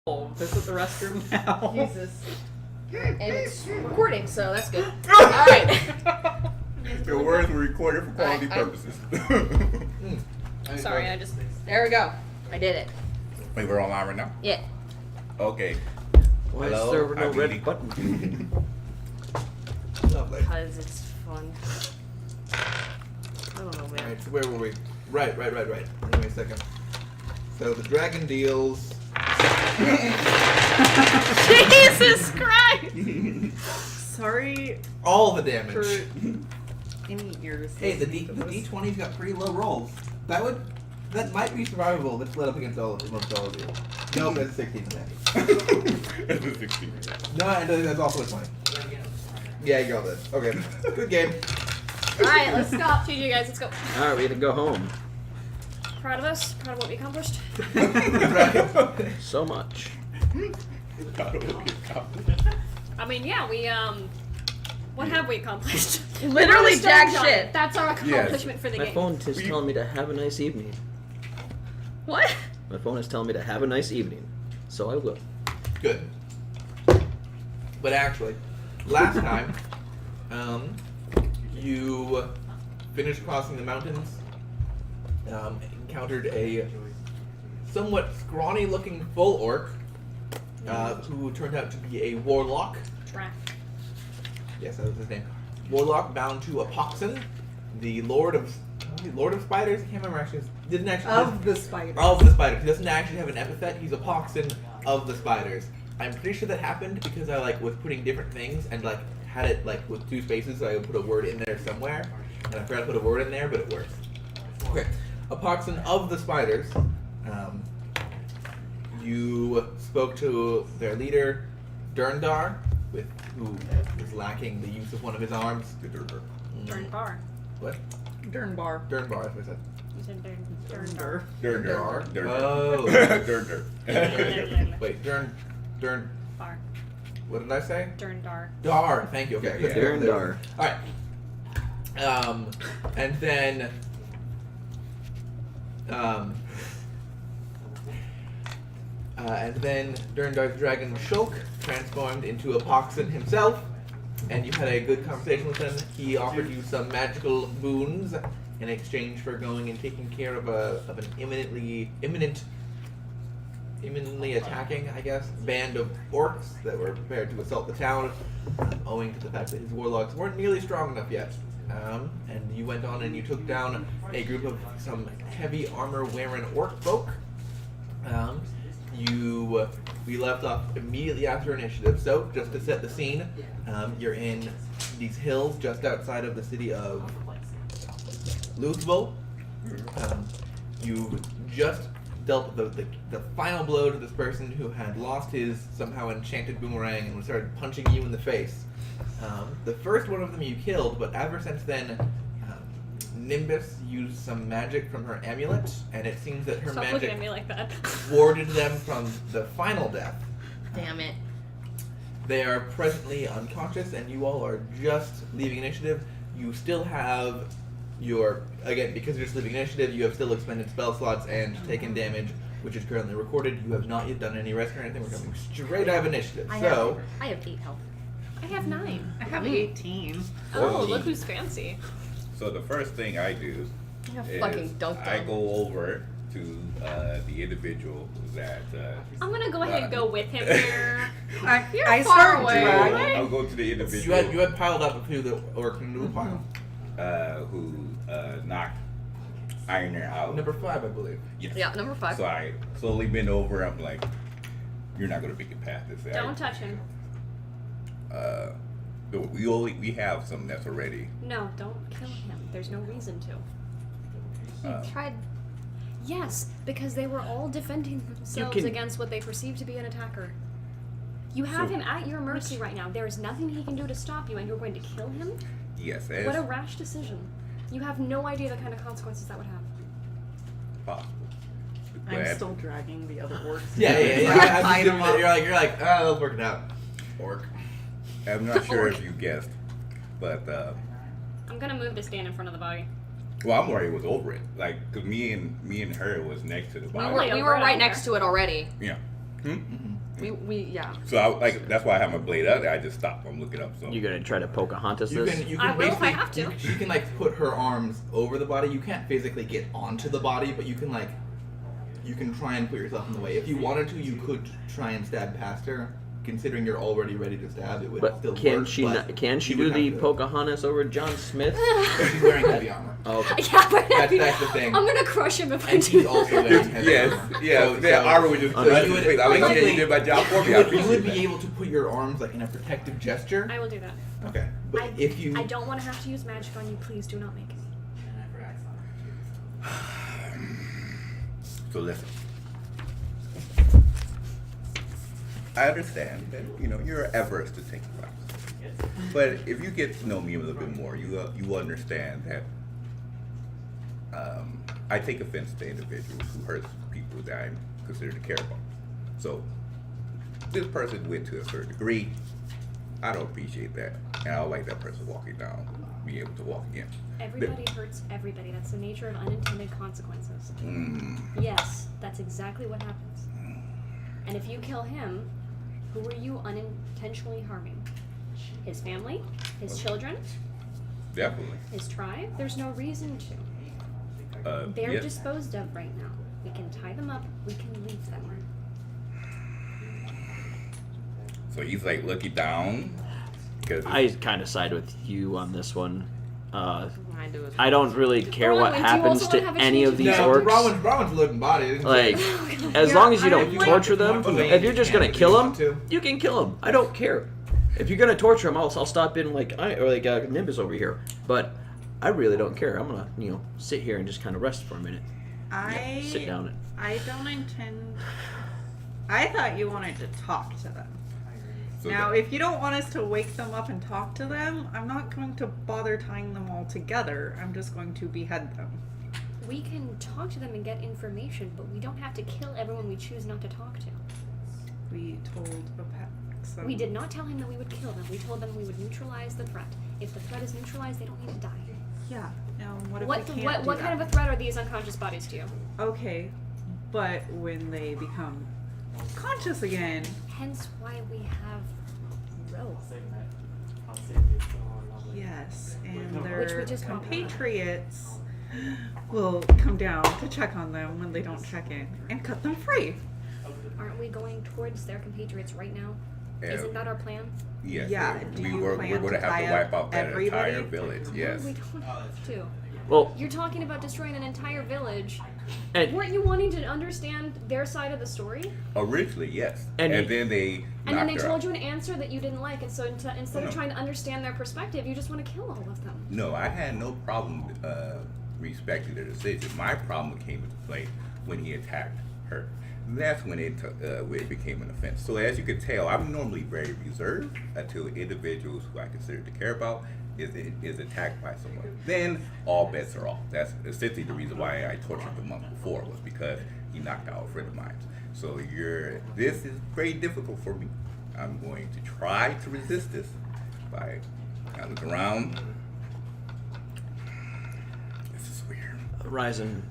Visit the restroom now. Jesus. And it's recording, so that's good. Alright. Your words were recorded for quality purposes. Sorry, there we go. I did it. Wait, we're online right now? Yeah. Okay. Why Hello, is there no I'm red Edie. button? Lovely. Because it's fun. I don't know, man. Alright, so where were we? Right. Give me a second. So the dragon deals. Jesus Christ! Sorry All the damage. for any ears. Hey, the listening to this. D20's got pretty low rolls. That might be survivable if it's split up against most all of you. Nope, that's a 16 damage. It's a 16. No, and that's also a 20. Yeah, you got this. Okay, good game. Alright, let's stop. GG, guys, let's go. Alright, we had to go home. Proud of us? Proud of what we accomplished? So much. I mean, yeah, we, what have we accomplished? Literally Stone jack Giant. shit. That's our accomplishment for the My game. phone is telling me to have a nice evening. What? My phone is telling me to have a nice evening. So I will. Good. But actually, last time, you finished crossing the mountains, encountered a somewhat scrawny-looking full orc, who turned out to be a warlock. Drac. Yes, that was his name. Warlock bound to Apoxon, the Lord of Spiders. I can't remember actually. Didn't actually Of the spiders. Of the spiders. He doesn't actually have an epithet. He's Apoxon of the spiders. I'm pretty sure that happened because I was putting different things and had it with two spaces, so I would put a word in there somewhere, and I forgot to put a word in there, but it works. Okay, Apoxon of the spiders. You spoke to their leader, Durndar, who was lacking the use of one of his arms. Durnbar. What? Durnbar. Durnbar, that's what I said. You said Durnbar. Durnder. Oh. Durnder. Wait, Durn. Bar. What did I say? Durndar. Dar. Thank you. Okay. Yeah, Durndar. All right. And then, Durndar's dragon Shulk transformed into Apoxon himself, and you had a good conversation with him. He offered you some magical boons in exchange for going and taking care of an imminently attacking, I guess, band of orcs that were prepared to assault the town, owing to the fact that his warlocks weren't nearly strong enough yet. And you went on and you took down a group of some heavy armor-wearing orc folk. We left off immediately after initiative, so just to set the scene, you're in these hills just outside of the city of Louisville. You just dealt the final blow to this person who had lost his somehow enchanted boomerang and started punching you in the face. The first one of them you killed, but ever since then, Nimbus used some magic from her amulet, and it seems that her Stop looking magic at me like that. warded them from the final death. Damn it. They are presently unconscious, and you all are just leaving initiative. You still have again, because you're just leaving initiative, you have still expended spell slots and taken damage, which is currently recorded. You have not yet done any rest or anything. We're coming straight out of initiative. I So, have 8 health. I have 9. I have 18. Oh, look who's fancy. So the first thing I do I have is fucking dunked I on. go over to the individual that. I'm gonna go ahead and go with him here. You're I far start away. dragging. I'll go to the individual you had piled up a few that were in the pile. who knocked Ironer out. Number 5, I believe. Yes. Yeah, number 5. So I slowly bend over. I'm like, "You're not gonna make it past this." Don't touch him. We have something that's already. No, don't kill him. There's no reason to. Tried. Yes, because they were all defending themselves can- against what they perceive to be an attacker. You have So- him at your mercy right now. There is nothing he can do to stop you, and you're going to kill him? Yes, What a as rash decision. You have no idea the kind of consequences that would have. possible. I'm But still dragging the other orcs. Yeah. I I tied them up. You're like, let's work it out. orc. I'm not sure if you guessed, but I'm gonna move to stand in front of the body. well, I'm already was over it. Like, cause me and her was next to the body. were- We were right next to it already. Yeah. Yeah. So that's why I have my blade out there. I just stopped. I'm looking up. So You gonna try to Pocahontas You this? can I will if I basically have to. you can like put her arms over the body. You can't physically get onto the body, but you can try and put yourself in the way. If you wanted to, you could try and stab past her. Considering you're already ready to stab, it would But still can work. she but can she you do would the have to- Pocahontas over John Smith? She's wearing heavy armor. Oh, okay. Yeah, but That's the thing. I'm gonna crush him if I And do she's that. also wearing heavy yes, armor. yeah. So- That so- armor was just. So I you would- like you basically, did my job for me. I You would appreciate be that. able to put your arms like in a protective gesture. I will do that. Okay, but I, if you I don't want to have to use magic on you. Please do not make me. So listen. I understand that you're averse to taking lives, but if you get to know me a little bit more, you will understand that I take offense to individuals who hurt people that I consider to care about. So this person went to a certain degree. I don't appreciate that, and I don't like that person walking down, be able to walk again. Everybody hurts everybody. That's the nature of unintended consequences. Yes, that's exactly what happens. And if you kill him, who are you unintentionally harming? His family? His children? Definitely. His tribe? There's no reason to. They're yes. disposed of right now. We can tie them up. We can leave them. So he's like looking down. Because I kind of side with you on this one. I do as I don't really care what Bronwyn, do you happens also to wanna have a any change of of these plan? orcs. Rowan's a living body. Isn't Like, she? as long as you don't I like- torture them, If you want to if you're leave, just you gonna can, kill if you them, want to. you can kill them. I don't care. If you're gonna torture them, I'll stop in like Nimbus over here. But I really don't care. I'm gonna sit here and just kind of rest for a minute. Sit down. I don't intend. I thought you wanted to talk to them. So Now, if you don't want us to wake them up and talk to them, I'm not going to bother tying them all together. I'm just going to behead them. We can talk to them and get information, but we don't have to kill everyone we choose not to talk to. We told Apex. We did not tell him that we would kill them. We told them we would neutralize the threat. If the threat is neutralized, they don't need to die. Yeah. Now, what if What we can't do what that? kind of a threat are these unconscious bodies to you? Okay, but when they become conscious again, Hence why we have rope. yes, and Which we their just got. compatriots will come down to check on them when they don't check in and cut them free. Aren't we going towards their compatriots right now? Yeah. Isn't that our plan? yes, Yeah, do you we're plan going to to have tie to wipe up out that everybody? entire village. Yes. No, we don't have to. Well, You're talking about destroying an entire village. and Weren't you wanting to understand their side of the story? Originally, yes, And and then they And then knocked they her told out. you an answer that you didn't like, and so instead No. of trying to understand their perspective, you just want to kill all of them. No, I had no problem respecting their decision. My problem came into play when he attacked her. That's when it became an offense. So as you can tell, I'm normally very reserved until individuals who I consider to care about is attacked by someone. Then all bets are off. That's essentially the reason why I tortured the monk before, was because he knocked out a friend of mine. So this is very difficult for me. I'm going to try to resist this by I look around. This is weird. Ryzen,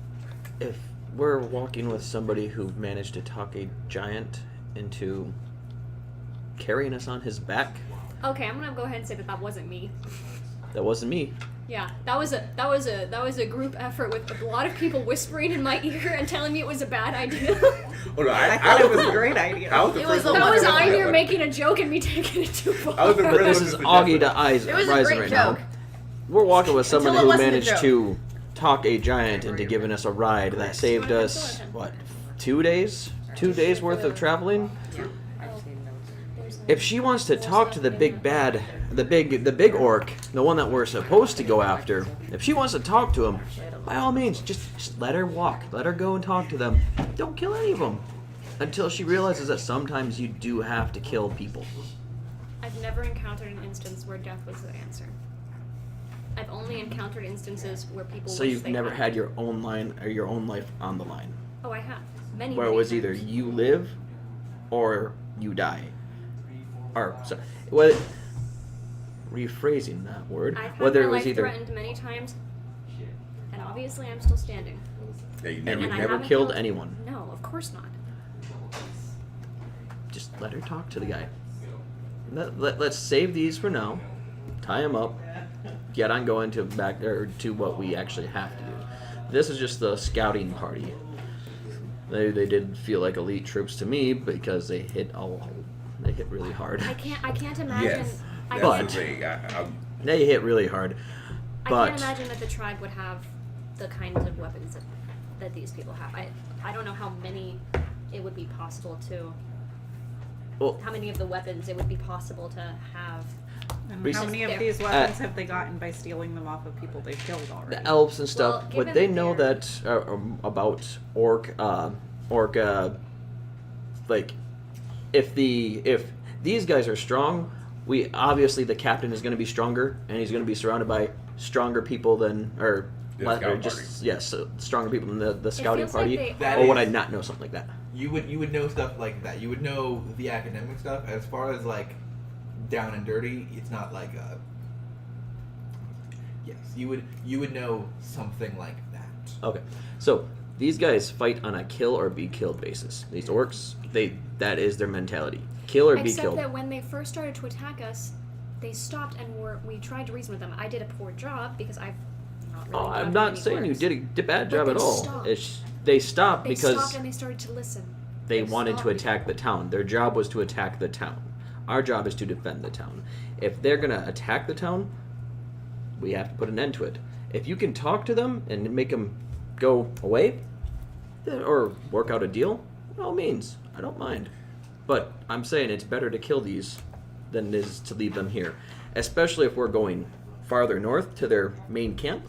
if we're walking with somebody who managed to talk a giant into carrying us on his back, Okay, I'm gonna go ahead and say that wasn't me. that wasn't me. Yeah, that was a group effort with a lot of people whispering in my ear and telling me it was a bad idea. Oh, no, I thought it was a great idea. I was the It first was one that to was say that, Einir but- making a joke and me taking it too far. I was the But first this one is to Augie suggest to eyes It was a Ryzen great right joke. now. We're walking with someone Until it who wasn't a managed joke. to talk a giant into giving us a ride that saved us, what, 2 days? 2 days worth of traveling? If she wants to talk to the big bad, the big orc, the one that we're supposed to go after, if she wants to talk to him, by all means, just let her walk. Let her go and talk to them. Don't kill any of them. Until she realizes that sometimes you do have to kill people. I've never encountered an instance where death was the answer. I've only encountered instances where people. So wish you've they never hadn't. had your own line or your own life on the line. Oh, I have many. Where it many was either times. you live or you die. Or so, well, rephrasing that word, I've had whether my it was life either threatened many times, and obviously I'm still standing. Yeah, you and never you've I never haven't killed killed- anyone. No, of course not. let her talk to the guy. Let's save these for now. Tie him up. Get on going to back there to what we actually have to do. This is just the scouting party. They did feel like elite troops to me because they hit really hard. I can't imagine. Yes. That's But- the thing. They hit really hard. I But can't imagine that the tribe would have the kinds of weapons that these people have. I don't know how many it would be possible to. well, How many of the weapons it would be possible to have. And how many of There. these weapons have they gotten by stealing them off of people they've killed already? the elves and stuff, Well, would given they know their- that about orc like if these guys are strong, we obviously the captain is going to be stronger, and he's going to be surrounded by stronger people than The scout just party. yes, stronger people than the scouting feels like party. they That Or would I is- not know something like that? You would know stuff like that. You would know the academic stuff. As far as like down and dirty, it's not like yes, you would know something like that. Okay, so these guys fight on a kill or be killed basis. These orcs, that is their mentality: kill or be Except killed. that when they first started to attack us, they stopped and we tried to reason with them. I did a poor job because I've not really. Oh, done I'm not many saying you orcs. did a bad But job they at all. stopped. They stopped They because stopped and they started to listen. they wanted to stopped attack the town. Their job was to attack the town. Our job is to defend the town. If they're gonna attack the town, we have to put an end to it. If you can talk to them and make them go away, or work out a deal, by all means, I don't mind. But I'm saying it's better to kill these than it is to leave them here, especially if we're going farther north to their main camp.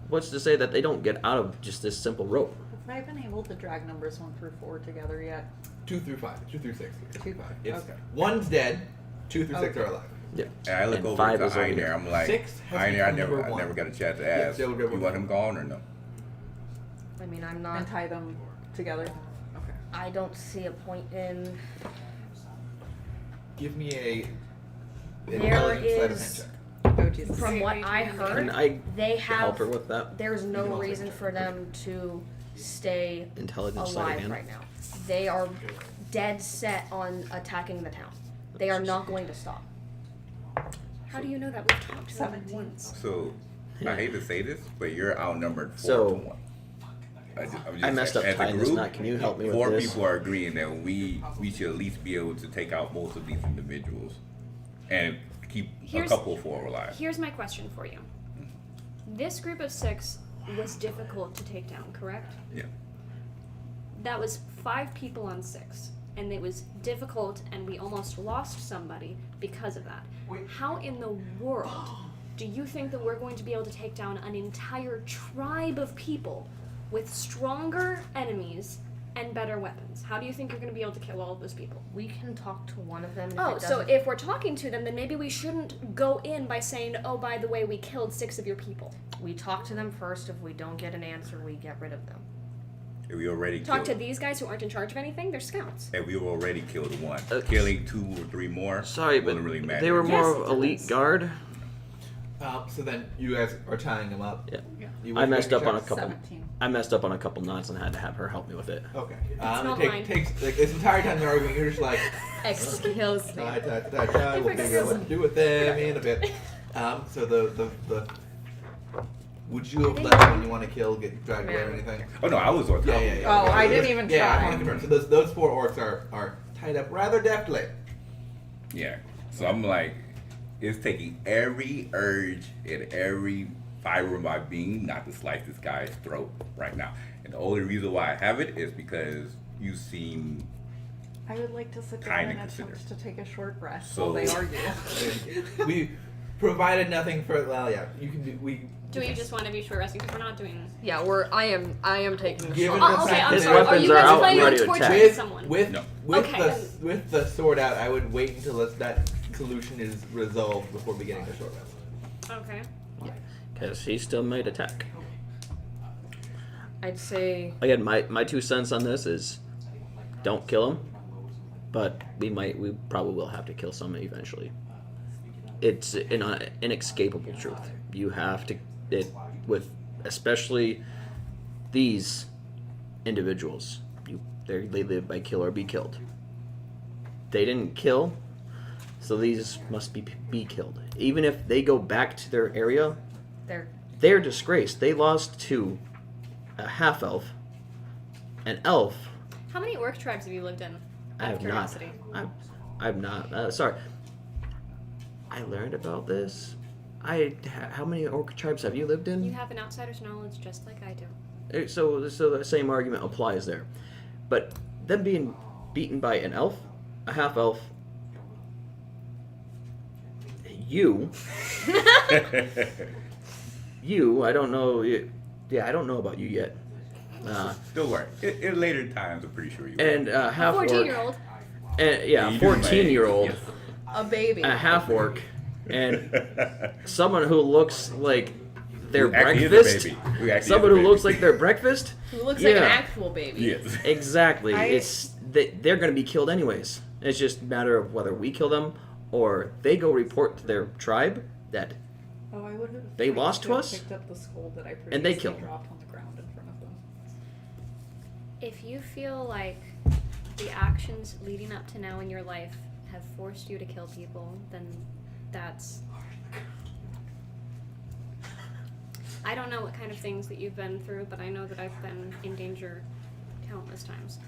What's to say that they don't get out of just this simple rope? Have I been able to drag numbers 1 through 4 together yet? 2 through 5, 2 through 6. 2 through 5. It's Okay. 1's dead, 2 through 6 Okay. are alive. Yeah. And I look And over 5 to is over Einer. here. I'm like, 6 has Einer, become number I 1. never got a chance to Yeah, ask. they'll go You with want that. him gone or no? I mean, I'm And not. tie them together? Okay. I don't see a point in. Give me a There intelligence sleight of hand is- check. Oh, Jesus. From what I Can heard, I they help her have. with that? There's You can no also reason check. for them to stay Intelligence sleight of alive hand? right now. They are dead set on attacking the town. They are not going to stop. How do you know that? We've talked to them 17. once. So, I hate to say this, but you're outnumbered 4 So- to 1. I'm I messed up as a tying this group, knot. Can you help me with 4 this? people are agreeing that we should at least be able to take out most of these individuals and keep Here's- a couple of 4 alive. Here's my question for you. This group of 6 was difficult to take down, correct? Yeah. That was 5 people on 6, and it was difficult, and we almost lost somebody because of that. How in the world do you think that we're going to be able to take down an entire tribe of people with stronger enemies and better weapons? How do you think you're going to be able to kill all of those people? We can talk to one of them. If Oh, it so doesn't- if we're talking to them, then maybe we shouldn't go in by saying, oh, by the way, we killed 6 of your people. we talk to them first. If we don't get an answer, we get rid of them. And we already Talk to killed. these guys who aren't in charge of anything, they're scouts. And we already killed 1. Okay. Killing 2 or 3 more Sorry, but wouldn't really matter. they were Yes, more it of elite does. guard. So then you guys are tying them up. Yeah. You I want to messed make up on a check? couple. 17. I messed up on a couple knots and had to have her help me with it. Okay. not it mine. takes like this entire time they're arguing. You're just like, Excuse me. We'll figure out what to do with them in a bit. So the would you have let anyone you want to kill get dragged away or anything? Oh no, I was on top. Yeah. Oh, I didn't even Yeah, I try. want to confirm. So those 4 orcs are tied up rather deftly. Yeah. So I'm like, it's taking every urge and every fiber of my being not to slice this guy's throat right now. And the only reason why I have it is because you seem I would like to sit Kinda down and consider. attempt to take a short rest So- while they argue. We provided nothing for. Well, yeah, you can do. Do we just want to be short resting? Because we're not doing. Yeah, I am taking a Given shot. the Oh, okay, fact I'm that His sorry. Are weapons you are guys out, planning on ready to torturing attack. someone? with No. Okay, with the sword out, I would wait until that solution is resolved before beginning the short rest. Okay. Because he still might attack. I'd say Again, my 2 cents on this is don't kill him, but we probably will have to kill some eventually. It's an inescapable truth. You have to, with especially these individuals, they live by kill or be killed. they didn't kill, so these must be killed. Even if they go back to their area, they're disgraced. They lost to a half elf, an elf. How many orc tribes have you lived in? I Out have of curiosity. not. I'm not. Sorry. I learned about this. How many orc tribes have you lived in? You have an outsider's knowledge just like I do. So the same argument applies there. But them being beaten by an elf, a half elf, you, I don't know. I don't know about you yet. Don't worry. In later times, I'm pretty sure you will. And half A orc. 14-year-old. And, You do 14-year-old, Yes. A baby. a half orc, and someone who looks like their Who actually is a breakfast. baby. Who actually is Someone a who baby. looks like their breakfast. Who looks like an Yeah. actual baby. Yes. Exactly. I- They're going to be killed anyways. It's just a matter of whether we kill them or they go report to their tribe that Oh, I would have. They lost to have us? Picked up the skull that I previously And they killed him. dropped on the ground in front of them. If you feel like the actions leading up to now in your life have forced you to kill people, then that's... I don't know what kind of things that you've been through, but I know that I've been in danger countless times.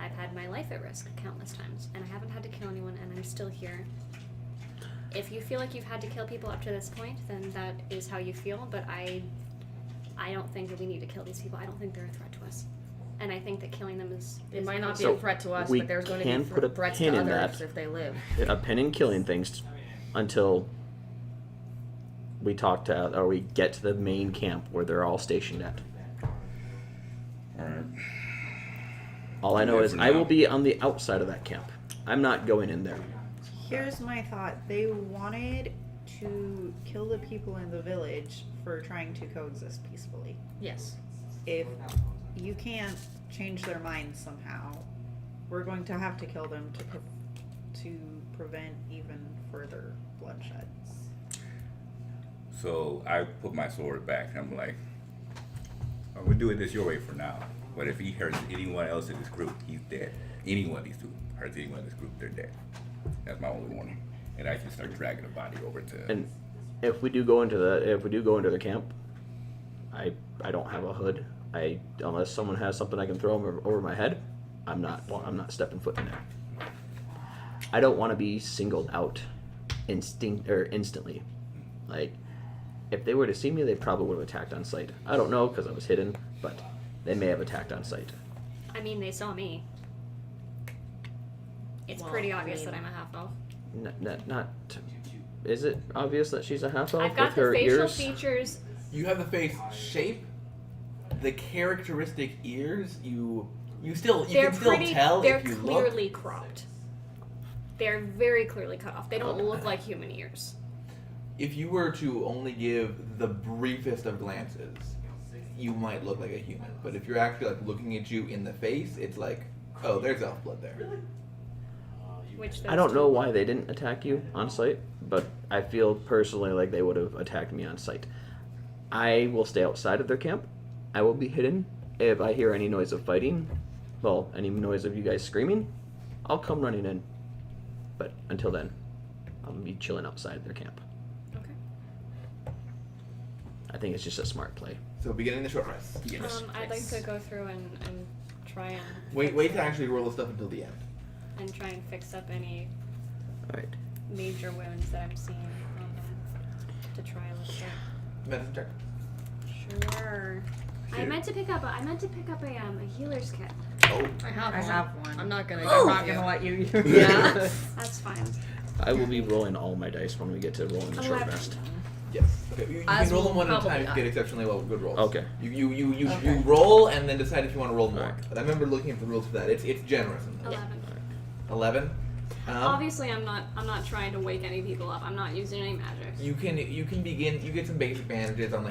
I've had my life at risk countless times, and I haven't had to kill anyone, and I'm still here. If you feel like you've had to kill people up to this point, then that is how you feel, but I don't think that we need to kill these people. I don't think they're a threat to us. And I think that killing them is... It might not be So a threat to us, we but there's going to can be put a threats pin to in others that. if they live. a pin in killing things until we talk to or we get to the main camp where they're all stationed at. Alright. All I know Yeah, is for I will now. be on the outside of that camp. I'm not going in there. Here's my thought. They wanted to kill the people in the village for trying to coexist peacefully. Yes. If you can't change their minds somehow, we're going to have to kill them to prevent even further bloodshed. So I put my sword back and I'm like, oh, we're doing this your way for now. But if he hurts anyone else in this group, he's dead. Anyone of these two hurts anyone in this group, they're dead. That's my only warning. And I just start dragging the body over to. And if we do go into the camp, I don't have a hood. Unless someone has something I can throw over my head, I'm not stepping foot in there. I don't want to be singled out instantly. Like if they were to see me, they probably would have attacked on sight. I don't know because I was hidden, but they may have attacked on sight. I mean, they saw me. It's Well, pretty I obvious mean- that I'm a half-elf. Not. Is it obvious that she's a half elf I've got with the her facial ears? features. You have the face shape, the characteristic ears. You can still tell They're if you look. clearly cropped. They're very clearly cut off. They don't look like human ears. If you were to only give the briefest of glances, you might look like a human. But if you're actually like looking at you in the face, it's like, oh, there's elf blood there. Which I don't know why they didn't attack you on sight, but I feel personally like they would have attacked me on sight. I will stay outside of their camp. I will be hidden. If I hear any noise of fighting, well, any noise of you guys screaming, I'll come running in. But until then, I'll be chilling outside their camp. Okay. I think it's just a smart play. So beginning the short rest. Yes. I'd like to go through and try and Wait to actually roll the stuff until the end. and try and fix up any Alright. major wounds that I'm seeing on them to try a little Medicine check. bit. Sure. I meant to pick up a healer's kit. Oh. I have I one. have one. I'm not gonna. I'm not gonna let you use it. Yeah. That's fine. I will be rolling all my dice when we get to rolling the short 11. rest. Yes. Okay. You As can roll will them one at a probably time to I. get exceptionally good rolls. Okay. You roll and then decide if you want to roll more. Alright. But I remember looking at the rules for that. It's generous in this. 11. 11. Obviously, I'm not trying to wake any people up. I'm not using any magic. You can begin. You get some basic bandages on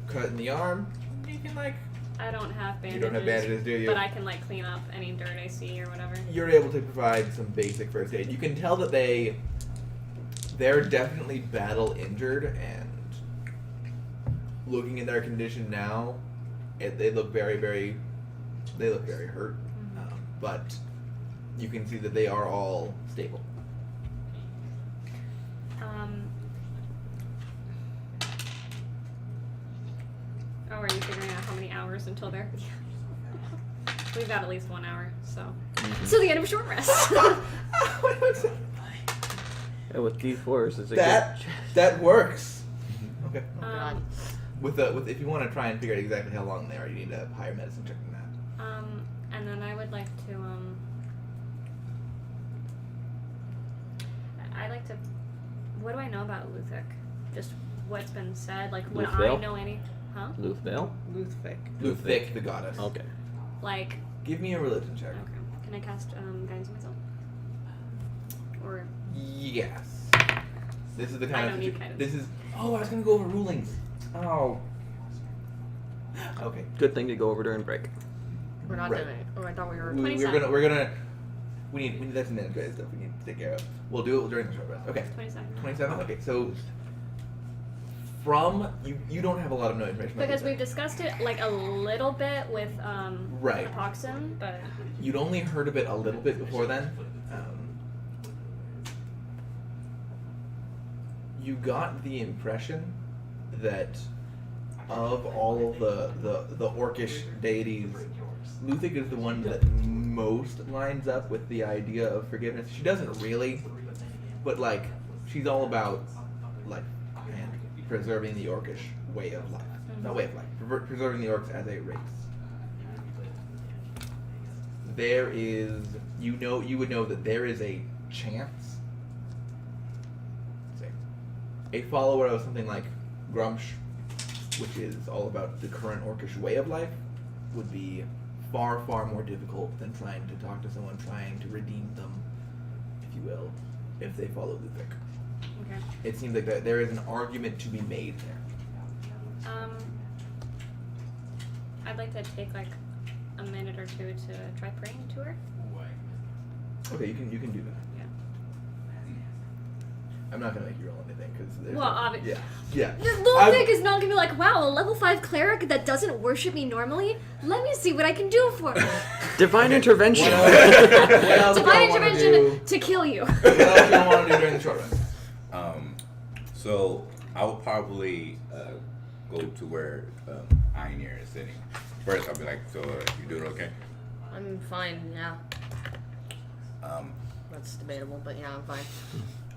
cut in the arm. You can I don't have bandages. You don't have bandages, do you? But I can clean up any dirt I see or whatever. You're able to provide some basic first aid. You can tell that they're definitely battle injured, and looking at their condition now, they look very hurt. But you can see that they are all stable. Oh, are you figuring out how many hours until they're? We've got at least 1 hour, so. So the end of a short rest. Yeah, with D4s, it's a that works. Okay. Oh god. With if you want to try and figure out exactly how long they are, you need a higher medicine check than that. And then I would like to I like to. What do I know about Luthic? Just what's been said. Like would I Luthvale? know any? Huh? Luthvale? Luthvic. Luthic, the goddess. Okay. Like. Give me a religion check. Okay. Can I cast guidance on myself? Or. Yes. This is the I kind don't of. need guidance. This is. Oh, I was gonna go over rulings. Oh. Okay. Good thing to go over during break. We're not Right. doing it. Oh, I thought we were. We're 27. gonna. We need that's some administrative stuff we need to take care of. We'll do it during the short rest. Okay. 27. 27. Okay. So. From you don't have a lot of no information. about Because this. we've discussed it like a little bit with Right. Epoxin, but You'd only heard of it a little bit before then. You got the impression that of all of the orcish deities, Luthic is the one that most lines up with the idea of forgiveness. She doesn't really, but like she's all about like and preserving the orcish way of life. Not way of life. Preserving the orcs as a race. There is, you would know that there is a chance, say, a follower of something like Grumsh, which is all about the current orcish way of life, would be far, far more difficult than trying to talk to someone trying to redeem them, if you will, if they follow Luthic. okay. It seems like that there is an argument to be made there. I'd like to take like a minute or two to try praying to her. Okay, you can do that. Yeah. I'm not gonna make you roll anything because Well, obviously. yeah. This little I'm- thing is not gonna be like, wow, a level 5 cleric that doesn't worship me normally. Let me see what I can do for her. Divine intervention. What else do Divine I wanna intervention do? to kill you. What else do you want to do during the short rest? So I would probably go to where Ioneer is sitting. First, I'll be like, so you doing okay? I'm fine. Yeah. Um, That's debatable, but yeah, I'm fine.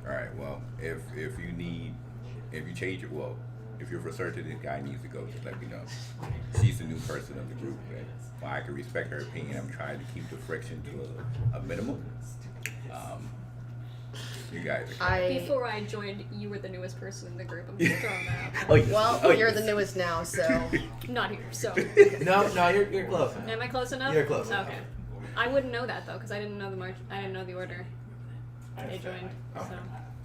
all right. Well, if you change it, well, if you're for certain this guy needs to go, just let me know. She's the new person of the group, and while I can respect her opinion, I'm trying to keep the friction to a minimum. You guys are Before I joined, you were the newest person in the group. I'm just throwing that out there. Oh, yes. Well, Oh, you're yes. the newest now, so. Not here, so. No, you're close. Am I close enough? You're close enough. Okay. I wouldn't know that though, because I didn't know the march. I didn't know the order. They joined. Okay.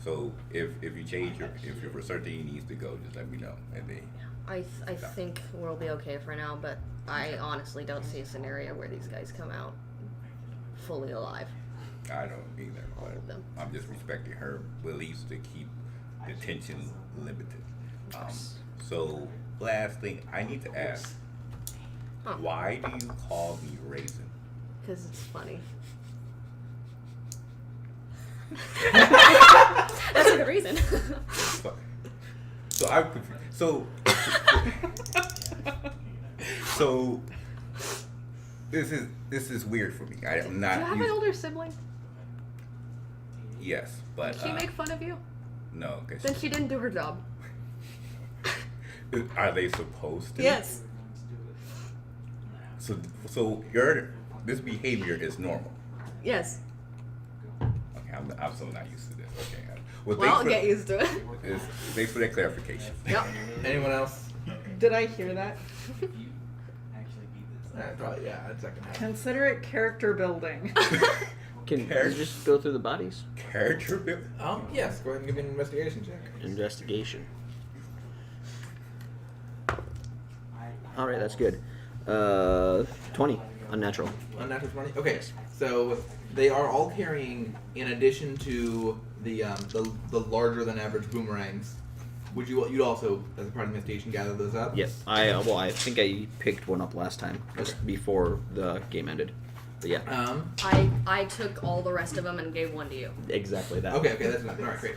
So if you change if you're for certain he needs to go, just let me know, and then. I think we'll be okay for now, but I honestly don't see a scenario where these guys come out fully alive. I don't either, All of them. but I'm just respecting her beliefs to keep the tension limited. So last thing I need to ask, Huh. why do you call me Raisin? Because it's funny. That's a good reason. So I'm confused. So this is weird for me. I am not. Do you have an older sibling? Yes, but Did she make fun of you? no. 'Cause Then she didn't do her job. are they supposed to? Yes. So this behavior is normal. Yes. Okay, I'm so not used to this. Okay. Well, Well, I'll get used to it. Thanks for that clarification. Yep. Anyone else? Did I hear that? Probably, yeah, that's second half. Consider it character building. Can you Character- just go through the bodies? Character build. Yes, go ahead and give me an investigation check. Investigation. Alright, that's good. 20. Unnatural. Unnatural 20? Okay, so they are all carrying, in addition to the larger than average boomerangs, you'd also, as a part of the investigation, gather those up? Yep. I think I picked one up last time, just before the game ended. But yeah, I took all the rest of them and gave one to you. exactly that. Okay, that's enough. All right, great.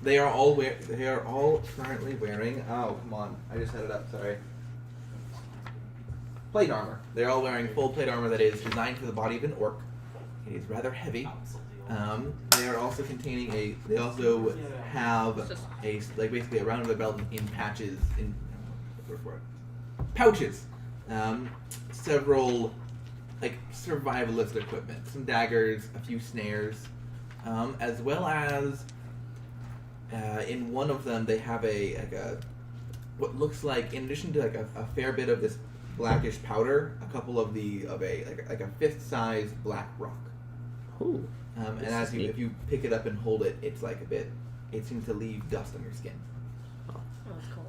They are all currently wearing. Oh, come on! I just had it up. Sorry. Plate armor. They're all wearing full plate armor that is designed for the body of an orc. It is rather heavy. They are also containing a. They also have a basically around their belt in patches in. What's the word for it? Pouches. Several survivalist equipment, some daggers, a few snares, as well as in one of them they have what looks like, in addition to a fair bit of this blackish powder, a couple of a fist-sized black rock. Ooh. And This is neat. if you pick it up and hold it, it's it seems to leave dust on your skin. Oh, that's cool.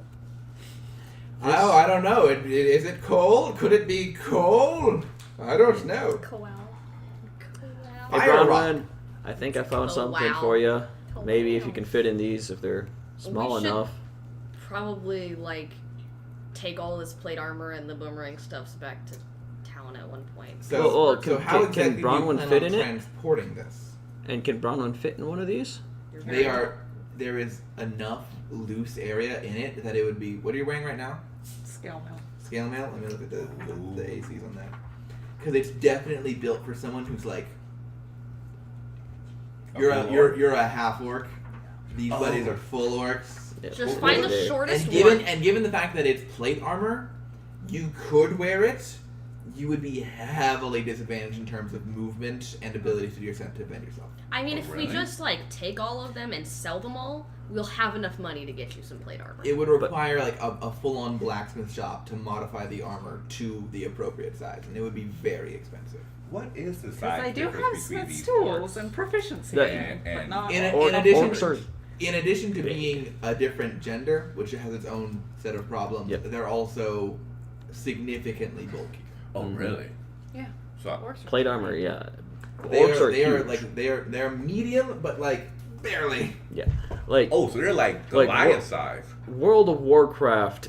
Oh, I don't know. Is it cold? Could it be cold? I don't know. Cool. Hey, Fire rock. Bronwyn, I think I found Oh, something wow. for you. Oh, Maybe if wow. you can fit in these, if they're small We should- enough. Probably take all this plate armor and the boomerang stuffs back to town at one point. So, Well, so how can exactly do you Bronwyn plan fit on in it? transporting this? And can Bronwyn fit in one of these? There is enough loose area in it that it would be. What are you wearing right now? Scale mail. Scale mail. Let me look at the ACs on that, because it's definitely built for someone who's you're a half orc. These buddies are full orcs. Yeah, Just we'll find go the there. shortest And one. given the fact that it's plate armor, you could wear it. You would be heavily disadvantaged in terms of movement and ability to do yourself to defend yourself. I mean, Oh, if really? we just take all of them and sell them all, we'll have enough money to get you some plate armor. It would require a full-on blacksmith shop to modify the armor to the appropriate size, and it would be very expensive. What is the Because size I do difference have between Smith's these tools orcs? and proficiency, The- but and- not In all. addition, Orcs are in addition to big. being a different gender, which has its own set of problems, Yep. they're also significantly bulky. Oh, Mhm. really? Yeah. So, Orcs are Plate pretty armor, big. yeah. They Orcs are huge. they're medium, but barely. Yeah, like oh, so they're like Like Goliath what? size. World of Warcraft,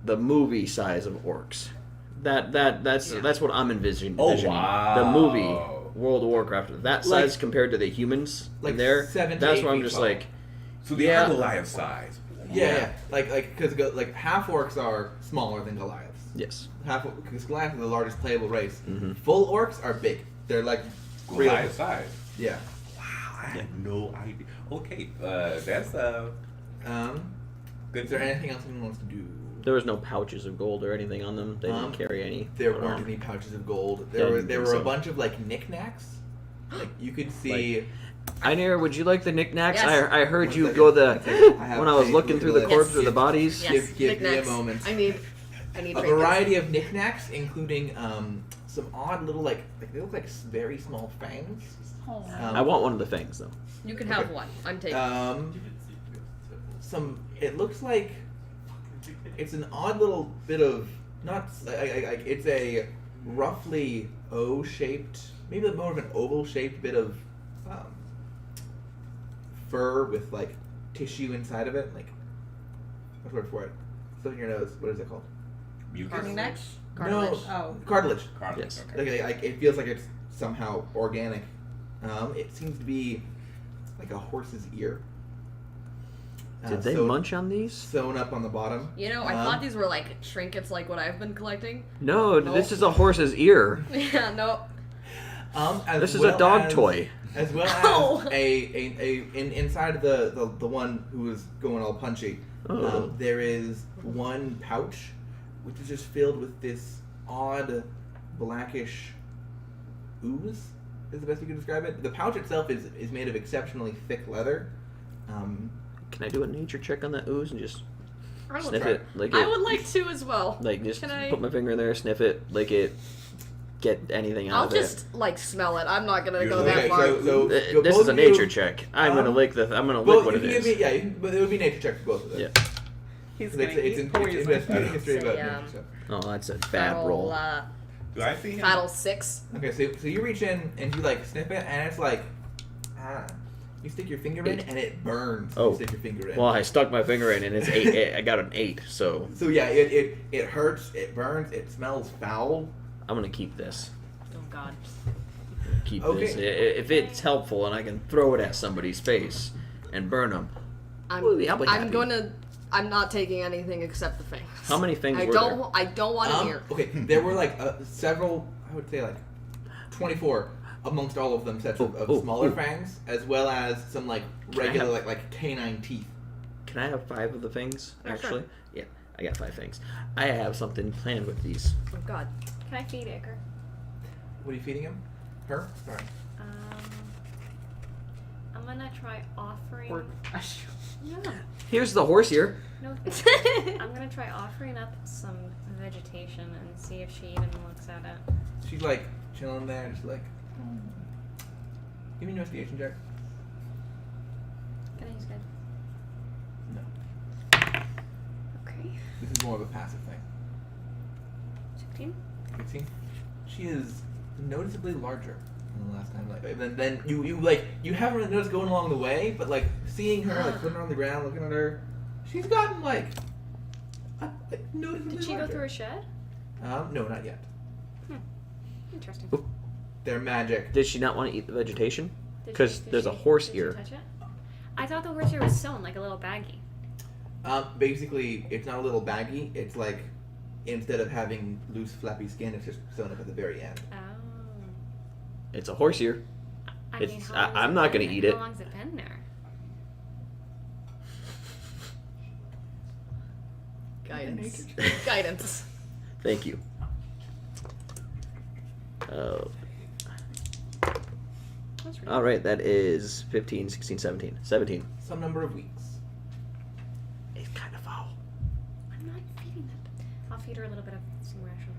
the movie size of orcs. That's what I'm envisioning. Oh, The wow. movie World of Warcraft, that size compared to the humans Like in there. 7 to That's 8 where I'm feet just tall. So they Yeah. are Goliath size. Yeah. Because half orcs are smaller than Goliaths. yes. Because Goliaths are the largest playable race. Mhm. Full orcs are big. They're real. Goliath size. Yeah. Wow, I had no idea. Okay, that's good. Is there anything else anyone wants to do? There was no pouches of gold or anything on them. They didn't Um, carry any. There on weren't them. any pouches of gold. Yeah, There I were didn't there think were a so. bunch of knickknacks. You could see. Iner, would you like the knickknacks? Yes. I heard One you second. go the One second. I have when I was a looking through the list. corpse or the Yes. bodies. Yes, Give me a knickknacks. moment. I need A trinkets. variety of knickknacks, including some odd little they look like very small fangs. Oh. I want one of the fangs though. You can have Okay. one. I'm taking. It looks like it's an odd little bit of it's a roughly O-shaped, maybe more of an oval-shaped bit of fur with tissue inside of it. What's the word for it? Stuff in your nose. What is it called? Mucus? Neck? No, Oh. cartilage. Cartilage, Yes. okay. It feels like it's somehow organic. It seems to be like a horse's ear. Did they sewn- munch on these? Sewn up on the bottom. I thought these were trinkets like what I've been collecting. No, Nope. this is a horse's ear. Yeah, no. As This is well a dog as- toy. As well No. as inside of the one who is going all punchy, Oh. there is one pouch, which is just filled with this odd blackish ooze. Is the best you can describe it. The pouch itself is made of exceptionally thick leather. Can I do a nature check on that ooze and just I would, sniff try. it? Lick I it? would like to as well. Just Can I- put my finger in there, sniff it, lick it, get anything out I'll of just smell it. I'm not gonna go Usually- that Okay, far. so it. This both is a of you- nature check. I'm gonna lick I'm gonna lick Both, what you it can give is. me, but it would be nature check for both of them. Yeah. He's It's, gonna it's, eat in, poison. it's investigating history about Say, nature stuff. Oh, that's a bad Battle, roll. Do I see him? Battle 6. Okay, so you reach in and you sniff it, and it's you stick your finger in, and it burns. when Oh. you stick your finger in. Well, I stuck my finger in and it's 8. I got an 8, so So yeah, it hurts, it burns, it smells foul. I'm gonna keep this. god. Keep Okay. this. If it's helpful and I can throw it at somebody's face and burn them. I'm Ooh, yeah, I'll be happy. gonna. I'm not taking anything except the things. How many things I were don't. I don't want to hear. Okay, there were like several. I would say like 24 amongst all of them sets of smaller fangs, as well as some like Can I regular have- like canine teeth. Can I have 5 of the things, Yeah, sure. actually? Yeah, I got 5 things. I have something planned with these. Oh God. Can I feed Iker? What are you feeding him? Her? Sorry. I'm gonna try offering. Or- No, Here's the horse here. no. I'm gonna try offering up some vegetation and see if she even looks at it. She's like chilling there, and she's like, give me an investigation check. Can I use good? No, Okay. this is more of a passive thing. 16. 15. She is noticeably larger than the last time. Like, and then you haven't really noticed going along the way, but like seeing her, like putting her on the ground, looking at her, she's gotten like noticeably Did she larger. go through a shed? No, not yet. Interesting. They're magic. Did she not want to eat the vegetation? Did 'Cause she- did there's a she- horse did she ear. touch it? I thought the horse ear was sewn like a little baggie. Basically, it's not a little baggy. It's like instead of having loose, flappy skin, it's just sewn up at the very end. Oh. It's a horse ear. I It's- mean, how I- long has I'm it not been gonna there? eat it. How long's it been there? Guidance. Guidance. Thank you. That's really All right, that is 15, 16, 17. 17. Some number of weeks. It's kind of foul. I'm not feeding them. I'll feed her a little bit of some rations.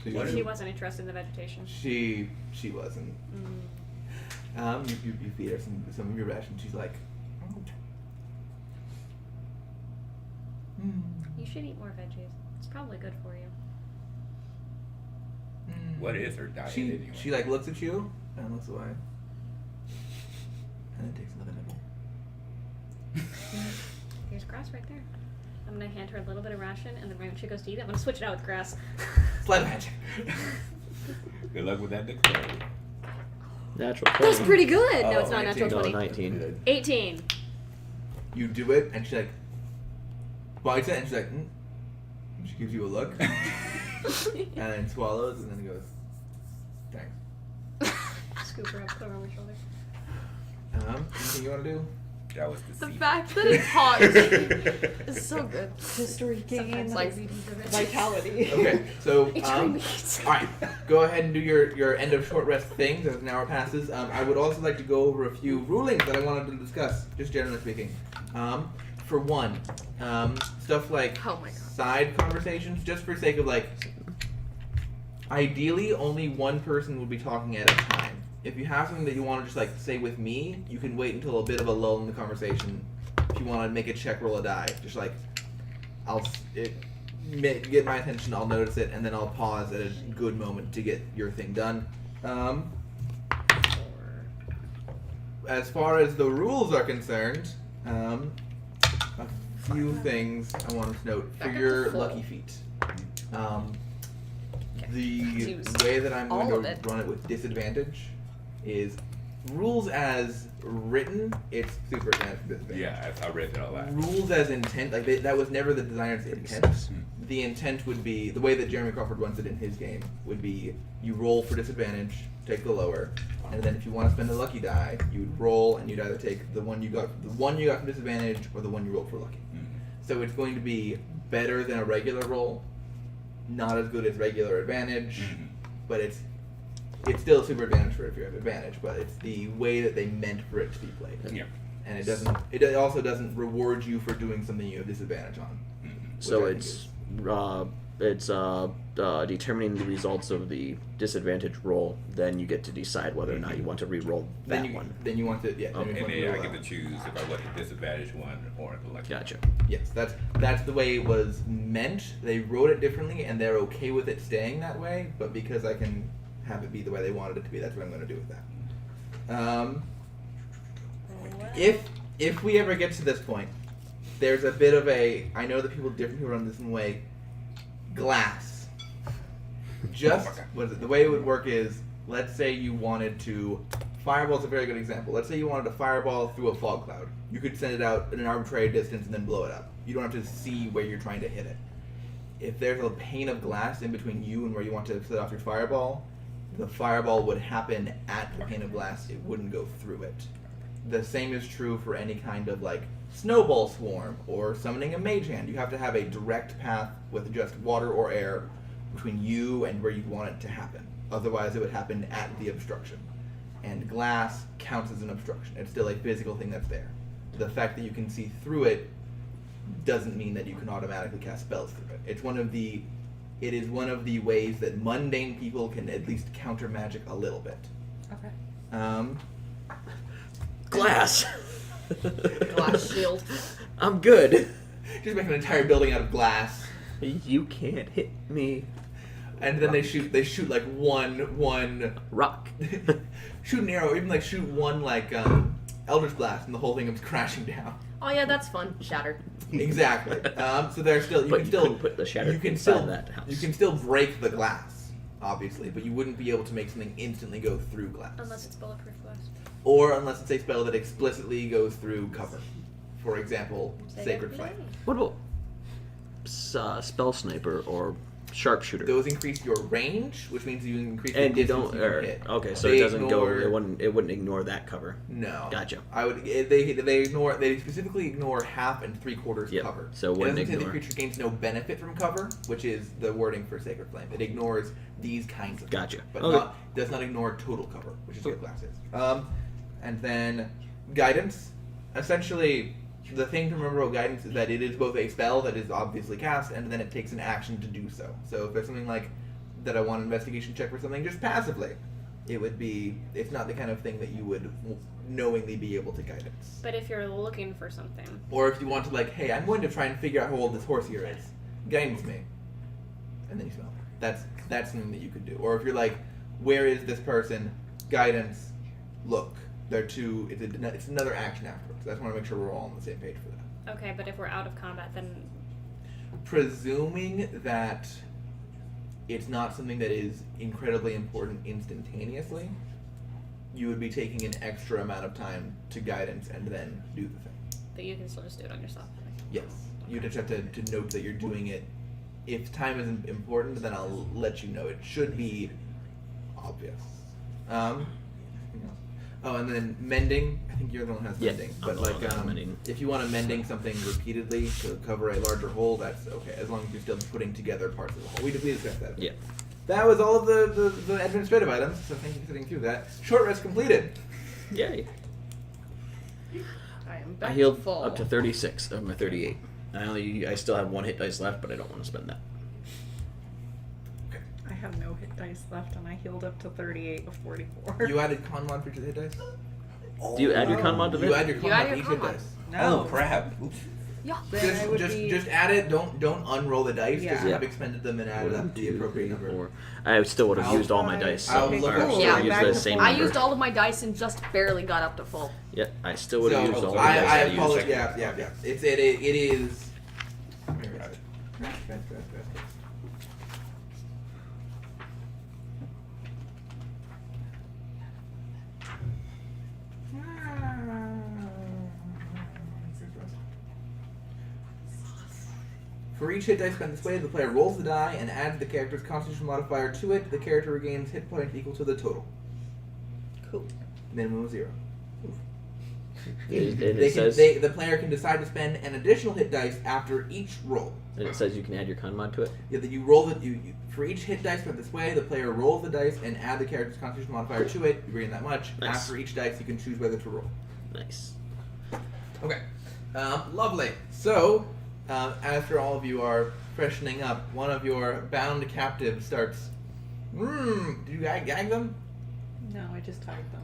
Okay. So What She is- wasn't interested in the vegetation. she wasn't. You feed her some of your ration. She's like, You should eat more veggies. It's probably good for you. What is her diet She anyway? she like looks at you and looks away, and then takes another nibble. There's grass right there. I'm gonna hand her a little bit of ration, and then right when she goes to eat it, I'm gonna switch it out with grass. Sleight of hand. Good luck with that dexterity. Natural 20. That's pretty good. No, it's Oh, not a natural 19. No, 20. 19. 18. You do it, and she like bites it, and she's like, She gives you a look, and then swallows, and then goes, thanks. Scoop her up, put her on my shoulder. Anything you want to do? That was The the fact that it paused is so good. History gain. Sometimes like- lazy needs a bit. Vitality. Okay, so Extreme meats. all right, go ahead and do your end of short rest things as an hour passes. I would also like to go over a few rulings that I wanted to discuss, just generally speaking. For one, stuff like Oh my God. side conversations, just for sake of like, ideally only one person will be talking at a time. If you have something that you want to just like say with me, you can wait until a bit of a lull in the conversation. If you want to make a check, roll a die. Just like, get my attention, I'll notice it, and then I'll pause at a good moment to get your thing done. As far as the rules are concerned, a few things I wanted to note for Back up your to full. lucky feat. The Use way that I'm going all of to it. run it with disadvantage is rules as written. It's super advantage for disadvantage. Yeah, I read that a lot. Rules as intent, like that was never the designer's intent. The intent would be the way that Jeremy Crawford runs it in his game would be you roll for disadvantage, take the lower, and then if you want to spend a lucky die, you'd roll and you'd either take the one you got from disadvantage or the one you rolled for lucky. So it's going to be better than a regular roll, not as good as regular advantage, but it's still super advantage for if you have advantage, but it's the way that they meant for it to be played. Yeah. And it also doesn't reward you for doing something you have disadvantage on. So which I think it's determining the results of the disadvantage roll. Then you get to decide whether or not you want to re-roll that one. Then you want to, yeah. Okay. Then you And want to then I roll get that to choose if I want the disadvantage one or the lucky. Gotcha. Yes, that's the way it was meant. They wrote it differently, and they're okay with it staying that way. But because I can have it be the way they wanted it to be, that's what I'm going to do with that. If we ever get to this point, there's a bit of a. I know that different people run this in a way. Glass. Just Okay. the way it would work is let's say you wanted to... Fireball's a very good example. Let's say you wanted to fireball through a fog cloud. You could send it out at an arbitrary distance and then blow it up. You don't have to see where you're trying to hit it. If there's a pane of glass in between you and where you want to set off your fireball, the fireball would happen at the pane of glass. It wouldn't go through it. The same is true for any kind of like snowball swarm or summoning a mage hand. You have to have a direct path with just water or air between you and where you want it to happen. Otherwise, it would happen at the obstruction. And glass counts as an obstruction. It's still a physical thing that's there. The fact that you can see through it doesn't mean that you can automatically cast spells through it. It is one of the ways that mundane people can at least counter magic a little bit. Okay. Glass. Glass shield. I'm good. Just make an entire building out of glass. You can't hit me. And then they shoot like one Rock. shoot an arrow, even like shoot one like Eldritch Blast, and the whole thing comes crashing down. Oh yeah, that's fun. Shattered. Exactly. So there's still you But can you still couldn't put the shattered you can inside still that house. you can still break the glass, obviously, but you wouldn't be able to make something instantly go through glass. Unless it's bulletproof glass. Or unless it's a spell that explicitly goes through cover. For example, Sacred Flame. What about spell sniper or sharpshooter? Those increase your range, which means you increase the And you distance don't. you can hit. Okay, so They it doesn't ignore- go. It wouldn't ignore that cover. No. Gotcha. They specifically ignore half and 3/4 Yep, cover. so it it wouldn't doesn't say the ignore. creature gains no benefit from cover, which is the wording for Sacred Flame. It ignores these kinds of Gotcha. cover, but Okay. does not ignore total cover, which is what glass is. And then guidance. Essentially, the thing to remember about guidance is that it is both a spell that is obviously cast, and then it takes an action to do so. So if there's something like that I want an investigation check for something just passively, it's not the kind of thing that you would knowingly be able to guidance. But if you're looking for something, Or if you want to like, hey, I'm going to try and figure out how old this horse here is. Guidance me. And then you smell it. That's something that you could do. Or if you're like, where is this person? Guidance, look. They're two, it's another action afterwards. I just want to make sure we're all on the same page for that. okay, but if we're out of combat, then Presuming that it's not something that is incredibly important instantaneously, you would be taking an extra amount of time to guidance and then do the thing. but you can still just do it on yourself. Yes. You just have to note that you're doing it. If time isn't important, then I'll let you know. It should be obvious. Oh, and then mending. I think you're the one who has Yeah, mending. I'm But the like, one that has mending. if you want to mending something repeatedly to cover a larger hole, that's okay. As long as you're still putting together parts of the hole. We discussed that. Yeah. That was all of the administrative items. So thank you for sitting through that. Short rest completed. Yay. I am I back healed to full. up to 36 of my 38. I still have 1 hit dice left, but I don't want to spend that. I have no hit dice left, and I healed up to 38 of 44. You added con mod for your hit dice. Do you add your con mod to You it? add your con You add mod to your each con hit mod. dice. No. Oh crap! Oops. Yeah. Then I would Just add it. Don't unroll the dice. Just Yeah. have expended them and added up the appropriate number. Or I still would have I'll- used all my dice. I'll So look or up- still Yeah. use Back the to same full. I number. used all of my dice and just barely got up to full. Yeah, I still would have used all my I dice. I used. apologize. Yeah. It is. Where is it? Rest. For each hit dice spent this way, the player rolls the die and adds the character's constitution modifier to it. The character regains hit points equal to the total. Cool. Minimum of 0. It says The player can decide to spend an additional hit dice after each roll. and it says you can add your con mod to it. Yeah, that you roll for each hit dice spent this way, the player rolls the dice and add the character's constitution modifier to it. You bring that much. Nice. After each dice, you can choose whether to roll. Nice. Okay. Lovely. So, after all of you are freshening up, one of your bound captives starts. Did you gag them? No, I just tagged them.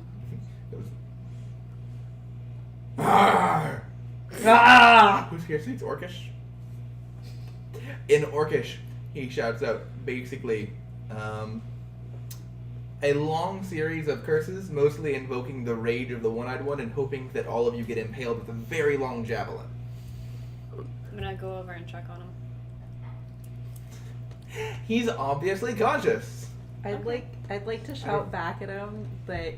It was. Arr! Ah! Who speaks Orcish? In Orcish, he shouts out basically a long series of curses, mostly invoking the rage of the one-eyed one and hoping that all of you get impaled with a very long javelin. I'm gonna go over and check on him. He's obviously conscious. I'd like to shout back at him that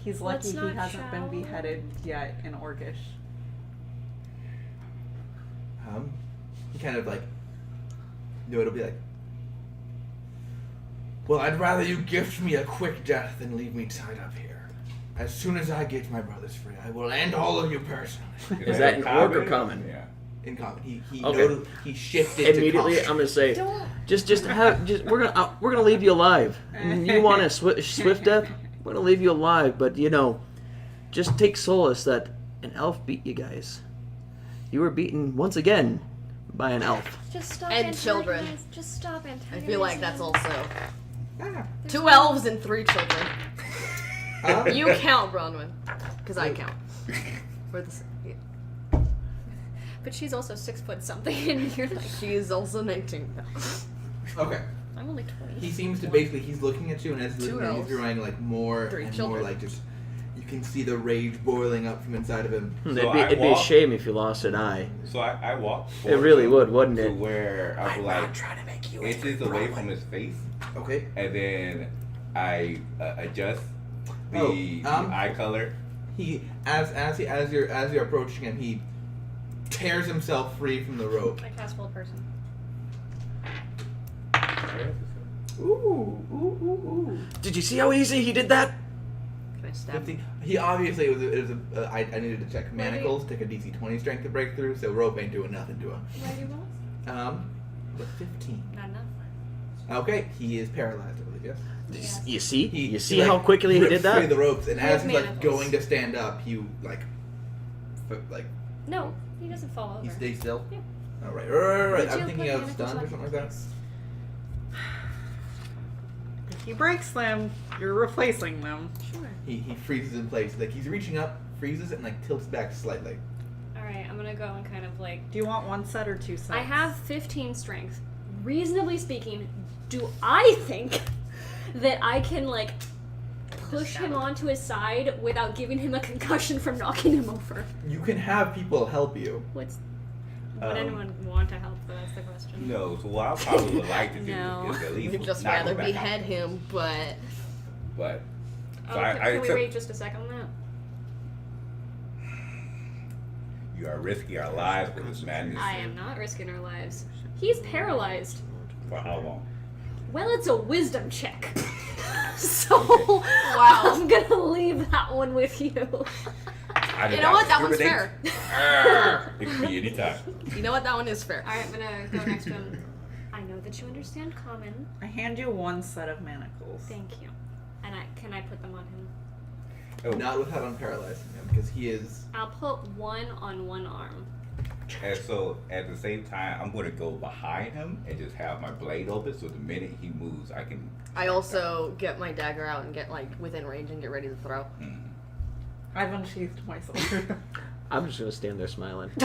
he's lucky Let's he not hasn't been shout. beheaded yet in Orcish. He kind of like, it'll be like, well, I'd rather you gift me a quick death than leave me tied up here. As soon as I get my brothers free, I will end all of you personally. Is that in orc or common? Yeah. In common, he Okay. he shifted Immediately, to I'm common. gonna say, we're gonna leave you alive. You want a swift death? We're gonna leave you alive, but just take solace that an elf beat you guys. You were beaten once again by an elf. Just stop And children. Just stop I antagonizing. feel like that's also Ah. 2 elves and 3 children. You count, Bronwyn, because I count. We're the same. Yeah. But she's also 6 foot something, and you're like, She is also 19. Okay. I'm only 20. He seems to basically, he's looking at you, and as he's 2 looking at you, elves. he's drawing like more 3 and children. more, like just, you can see the rage boiling up from inside of him. It'd be a shame if you lost an eye. So I walked. It really forward would, wouldn't to it? where I was like trying to make you inches away from his face, Okay. and then I adjust the eye color. He as you're approaching him, he tears himself free from the rope. I cast full person. Ooh. Did you see how easy he did that? Can I stab 50. He obviously I needed to check manacles, take a DC 20 strength to break through, so rope ain't doing nothing to him. What do you roll? But 15. Not enough. Okay, he is paralyzed, I believe, yes? You see? You see like, how quickly he ripped did free that? the ropes, and He as has he's like manacles. going to stand up, he No, he doesn't fall over. he stays still. Yeah. All right. Would I'm you thinking put of manacles stunned or on something like that. his If he breaks them, you're replacing them. Sure. He freezes in place, like he's reaching up, freezes, and like tilts back slightly. Alright, I'm gonna go and kind of like. Do you want 1 set or 2 sets? I have 15 strength. Reasonably speaking, do I think that I can, like, push him onto his side without giving him a concussion from knocking him over? You can have people help you. Would anyone want to help, though? That's the question. No, so what I probably would like to do No. is at least You'd just knock him rather back behead out. him, but But Oh, so can we took- wait just a second on that? You are risking our lives for this madness. I am not risking our lives. He's paralyzed. For how long? Well, it's a wisdom check. So, I'm gonna leave that one with you. I did you know not what? That one's discriminate. fair. It could be any time. You know what? That one is fair. Alright, I'm gonna go next to him. I know that you understand common. I hand you 1 set of manacles. Thank you. And can I put them on him? Oh, Not without unparalyzing him, because he is. I'll put one on one arm. and so at the same time, I'm going to go behind him and just have my blade open, so the minute he moves, I can. I also get my dagger out and get like within range and get ready to throw. I've unsheathed my sword. I'm just gonna stand there smiling. He's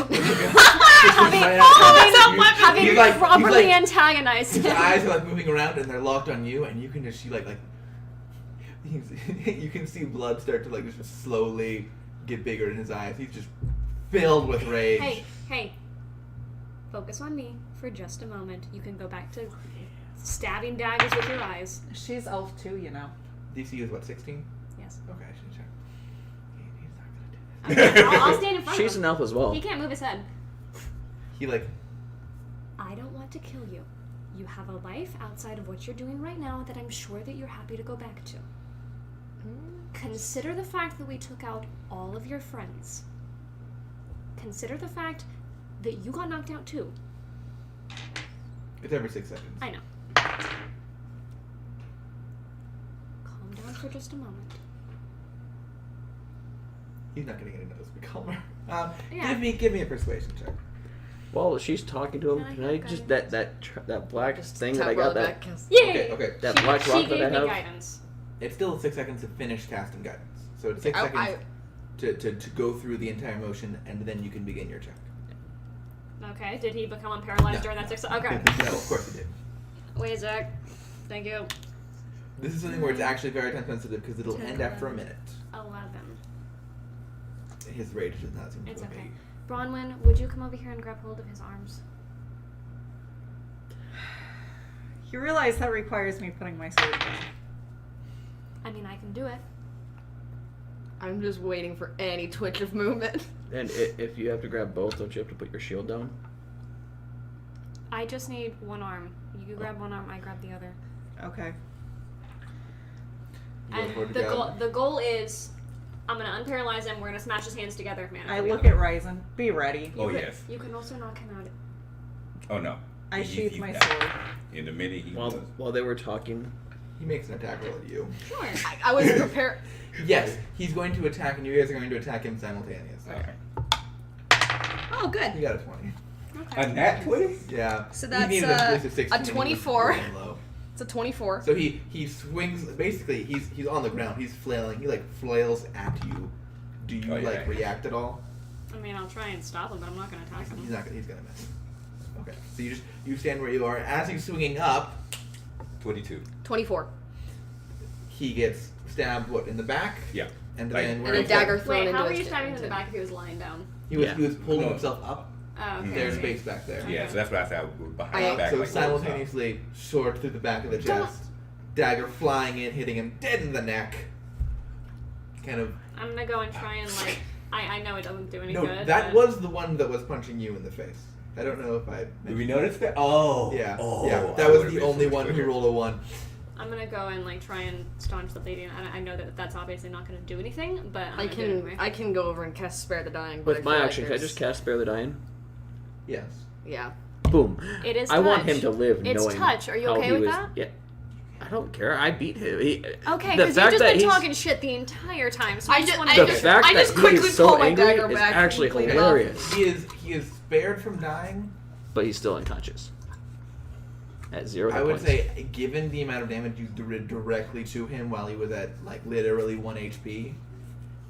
like- properly he's like- antagonized His him. eyes are like moving around and they're locked on you, and you can just see like you can see blood start to like just slowly get bigger in his eyes. He's just filled with rage. Hey. Focus on me for just a moment. You can go back to stabbing daggers with your eyes. She's elf too, you know. DC is what, 16? Yes. Okay, I should check. He's not gonna do this. Okay, I'll stand in front She's of an him. elf as well. He can't move his head. He like I don't want to kill you. You have a life outside of what you're doing right now that I'm sure that you're happy to go back to. Consider the fact that we took out all of your friends. Consider the fact that you got knocked out too. it's every 6 seconds. I know. Calm down for just a moment. He's not getting any notice. Be calmer. Yeah. Give me a persuasion check. While she's talking to him, Can I can I have just guidance? that black Just thing tap that I got roll that back, cast- Yay! Okay. that black She rock that gave I me have? guidance. It's still 6 seconds to finish casting guidance. So it's 6 seconds to go through the entire motion, and then you can begin your check. Okay, did he become unparalyzed No, during that no. 6 Okay. No, of course it did. Wait, Zach. Thank you. This is something where it's actually very time sensitive because it'll end after a minute. 11. His rage does not seem to It's abate. okay. Bronwyn, would you come over here and grab hold of his arms? You realize that requires me putting my sword down. I mean, I can do it. I'm just waiting for any twitch of movement. And if you have to grab both, don't you have to put your shield down? I just need one arm. You grab one arm, I grab the other. Okay. You go for it And together? the goal is, I'm gonna unparalyze him. We're gonna smash his hands together. Man, I look at Ryzen. Be ready. Oh, yes. You can also knock him out. Oh, no. I sheath he's my down. sword. In the minute he was. While they were talking, He makes an attack roll at you. Sure. I was prepared. Yes, he's going to attack, and you guys are going to attack him simultaneously. Okay. Oh, good. You got a 20. Okay. A nat 20? Yeah. So He that's, needed at least 16 a and he was 24. rolling low. It's a 24. So he swings. Basically, he's on the ground. He's flailing. He like flails at you. Do you Oh, yeah. like react at all? I mean, I'll try and stop him, but I'm not gonna attack him. He's not. He's gonna miss. Okay. So you stand where you are. As he's swinging up, 22. 24. he gets stabbed. What, in the back? Yeah. And Like- then where And a is dagger that? thrown Wait, into how were his you stabbing him in the into- back if he was lying down? He was Yeah. he was pulling No. himself up. Oh, okay. There's space back there. Yeah, so that's why I said I was behind I- the back. So like, simultaneously, sword through the back of the chest, dagger flying in, hitting him dead in the neck. Kind of. I'm gonna go and try and like. I know it doesn't do any No, good. that but was the one that was punching you in the face. I don't know if I. Did we notice that? Oh. Yeah, Oh, yeah. I That was would've the been only so much one who quicker. rolled a 1. I'm gonna go and like try and staunch the bleeding. I know that that's obviously not gonna do anything, but I'm I gonna do it anyway. can go over and cast Spare the Dying. But with I my feel like action, can I there's- just cast Spare the Dying? Yes. Yeah. Boom. It is I want touch. him to live It's knowing touch. Are you how okay he with was. that? Yeah. I don't care. I beat him. Okay, the because you've fact just that been he's- talking shit the entire time. So I just want I The to. just- fact I that just he quickly is so pull my angry dagger is back actually and clean it off. hilarious. He is spared from dying. But he's still unconscious. At 0 hit I would points. say, given the amount of damage you did directly to him while he was at like literally 1 HP,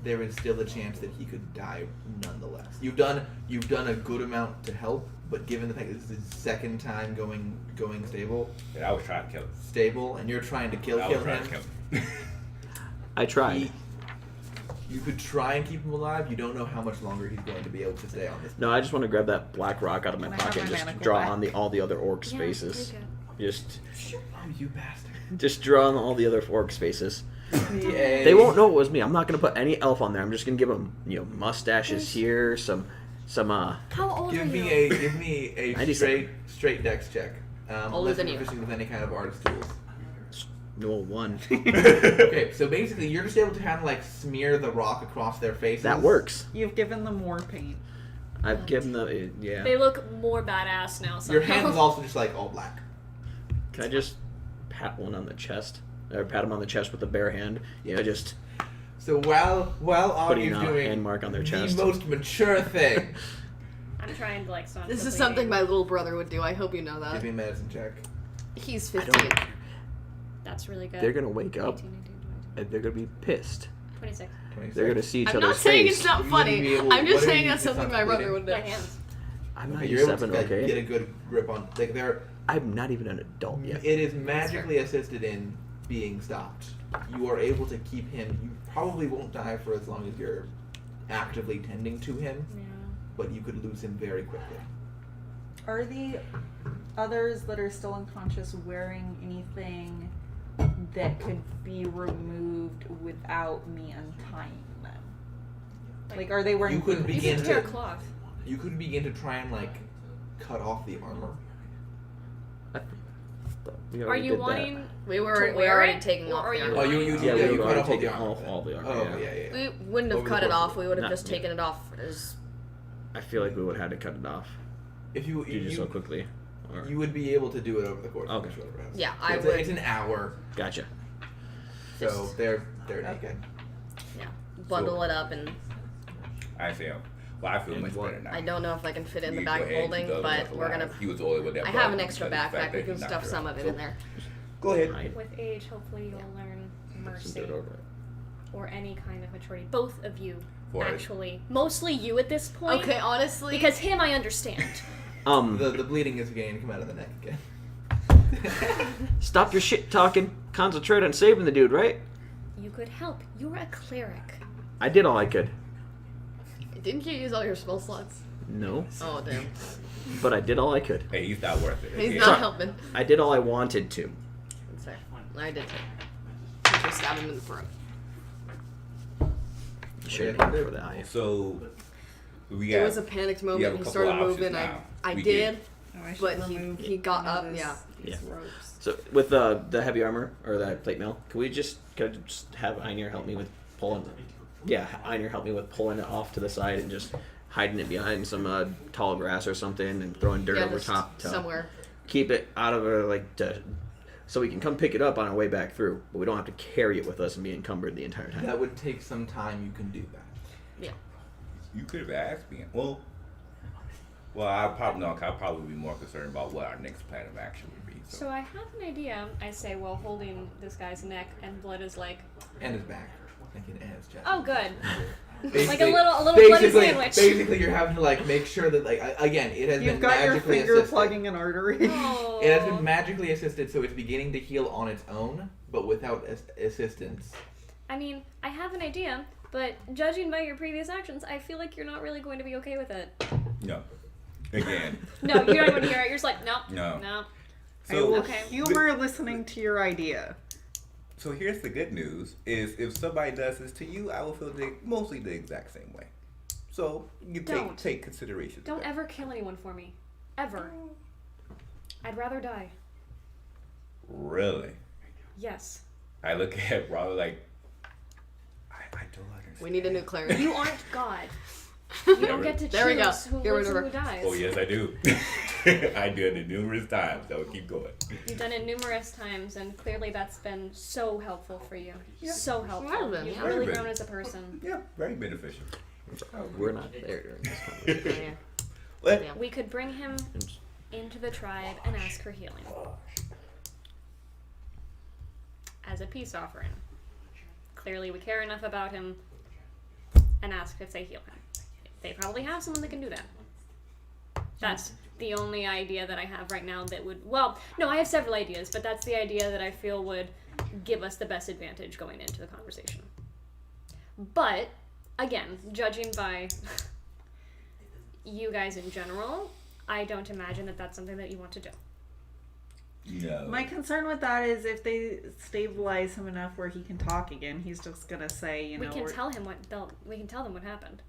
there is still a chance that he could die nonetheless. You've done a good amount to help, but given the fact that this is his second time going Yeah, I was trying to kill him. stable, and you're trying to kill I was him, trying to kill him. I tried. you could try and keep him alive. You don't know how much longer he's going to be able to stay on this. No, I just want to grab that black rock out of my Can I have pocket and my just manacle draw back? on all the other orcs' Yeah, faces. take it. Just Oh, you bastard! draw on all the other orcs' faces. They They won't know it was me. I'm not gonna put any elf on there. I'm just gonna give them, mustaches here, some How old Give are me you? a 97. straight dex check. Older Unless than you're you. proficient with any kind of artist tools. no one. Okay, so basically you're just able to kind of like smear the rock across their faces. That works. You've given them more paint. I've given the yeah. They look more badass now. Somehow. Your hand is also just like all black. Can I just pat one on the chest, or pat him on the chest with a bare hand? Just So while Putting Augie's a doing hand mark on their chest. the most mature thing, I'm trying to like staunch This the is something bleeding. my little brother would do. I hope you know that. give me a medicine check. He's I 15. don't. That's really good. They're gonna wake up 18, 19, and they're gonna be pissed. 26. 26. They're gonna see each I'm other's not saying face. it's not You funny. wouldn't be able- I'm just what are saying you- that's it's something not my brother bleeding. would do. My hands. I'm Okay, not you're able 7, to like, okay? get a good grip on like they're. I'm not even an adult yet. It is magically assisted in being stopped. You are able to keep him. You probably won't die for as long as you're actively tending to him, Yeah. but you could lose him very quickly. Are the others that are still unconscious wearing anything that could be removed without me untying them? Like, are they wearing You could boots? You begin can tear to cloth. you could begin to try and like cut off the armor. We Are already you did wanting? We To were wear already it? taking Or off are the you armor. Oh, you that. did Yeah, yeah, we you were cut already off all the taking armor. off all the armor. Oh, yeah. yeah. We wouldn't have Over cut the it course off. of We would have Not just me. taken it off as. I feel like we would have had to cut it off. If you Did you so quickly? Or... you would be able to do it over the course of Okay. a short rest. Yeah, So I it's, would. it's an hour, Gotcha. so they're naked. Yeah, bundle it up, and I say, well, I feel And much what? better now. I don't know if I can fit it in the You bag go ahead, holding, keep the other but stuff we're alive. gonna. He was all with that I have bug an extra because of the fact backpack. that We he can knocked stuff her some out. of it So, in there. Go ahead. Right. With age, hopefully you'll learn Some mercy dirt over it. or any kind of maturity. Both of you, For it. actually. Mostly you at this point. Okay, honestly. Because him, I understand. The bleeding is beginning to come out of the neck again. Stop your shit talking. Concentrate on saving the dude, right? You could help. You're a cleric. I did all I could. Didn't you use all your spell slots? No. Oh damn. but I did all I could. Hey, he's not worth it. He's Yeah. not helping. I did all I wanted to. That's fair. I did too. Just stab him in the throat. Should have for the eye. So we It got. was a panicked you have moment. a He couple started options moving. now. I We did. Oh, I should But remove he got one of up, those- yeah. these Yeah. ropes. So with the heavy armor or that plate mail, could I just have Einar help me with pulling? Yeah, Einar help me with pulling it off to the side and just hiding it behind some tall grass or something and throwing dirt Yeah, over just top to somewhere. keep it out of our so we can come pick it up on our way back through, but we don't have to carry it with us and be encumbered the entire time. That would take some time. You can do that. Yeah. You could have asked me. Well, I'd probably be more concerned about what our next plan of action would be. So I have an idea. I say while holding this guy's neck, and blood is like, And his back. Thinking and his chest. oh, good. Basically- Like a little bloody basically- sandwich. Basically, you're having to like make sure that again, it has You've been got your magically finger assisted. plugging an artery. Oh. It has been magically assisted, so it's beginning to heal on its own, but without assistance. I mean, I have an idea, but judging by your previous actions, I feel like you're not really going to be okay with it. No. Again. No, you don't even hear it. You're just like, no, No. no. I will Okay. humor listening to your idea. So here's the good news: is if somebody does this to you, I will feel mostly the exact same way. So you Don't. take consideration. of Don't that. ever kill anyone for me. Ever. I'd rather die. Really? Yes. I look at Robert like, I don't understand. We need a new cleric. You aren't God. You don't get to There we go. choose who Get rid lives of and her. who dies. Oh yes, I do. I did it numerous times. So keep going. You've done it numerous times, and clearly that's been so helpful for you. So helpful. Has been, You've yeah. really Very grown good. as a person. Yeah, very beneficial. We're not there during this conversation. Yeah. What? Yeah. We could bring him into the tribe and ask for healing. As a peace offering. Clearly we care enough about him and ask if they heal him. They probably have someone that can do that. That's the only idea that I have right now that would... Well, no, I have several ideas, but that's the idea that I feel would give us the best advantage going into the conversation. But, again, judging by you guys in general, I don't imagine that that's something that you want to do. No. My concern with that is if they stabilize him enough where he can talk again, he's just gonna say, you know, We can we're- tell him we can tell them what happened.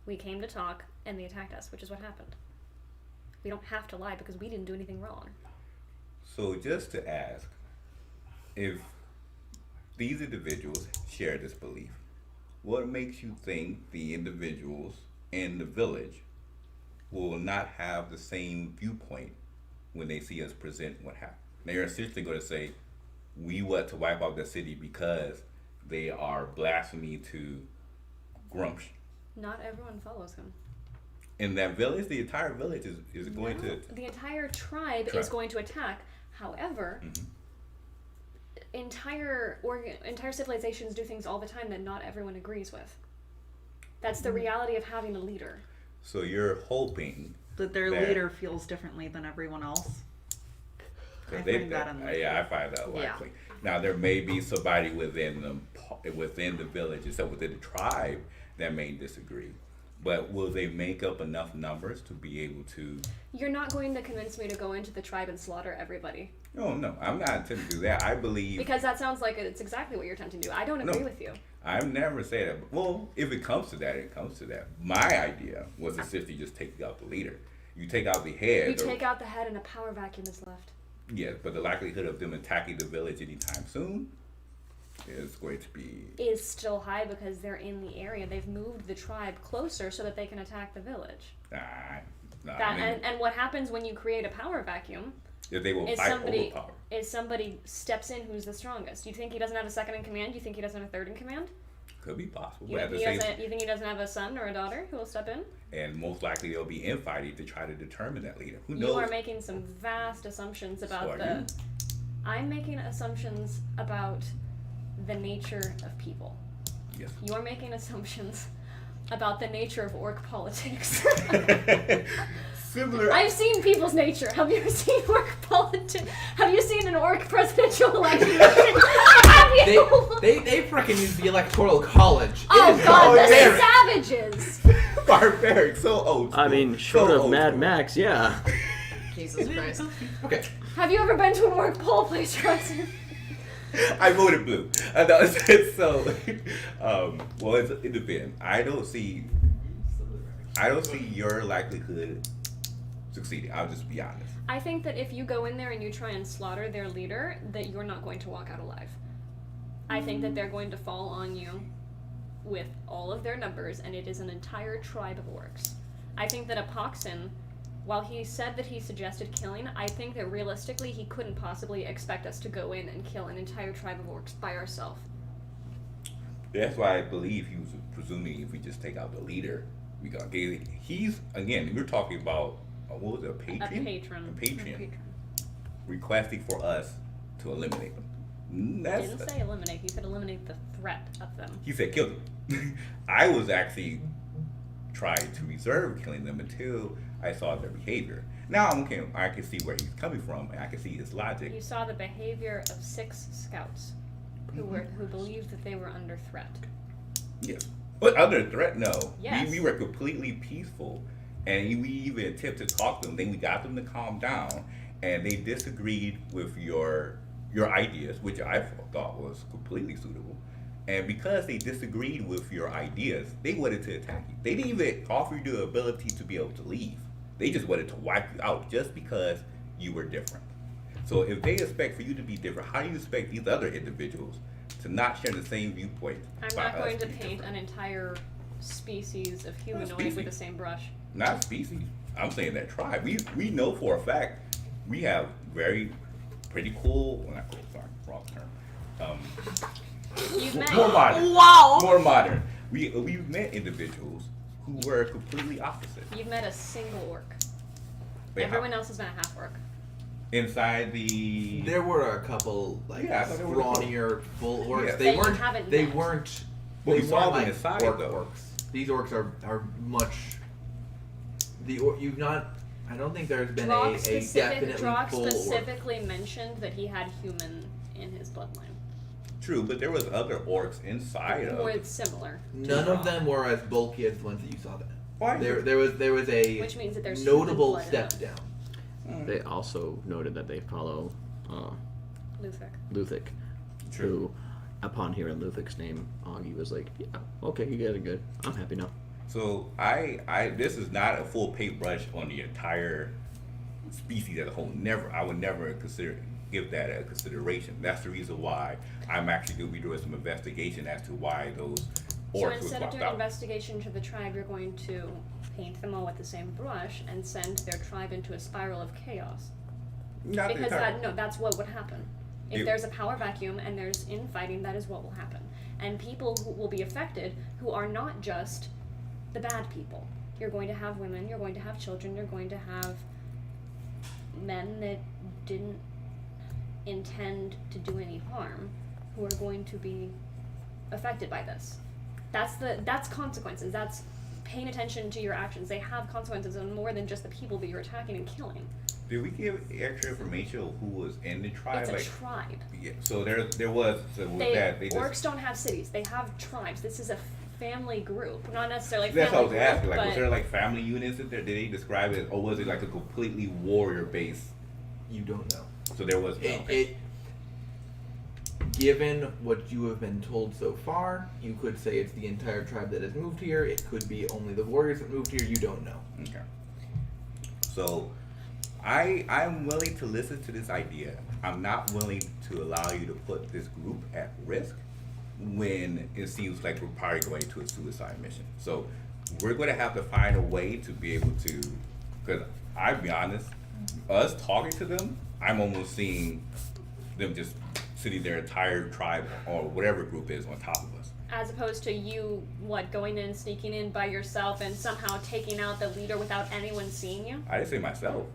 We came to talk and they attacked us, which is what happened. We don't have to lie because we didn't do anything wrong. So just to ask, if these individuals share this belief, what makes you think the individuals in the village will not have the same viewpoint when they see us present what happened? They're essentially going to say, we want to wipe out the city because they are blasphemy to Grumsh. Not everyone follows him. In that village, the entire village is going to... The entire tribe is going to attack. However, entire civilizations do things all the time that not everyone agrees with. That's the reality of having a leader. So you're hoping... that their that- leader feels differently than everyone else. I They- find that unlikely. yeah, I find that likely. Now there may be somebody within the village, except within the tribe, that may disagree. But will they make up enough numbers to be able to? You're not going to convince me to go into the tribe and slaughter everybody. No, I'm not intending to do that. I believe. Because that sounds like it's exactly what you're attempting to do. I don't agree with you. I've never said that. Well, if it comes to that, it comes to that. My idea was essentially just take out the leader. You take out the head. You take out the head and a power vacuum is left. Yes, but the likelihood of them attacking the village anytime soon is going to be... Is still high because they're in the area. They've moved the tribe closer so that they can attack the village. And what happens when you create a power vacuum If they will is fight somebody overpower. steps in who's the strongest. You think he doesn't have a second in command? You think he doesn't have a third in command? Could be possible. You But at the think, same you think he doesn't have a son or a daughter who will step in? and most likely there'll be infighting to try to determine that leader. Who You knows? are making some vast assumptions So about are the... you. I'm making assumptions about the nature of people. Yes. You're making assumptions about the nature of orc politics. Similar. I've seen people's nature. Have you ever seen orc politics? Have you seen an orc presidential election? Have you? They freaking use the electoral college. Oh It is god, the barbaric. savages! barbaric, so old school. I mean, short so of old Mad school. Max, yeah. Jesus Christ. Okay. Have you ever been to an orc pole place, Roxanne? I voted blue. No, so, well, it depends. I don't see your likelihood succeeding. I'll just be honest. I think that if you go in there and you try and slaughter their leader, that you're not going to walk out alive. I think that they're going to fall on you with all of their numbers, and it is an entire tribe of orcs. I think that Apoxin, while he said that he suggested killing, I think that realistically he couldn't possibly expect us to go in and kill an entire tribe of orcs by ourselves. That's why I believe he was presuming if we just take out the leader, we gonna get. He's again. We're talking about what was it, a patron? A patron. Requesting for us to eliminate them. He didn't say eliminate. He said eliminate the threat of them. He said kill them. I was actually trying to reserve killing them until I saw their behavior. Now I can see where he's coming from, and I can see his logic. You saw the behavior of 6 scouts who believed that they were under threat. Yes. But under threat, no. Yes. We were completely peaceful, and we even attempted to talk to them. Then we got them to calm down, and they disagreed with your ideas, which I thought was completely suitable. And because they disagreed with your ideas, they wanted to attack you. They didn't even offer you the ability to be able to leave. They just wanted to wipe you out just because you were different. So if they expect for you to be different, how do you expect these other individuals to not share the same viewpoint? I'm not going to paint an entire species of humanoid with the same brush. Not species. I'm saying that tribe. We know for a fact we have pretty cool. Well, not cool. Sorry, wrong term. You've met More modern. Wow. More modern. We've met individuals who were completely opposite. You've met a single orc. Wait, Everyone else has been a half orc. Inside the. There were a couple like Yeah, I thought there were scrawnier full orcs. Yeah. They That you weren't. haven't They met. weren't. Well, They we saw weren't them like inside, orc though. orcs. These orcs are much. You've not. I don't think there's been a definitely Drock full orc. specifically mentioned that he had human in his bloodline. True, but there was other orcs inside of. Or it's similar. None of them were as bulky as the ones that you saw. Then Why? there was a Which means that there's notable human blood step in down. They also noted that they follow Luthic. Luthic, True. who, upon hearing Luthic's name, Augie was like, "Yeah, okay, you guys are good. I'm happy now." So this is not a full paintbrush on the entire species as a whole. I would never give that a consideration. That's the reason why I'm actually going to be doing some investigation as to why those So orcs were instead of swapped doing out. investigation to the tribe, you're going to paint them all with the same brush and send their tribe into a spiral of chaos. Not the Because entire- that's what would happen. If You- there's a power vacuum and there's infighting, that is what will happen. And people who will be affected who are not just the bad people. You're going to have women, you're going to have children, you're going to have men that didn't intend to do any harm who are going to be affected by this. That's consequences. That's paying attention to your actions. They have consequences on more than just the people that you're attacking and killing. Did we give extra information on who was in the tribe? It's a tribe. Yeah, so there was. So with that, they Orcs just. don't have cities. They have tribes. This is a family group, not necessarily That's what I was family asking. group, Like, was but there like family units in there? Did they describe it, or was it like a completely warrior base? You don't know. So there was. Given what you have been told so far, you could say it's the entire tribe that has moved here. It could be only the warriors that moved here. You don't know. Okay. So, I'm willing to listen to this idea. I'm not willing to allow you to put this group at risk when it seems like we're probably going to a suicide mission. So, we're going to have to find a way to be able to, because I'll be honest, us talking to them, I'm almost seeing them just sitting their entire tribe or whatever group is on top of us. as opposed to you, going in, sneaking in by yourself, and somehow taking out the leader without anyone seeing you. I didn't say myself.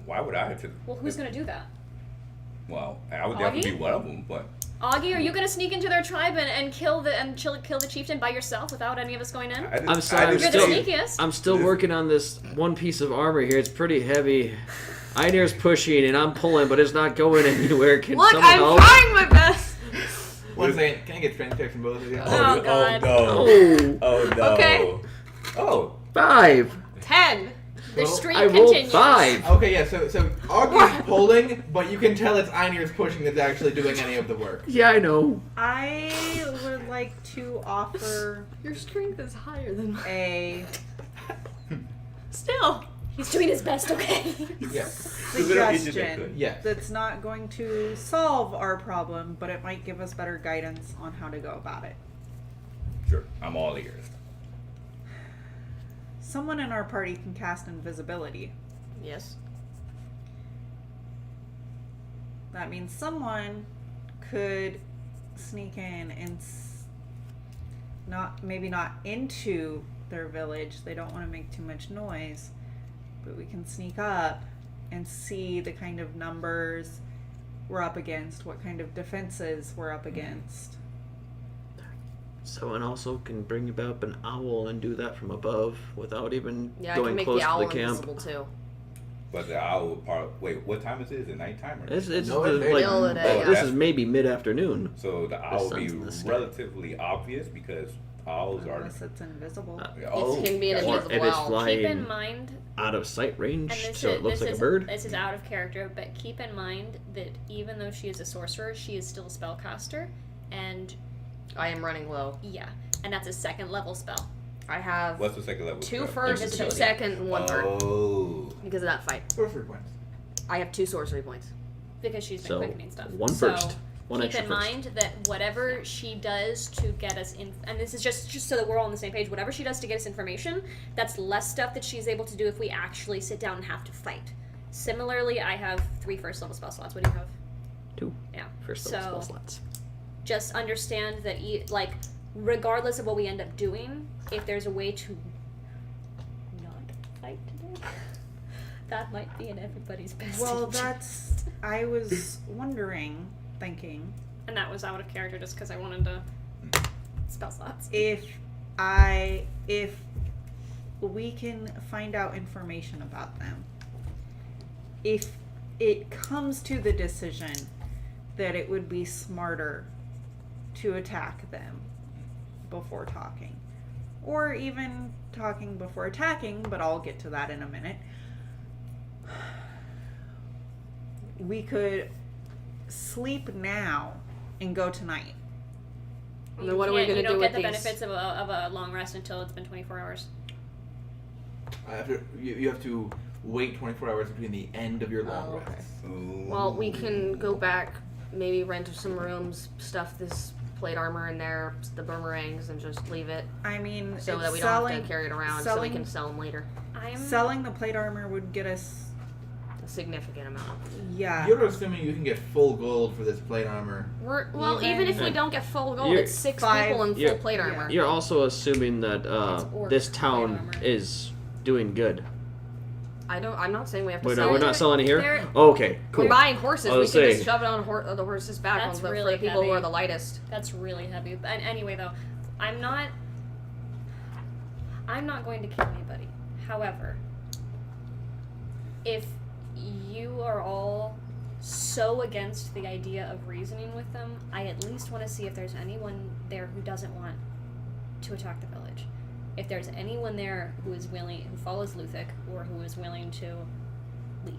Why would I? Well, who's gonna do that? Well, I would definitely Augie? be one of them, but. Augie, are you gonna sneak into their tribe and kill the chieftain by yourself without any of us going in? I'm sorry, You're the sneakiest. I'm still working on this one piece of armor here. It's pretty heavy. Einar's pushing and I'm pulling, but it's not going anywhere. Can Look, someone I'm help? trying my best. One second, can I get strength checks from both of you? Oh, God. no! Oh. Oh no! Okay. Oh, 5. 10. The Well, streak I rolled continues. 5. Okay, yeah, so Augie's pulling, but you can tell it's Einir's pushing that's actually doing any of the work. Yeah, I know. I would like to offer Your strength is higher than mine. a Still. He's doing his best, okay? Yeah. suggestion Yes. that's not going to solve our problem, but it might give us better guidance on how to go about it. Sure, I'm all ears. Someone in our party can cast invisibility. Yes. That means someone could sneak in and maybe not into their village. They don't want to make too much noise, but we can sneak up and see the kind of numbers we're up against, what kind of defenses we're up against. Someone also can bring about an owl and do that from above without even Yeah, I can going make close the to owl the camp. invisible too. But the owl would wait, what time is it? Is it nighttime or? It's No, the, it's like, middle of the day, this yeah. is maybe mid-afternoon. So the owl would sun's be in the sky. relatively obvious because owls are. Unless it's invisible. Oh, It can be an gotcha. Or invisible if it's owl. flying Keep in mind, out of sight range, and this so is, it looks this like is, a bird. This is out of character, but keep in mind that even though she is a sorcerer, she is still a spellcaster, and I am running low. yeah, and that's a second level spell. I have What's the second level? 2 spell? first, 2 Invisibility. second, and 1 third. Oh. Because of that fight. Sorcery points. I have 2 sorcery points. Because she's been So, quickening stuff. one So, first. One keep extra in first. mind that whatever she does to get us in, and this is just so that we're all on the same page, whatever she does to get us information, that's less stuff that she's able to do if we actually sit down and have to fight. Similarly, I have 3 first level spell slots. What do you have? 2 Yeah. first level spell So- slots. Just understand that, regardless of what we end up doing, if there's a way to not fight today, that might be in everybody's best Well, interest. I was thinking, And that was out of character just because I wanted to spell slots. if we can find out information about them, if it comes to the decision that it would be smarter to attack them before talking, or even talking before attacking, but I'll get to that in a minute, we could sleep now and go tonight. And then what are we going to do You don't with get the these? benefits of a long rest until it's been 24 hours. You have to wait 24 hours between the end of your long Oh, okay. rest. Well, we can go back, maybe rent some rooms, stuff this plate armor in there, the boomerangs, and just leave it I mean, so it's that we don't have to carry it around so we selling- can sell them later. Selling the plate armor would get us, A significant amount. yeah. You're assuming you can get full gold for this plate armor. Even if we Yeah. don't get full gold, You're- it's 6 5 people in full Yeah. plate armor. You're also assuming that orc this plate town armor. is doing good. I'm not saying we have to Wait, sell no, we're it. not selling it here? There- Okay, cool. We're buying horses. I We was can saying- just shove it on the horse's back That's for really the people who heavy. are the lightest. That's really heavy. But anyway, though, I'm not going to kill anybody. However, if you are all so against the idea of reasoning with them, I at least want to see if there's anyone there who doesn't want to attack the village. If there's anyone there who follows Luthic, or who is willing to leave.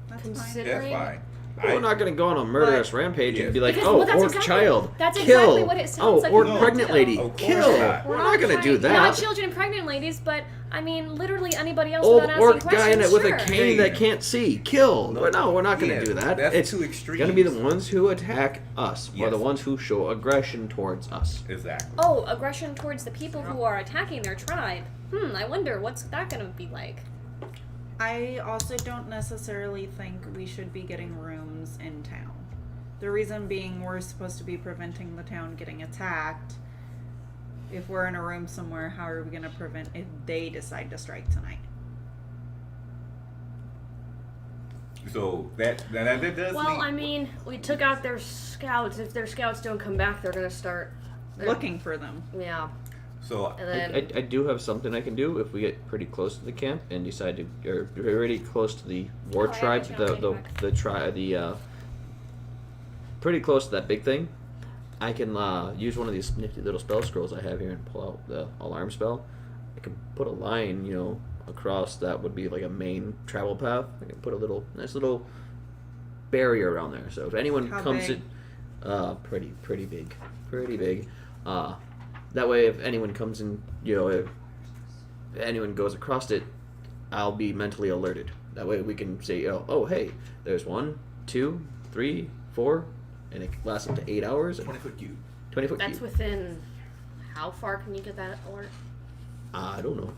That's fine. That's Considering fine. We're not going to go on a murderous rampage Yes. and be like, Because- oh, well, that's orc exactly- child, that's kill. exactly what it sounds like orc we pregnant do. lady, Of course kill. not. We're not going to do Not that. children and pregnant ladies, but I mean, literally anybody else Old without orc asking guy in questions. it with sure. a cane that can't see, kill. No. We're not going to Yeah, do that. that's It's too extreme. going to be the ones who attack us, or Yes. the ones who show aggression towards us. Exactly. Oh, aggression towards the people who are attacking their tribe. I wonder what's that gonna be like. I also don't necessarily think we should be getting rooms in town. The reason being, we're supposed to be preventing the town getting attacked. If we're in a room somewhere, how are we going to prevent if they decide to strike tonight? So that does Well, lead- I mean, we took out their scouts. If their scouts don't come back, they're gonna start. Looking for them. Yeah, So and then I do have something I can do if we get pretty close to the camp and decide to, or pretty close to the war Oh, I tribe, understand. pretty close to that big thing. I can use one of these nifty little spell scrolls I have here and pull out the alarm spell. I can put a line, across that would be like a main travel path. I can put a nice little barrier around there. So if anyone How comes big? in, pretty big. That way, if anyone comes in, if anyone goes across it, I'll be mentally alerted. That way we can say, oh, hey, there's 1, 2, 3, 4, and it lasts up to 8 hours. 20-foot cube. 20-foot That's cube. within. How far can you get that alert? I don't know.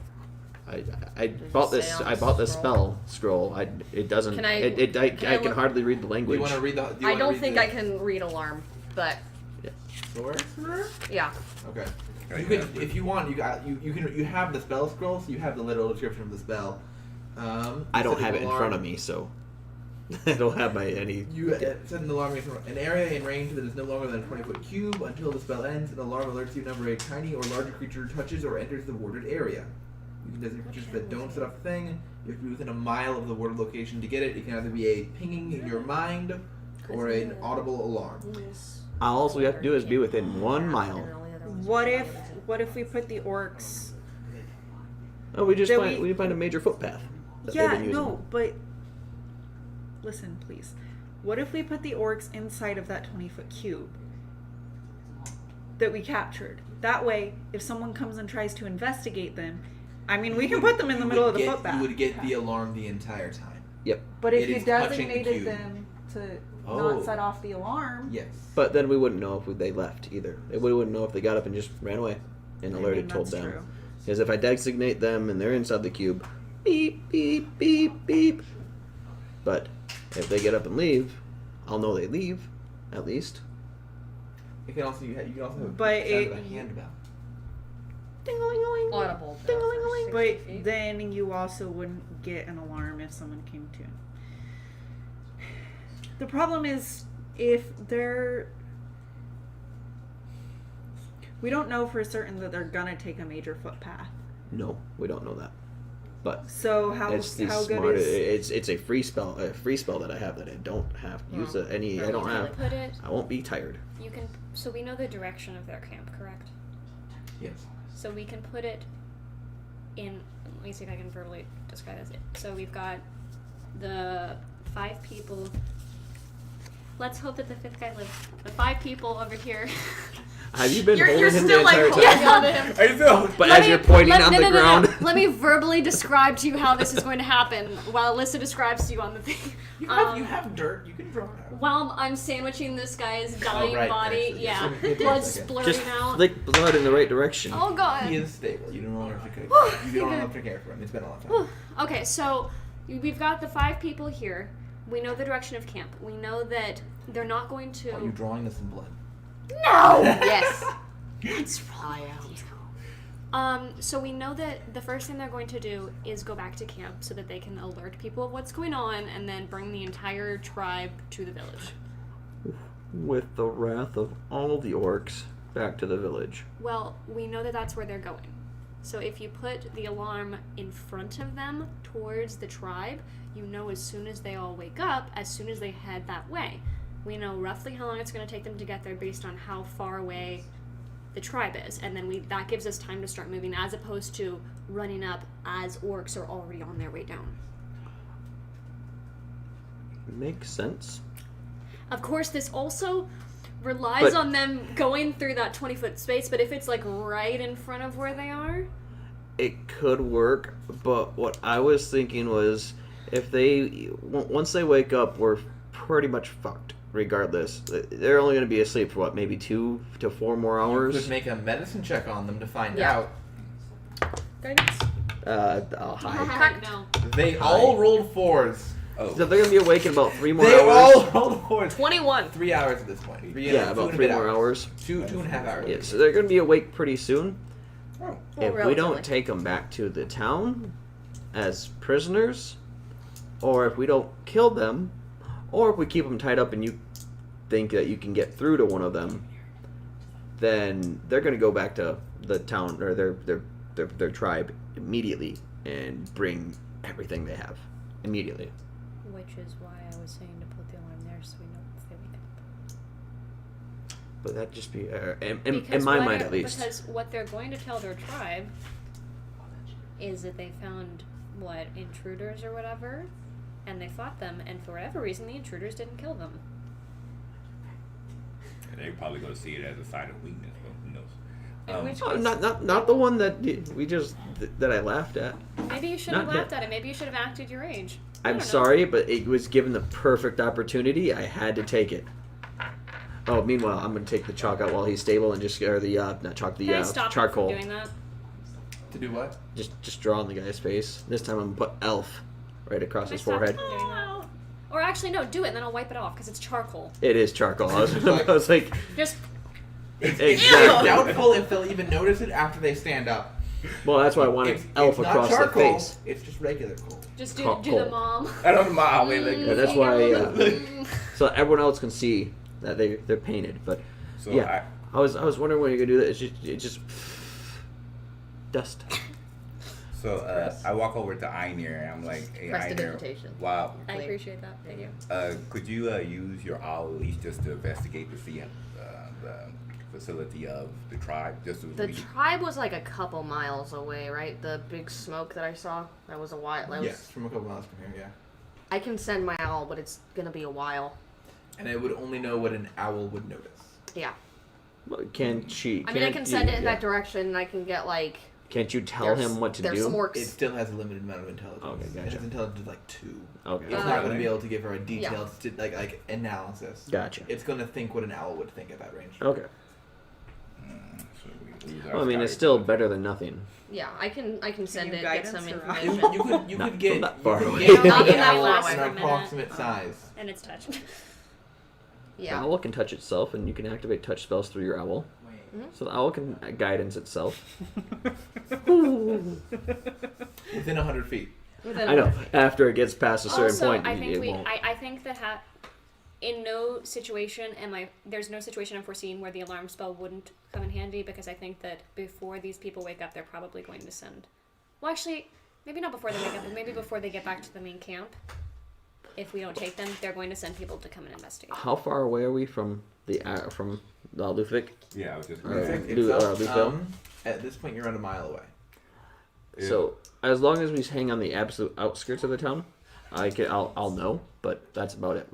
I Does it bought say this. on I the bought this scroll? scroll. It doesn't. Can I- I can I can look- hardly read the Do language. you want to read the? Do you I wanna don't read think the I can read alarm, but source? yeah. Okay. Okay. You can, if you want, you have the spell scroll, so you have the literal description of the spell. I don't said have an it in alarm- front of me, so I don't have any. You it said an alarm is an area in range that is no longer than a 20-foot cube until the spell ends. An alarm alerts you whenever a tiny or larger creature touches or enters the warded area. You can designate creatures that don't set off the thing. You have to be within a mile of the warded location to get it. It can either be a pinging in your mind or an audible alarm. All we have to do is be within 1 mile. What if we put the orcs? Oh, we Then find a major footpath. that they've Yeah, been using. no, but listen, please. What if we put the orcs inside of that 20-foot cube that we captured? That way, if someone comes and tries to investigate them, I mean, we can put them in the You middle would of the get- footpath. You would get the alarm the entire time. Yep. But if It you is touching the designated cube. them to Oh. not set off the alarm, Yes. But then we wouldn't know if they left either. We wouldn't know if they got up and just ran away and I alerted mean, told that's them. true. Because if I designate them and they're inside the cube, beep, beep, beep, beep. But if they get up and leave, I'll know they leave, at least. You can also have But a sound of it- a handbell. Ding-a-ling-a-ling. Audible. Ding-a-ling-a-ling. but then you also wouldn't get an alarm if someone came to. The problem is if they're. We don't know for certain that they're gonna take a major footpath. No, we don't know that. But So how it's the how smart. good is It's a free spell that I have that I don't have to use any. I You don't can have. put it. I won't be tired. You can. So we know the direction of their camp, correct? Yes. So we can put it in. Let me see if I can verbally describe this. So we've got the 5 people. Let's hope that the 5th guy lives. The 5 people over here. Have you been You're holding him still the like entire holding time? on to him. I know. But as you're pointing on the ground. Let me verbally describe to you how this is going to happen while Alyssa describes to you on the thing. You Um, have dirt. You can draw it out. While I'm sandwiching this guy's dying right, body, actually, yeah, yes. blood's Okay. splurting Just out. flick blood in the right direction. Oh god. He is stable. You don't have to care. Whew, You don't okay. have to care for him. It's been a long time. Whew. Okay, so we've got the 5 people here. We know the direction of camp. We know that they're not going to. Are you drawing this in blood? No. Yes. What's wrong? So we know that the first thing they're going to do is go back to camp so that they can alert people of what's going on and then bring the entire tribe to the village. With the wrath of all the orcs back to the village. Well, we know that that's where they're going. So if you put the alarm in front of them towards the tribe, you know as soon as they all wake up, as soon as they head that way. We know roughly how long it's going to take them to get there based on how far away the tribe is, and then that gives us time to start moving as opposed to running up as orcs are already on their way down. Makes sense. Of course, this also relies But- on them going through that 20-foot space, but if it's like right in front of where they are, It could work, but what I was thinking was if once they wake up, we're pretty much fucked regardless. They're only going to be asleep for maybe 2 to 4 more You hours. could make a medicine check on them to find Yeah. out. guidance? High. no. They all rolled 4s. Oh. So they're going to be awake in about 3 more They hours. all rolled 4s. 21. 3 hours at this point. Yeah, about 3 more hours. 2.5 hours. Yeah, so they're going to be awake pretty soon. Oh. Well, If we relatively. don't take them back to the town as prisoners, or if we don't kill them, or if we keep them tied up and you think that you can get through to one of them, then they're going to go back to the town or their tribe immediately and bring everything they have immediately. Which is why I was saying to put the alarm there so we know if they wake up. But that'd just be in my mind at least. Because what they're going to tell their tribe is that they found, intruders or whatever, and they fought them, and for whatever reason, the intruders didn't kill them. And they're probably going to see it as a sign of weakness, but who knows? In which Oh, case, not the one that that I laughed at. maybe you should have not laughed him. at it. Maybe you should have acted your age. I I'm don't know. sorry, but it was given the perfect opportunity. I had to take it. Oh, meanwhile, I'm gonna take the chalk out while he's stable and just or the not chalk, the Can I stop him charcoal. from doing that? To do what? Just draw on the guy's face. This time I'm gonna put elf right across Can I his stop him forehead. from doing that? Or actually, no, do it, and then I'll wipe it off, because it's charcoal. It is charcoal. I was like, Just, It's exactly. doubtful if they'll even notice it after they stand up. Well, that's why I wanted elf it's across not charcoal, the face. It's just regular coal. just do Coal. the mom. I don't know how they Yeah, that's why. So everyone else can see that they're painted. But So yeah, I was wondering when you could do that. It's just dust. I walk over to Einir and I'm like, hey, Einir, Prestidigitation. wow. I appreciate that. Thank you. Could you use your owl at least just to investigate to see the facility of the tribe? Just so The we tribe was like a couple miles away, right? The big smoke that I saw, that was a while. Yes, from a couple miles from here, yeah. I can send my owl, but it's gonna be a while. And it would only know what an owl would notice. Yeah. Can she? I mean, I can send it in yeah. that direction, and I can get like. Can't you tell him what to there's do? some orcs. It still has a limited amount of intelligence. Okay, It gotcha. has intelligence of like 2. Okay. It's not going to be able to give her a detailed like analysis. Gotcha. It's going to think what an owl would think at that range. Okay. so we lose our Well, I mean, it's scouting still point. better than nothing. Yeah, I can send you it, guide get us some or- information. You Not could get from that far you could away. get Not the from that owl far an away. approximate size. And it's touched. Yeah. The owl can touch itself, and you can activate touch spells through your owl. So the owl can guidance itself. Within 100 feet. I know. After it gets past a certain Also, point, I think it won't. I think that in no situation there's no situation I'm foreseeing where the alarm spell wouldn't come in handy, because I think that before these people wake up, they're probably going to send. Well, actually, maybe not before they wake up, but maybe before they get back to the main camp. If we don't take them, they're going to send people to come and investigate. How far away are we from Ludwig? Yeah, I was just Lufville? At this point, you're around a mile away. So as long as we hang on the absolute outskirts of the town, I'll know. But that's about it.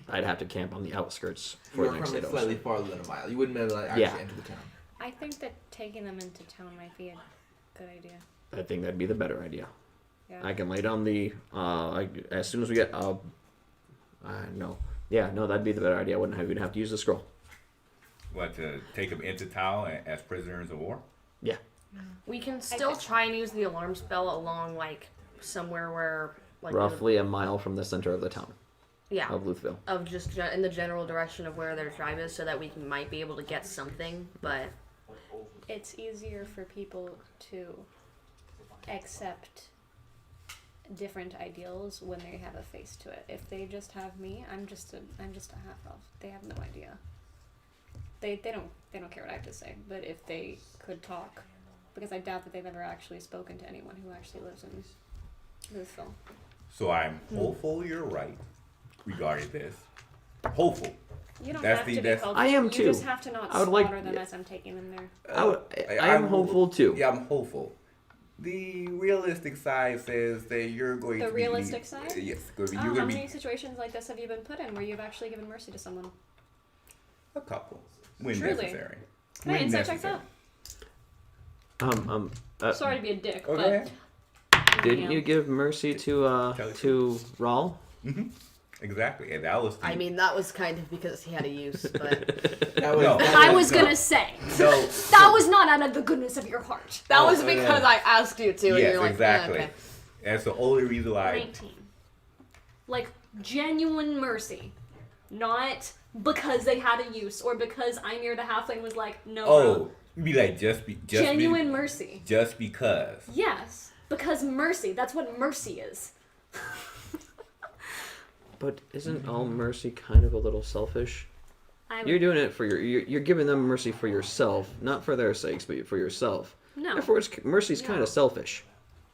I'd have to camp on the outskirts for You're the next currently 8 hours. slightly farther than a mile. You wouldn't be able to actually Yeah. enter the town. I think that taking them into town might be a good idea. I think that'd be the better idea. Yeah. I can lay down the as soon as we get no. Yeah, no, that'd be the better idea. I wouldn't even have to use the scroll. What, to take them into town as prisoners of war? Yeah. We can still try and use the alarm spell along like somewhere where like Roughly a mile from the center of the town of Luthville. of just in the general direction of where their tribe is, so that we might be able to get something. But It's easier for people to accept different ideals when they have a face to it. If they just have me, I'm just a half elf. They have no idea. They don't care what I have to say. But if they could talk, because I doubt that they've ever actually spoken to anyone who actually lives in Louisville. So I'm hopeful you're right regarding this. Hopeful. You don't That's have the- to be that's- called. I am you too. just have to not I would like- slaughter them as I'm taking them there. I am hopeful too. Yeah, I'm hopeful. The realistic side says that you're going The to realistic be... side? Yes. You're How going to many be situations like this have you been put in where you've actually given mercy to someone? a couple. When Truly. necessary. Can I When insight check necessary. that? Sorry to be a dick, Okay. but Didn't you give mercy to Raul? Mm-hmm. Exactly. And that was the... I mean, that was kind of because he had a use. But That was, No. I was gonna say No. that was not out of the goodness of your heart. that Oh, was because I asked you to, and Yes, you're like, exactly. Yeah, okay. That's the only reason why... 19. Like genuine mercy, not because they had a use or because Ymir the halfling was like, no. Oh, bro. you'd be like, Genuine mercy. Just because. Yes, because mercy. That's what mercy is. But isn't all mercy kind of a little selfish? You're doing it for you're giving them mercy for yourself, not for their sakes, but for yourself. No. Therefore, mercy's kind No. of selfish.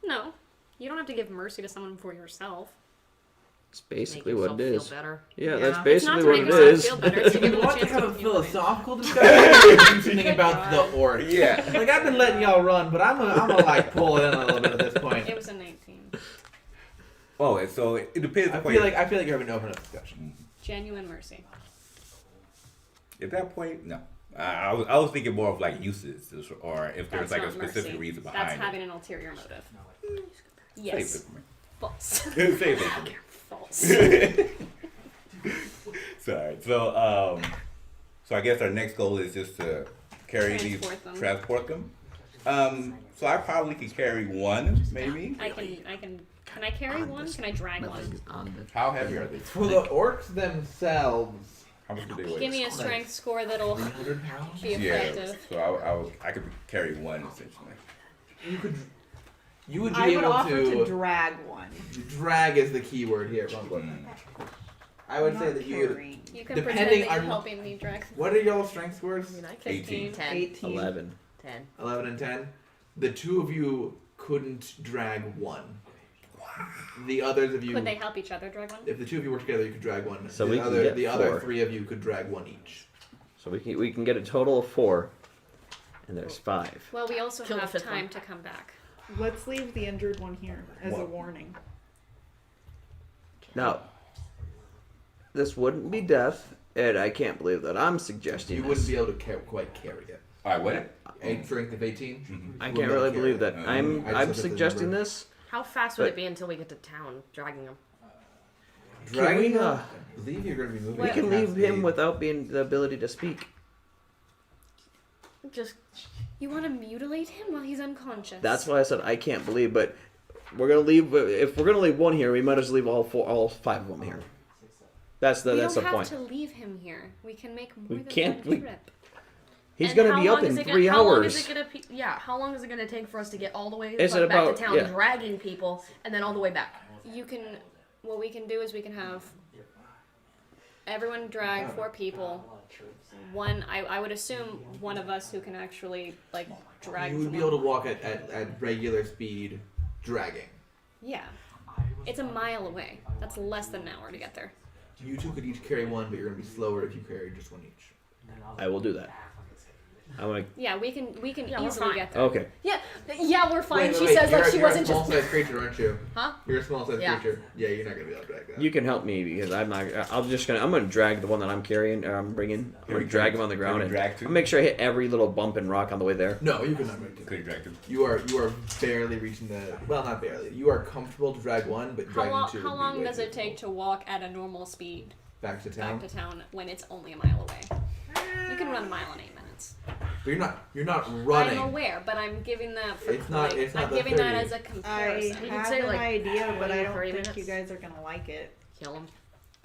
No, you don't have to give mercy to someone for yourself. That's basically Make what it yourself is. Feel better. Yeah, Yeah. that's It's not basically to what make it yourself is. feel better. It's to Do give you them a want to chance have a accumulate. philosophical discussion or do something about the orc? Yeah. Like, I've been letting y'all run, but I'm gonna like pull it in a little bit at this point. It was a 19. Oh, and so it depends. I on feel like you're having an open up discussion. Genuine mercy. At that point, no. I was thinking more of like uses, or if there's That's like a not specific mercy. reason That's behind having it. an ulterior motive. Save Yes. it for me. False. Save it for me. False. Sorry. So I guess our next goal is just to carry transport them. So I probably could carry one, maybe. Can I carry one? Can I drag one? How heavy are they? For the orcs themselves, How much do they weigh? Give me a strength score that'll 300 pounds. be Yeah. effective. So I could carry one essentially. You would be I would able offer to to drag one. drag is the key word here. Wrong button. I would I'm say not that you would. carrying. You can Depending pretend that you're on- helping me drag. What are y'all strength scores? I mean, I can 18. 10. 18. 11. 10. 11 and 10. The two of you couldn't drag one. The others of you, Could they help each other drag one? if the two of you work together, you could drag one. So the we can other, get the other 4. three of you could drag one each. So we can get a total of 4, and there's 5. Well, we also Kill the have fifth time one. to come back. Let's leave the injured one here as a What? warning. Now, this wouldn't be death, and I can't believe that I'm suggesting You this. wouldn't be able to quite carry it. All right, what? A strength of 18. Mhm. I Wouldn't can't be able really to carry believe it. that. I just I'm looked at the suggesting number. this. How fast would But- it be until we get to town dragging them? Dragging we, I believe you're going to be moving. We at can half leave him speed. without being the ability to speak. Just You want to mutilate him while he's unconscious? That's why I said I can't believe, but we're gonna leave. If we're gonna leave one here, we might as well leave all 5 of them here. That's the we that's don't the have point. to leave him here. We can make more We than can't- one we- trip. He's And gonna how be up long in is it 3 How long hours. is it gonna? How long is it gonna take for us to get all the way Is it back about- to town, yeah. dragging people, and then all the way back? What we can do is we can have everyone drag 4 people. One, I would assume one of us who can actually like drag. You would be someone. able to walk at regular speed, dragging. Yeah, it's a mile away. That's less than an hour to get there. You two could each carry one, but you're going to be slower if you carry just one each. I will do that. I'm like, Yeah, we can Yeah, we're easily fine. get there. okay. Yeah, we're fine. Wait, She wait, says like you're- she you're wasn't a small just. sized creature, aren't you? Huh? You're a small sized Yeah. creature. Yeah, you're not going to be able to drag that. You can help me because I'm not. I'm gonna drag the one that I'm carrying. Or I'm bringing. I'm gonna drag him on the ground Can and you drag two? I'll make sure I hit every little bump and rock on the way there. No, you could not make Could it. you drag them? You are barely reaching the. Well, not barely. You are comfortable to drag one, but dragging two. How would be long way does too it take difficult. to walk at a normal speed Back to town? back to town when it's only a mile away? You can run a mile in 8 minutes. But you're not running. I'm aware, but I'm giving that. For, It's not- like, it's not I'm the giving that 30. as a I comparison. can have say, an like, idea, but 20 I or don't 30 think you minutes. guys are gonna like it. Kill them.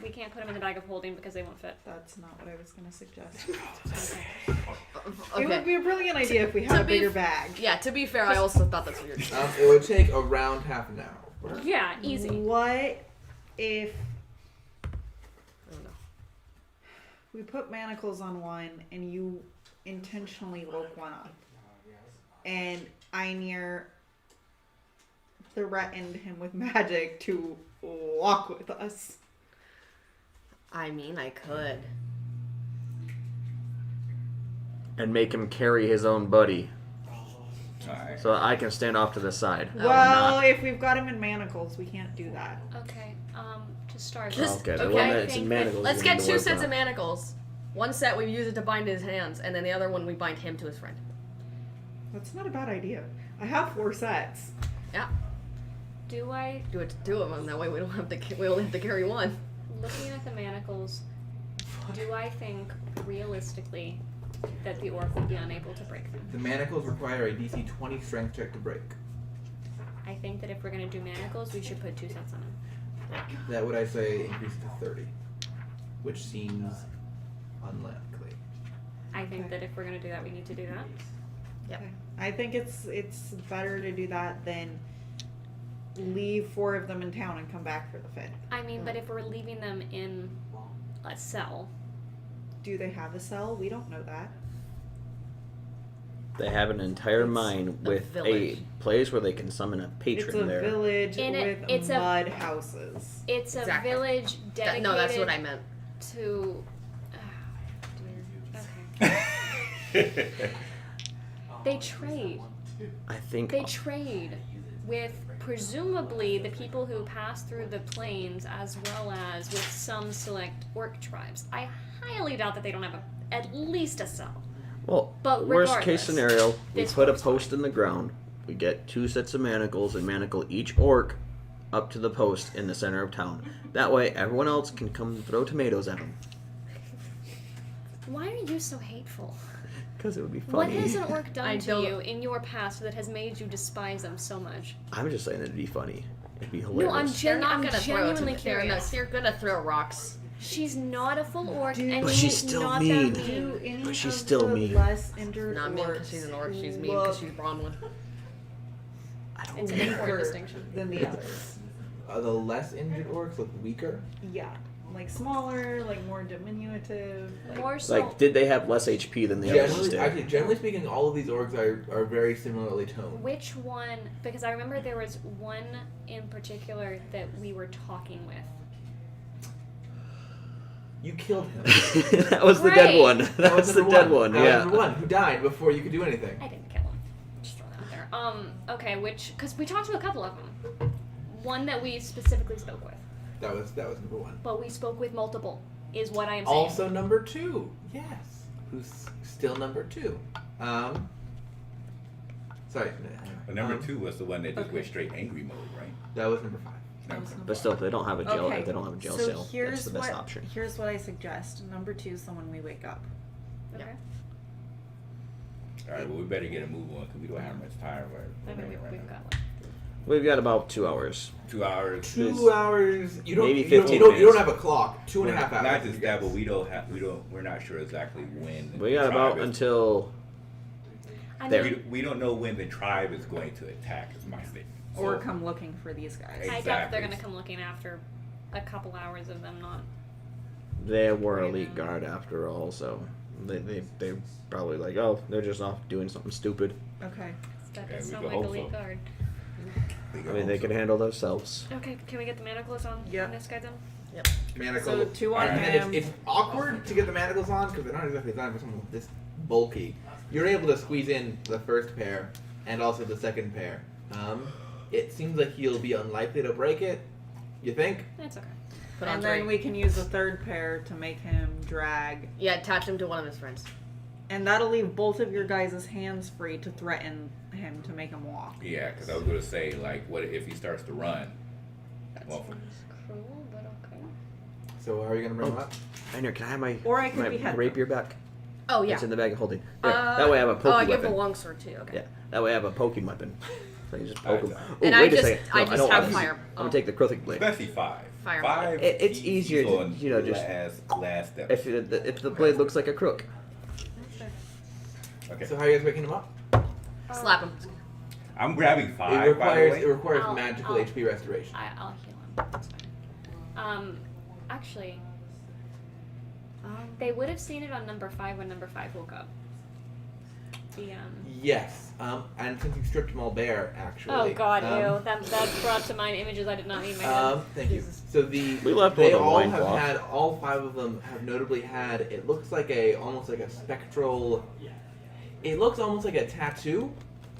We can't put them in the bag of holding because they won't fit. That's not what I was gonna suggest. Okay. It would be a brilliant idea if we had To a be bigger f- bag. Yeah. To be fair, I also thought that's weird. It would take around half an hour. Yeah, easy. What if I don't know. we put manacles on one and you intentionally woke one up? And Einir threatened him with magic to walk with us. I mean, I could. And make him carry his own buddy, Alright. so I can stand off to the side. I will Well, not. if we've got him in manacles, we can't do that. Okay. To start. Just- Okay, the okay, one I that's in think manacles. Let's is get the 2 one sets for- of manacles. One set we use it to bind his hands, and then the other one we bind him to his friend. That's not a bad idea. I have 4 sets. Yeah. Do I, Do it to 2 of them. That way we don't have to. We only have to carry one. looking at the manacles, do I think realistically that the orc would be unable to break them? The manacles require a DC 20 strength check to break. I think that if we're gonna do manacles, we should put 2 sets on them. That would, I say, increase to 30, which seems unlikely. I think Okay. that if we're gonna do that, we need to do that. Yep. I think it's better to do that than leave 4 of them in town and come back for the 5th. I mean, but if we're leaving them in a cell, Do they have a cell? We don't know that. They have an entire mine a with a village. place where they can summon a patron It's a there. village In it- with it's a- mud houses. It's Exactly. a village dedicated No, that's what I meant. to. Okay. They trade. I think They trade with presumably the people who pass through the plains, as well as with some select orc tribes. I highly doubt that they don't have at least a cell. well, But worst case regardless, scenario, we this put a works post in the ground. We get 2 sets of manacles and manacle each orc up to the post in the center of town. That way, everyone else can come throw tomatoes at them. Why are you so hateful? Because it would be What funny. has an orc done I to don't- you in your past that has made you despise them so much? I'm just saying it'd be funny. It'd be No, hilarious. They're not I'm gonna throw genuinely it. They're curious. You're gonna throw rocks. She's not a full orc, and But she's she's still not mean. that Do mean. any But she's of still the mean. less injured Not mean orcs because she's an orc. She's mean look because she's Bronwyn. I don't It's an care. important weaker distinction. than the others. The less injured orcs look weaker. Yeah, like smaller, like more diminutive. Like, More so. Like, did they have less HP than the others did? Generally speaking, all of these orcs are very similarly toned. Which one? Because I remember there was one in particular that we were talking with. You killed him. That was the dead Right. one. That was the number dead one. That was Yeah. number one who died before you could do anything. I didn't kill him. Just throw that out there. Okay, because we talked to a couple of them. One that we specifically spoke with, That was number one. but we spoke with multiple. Is what I am saying. Also number two, yes, who's still number two. Sorry. But number 2 was the one that just went straight angry mode, right? That was number 5. But still, if they don't have a jail, Okay, if they don't have a jail so cell, here's that's the best what, option. Here's what I suggest. Number 2 is the one we wake up. Okay. All right, well, we better get a move on because we don't have much time. I mean, Right we've now. got like We've got about 2 hours. 2 hours. 2 hours. You don't. Maybe you don't, 15 you don't, you don't minutes. have a clock. 2.5 hours. Not just I that, but guess. we're not sure exactly when. We the got about tribe is- until I There. mean, We don't know when the tribe is going to attack. Is my statement. Or So- come looking for these guys. I doubt they're Exactly. gonna come looking after a couple hours of them not. they were elite guard after all, so they probably like, oh, they're just off doing something stupid. Okay. That Okay, does we sound can like hope elite so. guard. I mean, they can handle themselves. Okay, can we get the manacles on Yep. this guy then? Manacle. So 2 on Alright. him. It's awkward to get the manacles on because they're not exactly designed for someone this bulky. You're able to squeeze in the first pair and also the second pair. It seems like he'll be unlikely to break it. You think? That's okay. Put on And then 3. we can use the third pair to make him drag. Yeah, attach him to one of his friends. And that'll leave both of your guys' hands free to threaten him to make him walk. Yeah, because I was going to say, like, what if he starts to run? That Well, seems cruel, but okay. So how are you gonna bring him Oh. up? Rainier, can I have my Or I could my behead rapier back? Oh yeah. It's in the bag of holding. There, that way I have a poking Oh, I give weapon. the longsword too. Okay. Yeah, that way I have a poking weapon. So I can just poke him. Alright, And wait I a just- second. I No, just don't have want fire. I'm Oh. gonna take the Krothic blade. Especially 5. Fire. 5. It's he's easier to, on you know, just- last step. If the blade looks like a crook. Okay. So how are you guys waking him up? Slap him. I'm grabbing 5. It by the requires way. magical I'll- HP restoration. I'll heal him. That's fine. Actually, they would have seen it on number 5 when number 5 woke up. The Yes. And since you stripped them all bare, actually. Oh God, ew! That brought to mind images I did not need in my head. Thank you. So We left they with a all have loincloth. had, all 5 of them have notably had, it looks like almost like a spectral, it looks almost like a tattoo,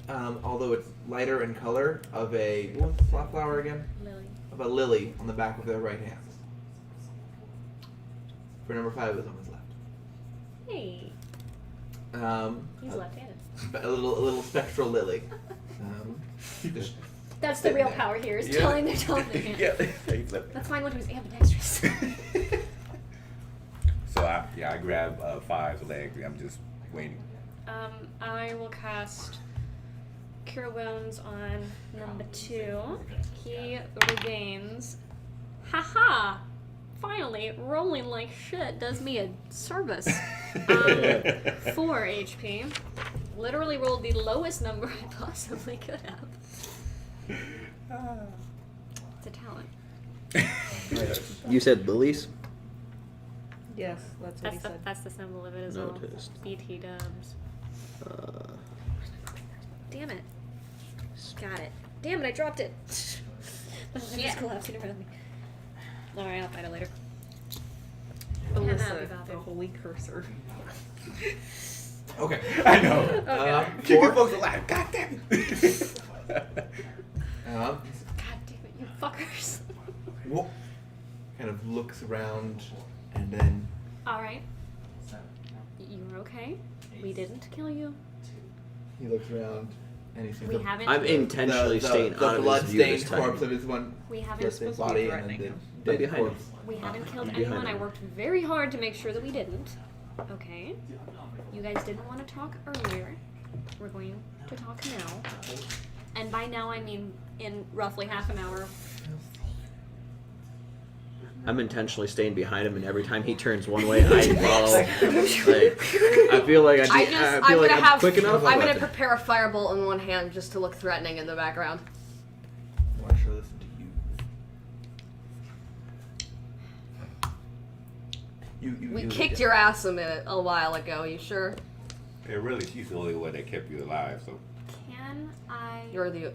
although it's lighter in color, of what's the flat flower again? Lily. Of a lily on the back of their right hands. For number 5 is on his left. Hey, he's a, left-handed. a little spectral lily. Just That's the real power here. Is telling their television. Yeah. He flipped. Let's find one who's ambidextrous. So I grab 5's leg. I'm just waiting. I will cast Cure Wounds on number 2. He regains. Haha! Finally, rolling like shit does me a service. 4 HP. Literally rolled the lowest number I possibly could have. It's a talent. You said lilies? Yes, that's what he said. That's the symbol of it as well. Noticed. BT dubs. Damn it. Got it. Damn it, I dropped it. My life is collapsing around me. Alright, I'll find it later. Alyssa, the holy cursor. Okay. I know. Okay. Keep you Four. folks alive. God damn it. God damn it, you fuckers. Whoa. Kind of looks around and then Alright. You're okay. We didn't kill you. he looks around and he sees We the, haven't. I'm intentionally staying the out of his view this blood-stained time. corpse of his one We haven't. blood-stained supposed to be body and then threatening the I'm dead behind corpse. We haven't killed behind anyone. I him. worked very hard to make sure that we didn't. Okay. You guys didn't want to talk earlier. We're going to talk now. And by now I mean in roughly half an hour. I'm intentionally staying behind him, and every time he turns one way, I follow. Like, I feel like I'm quick enough. I'm but- gonna prepare a firebolt in one hand just to look threatening in the background. Why should I listen to you? We kicked your ass a while ago. You sure? Yeah, really, she's the only one that kept you alive. So Can I?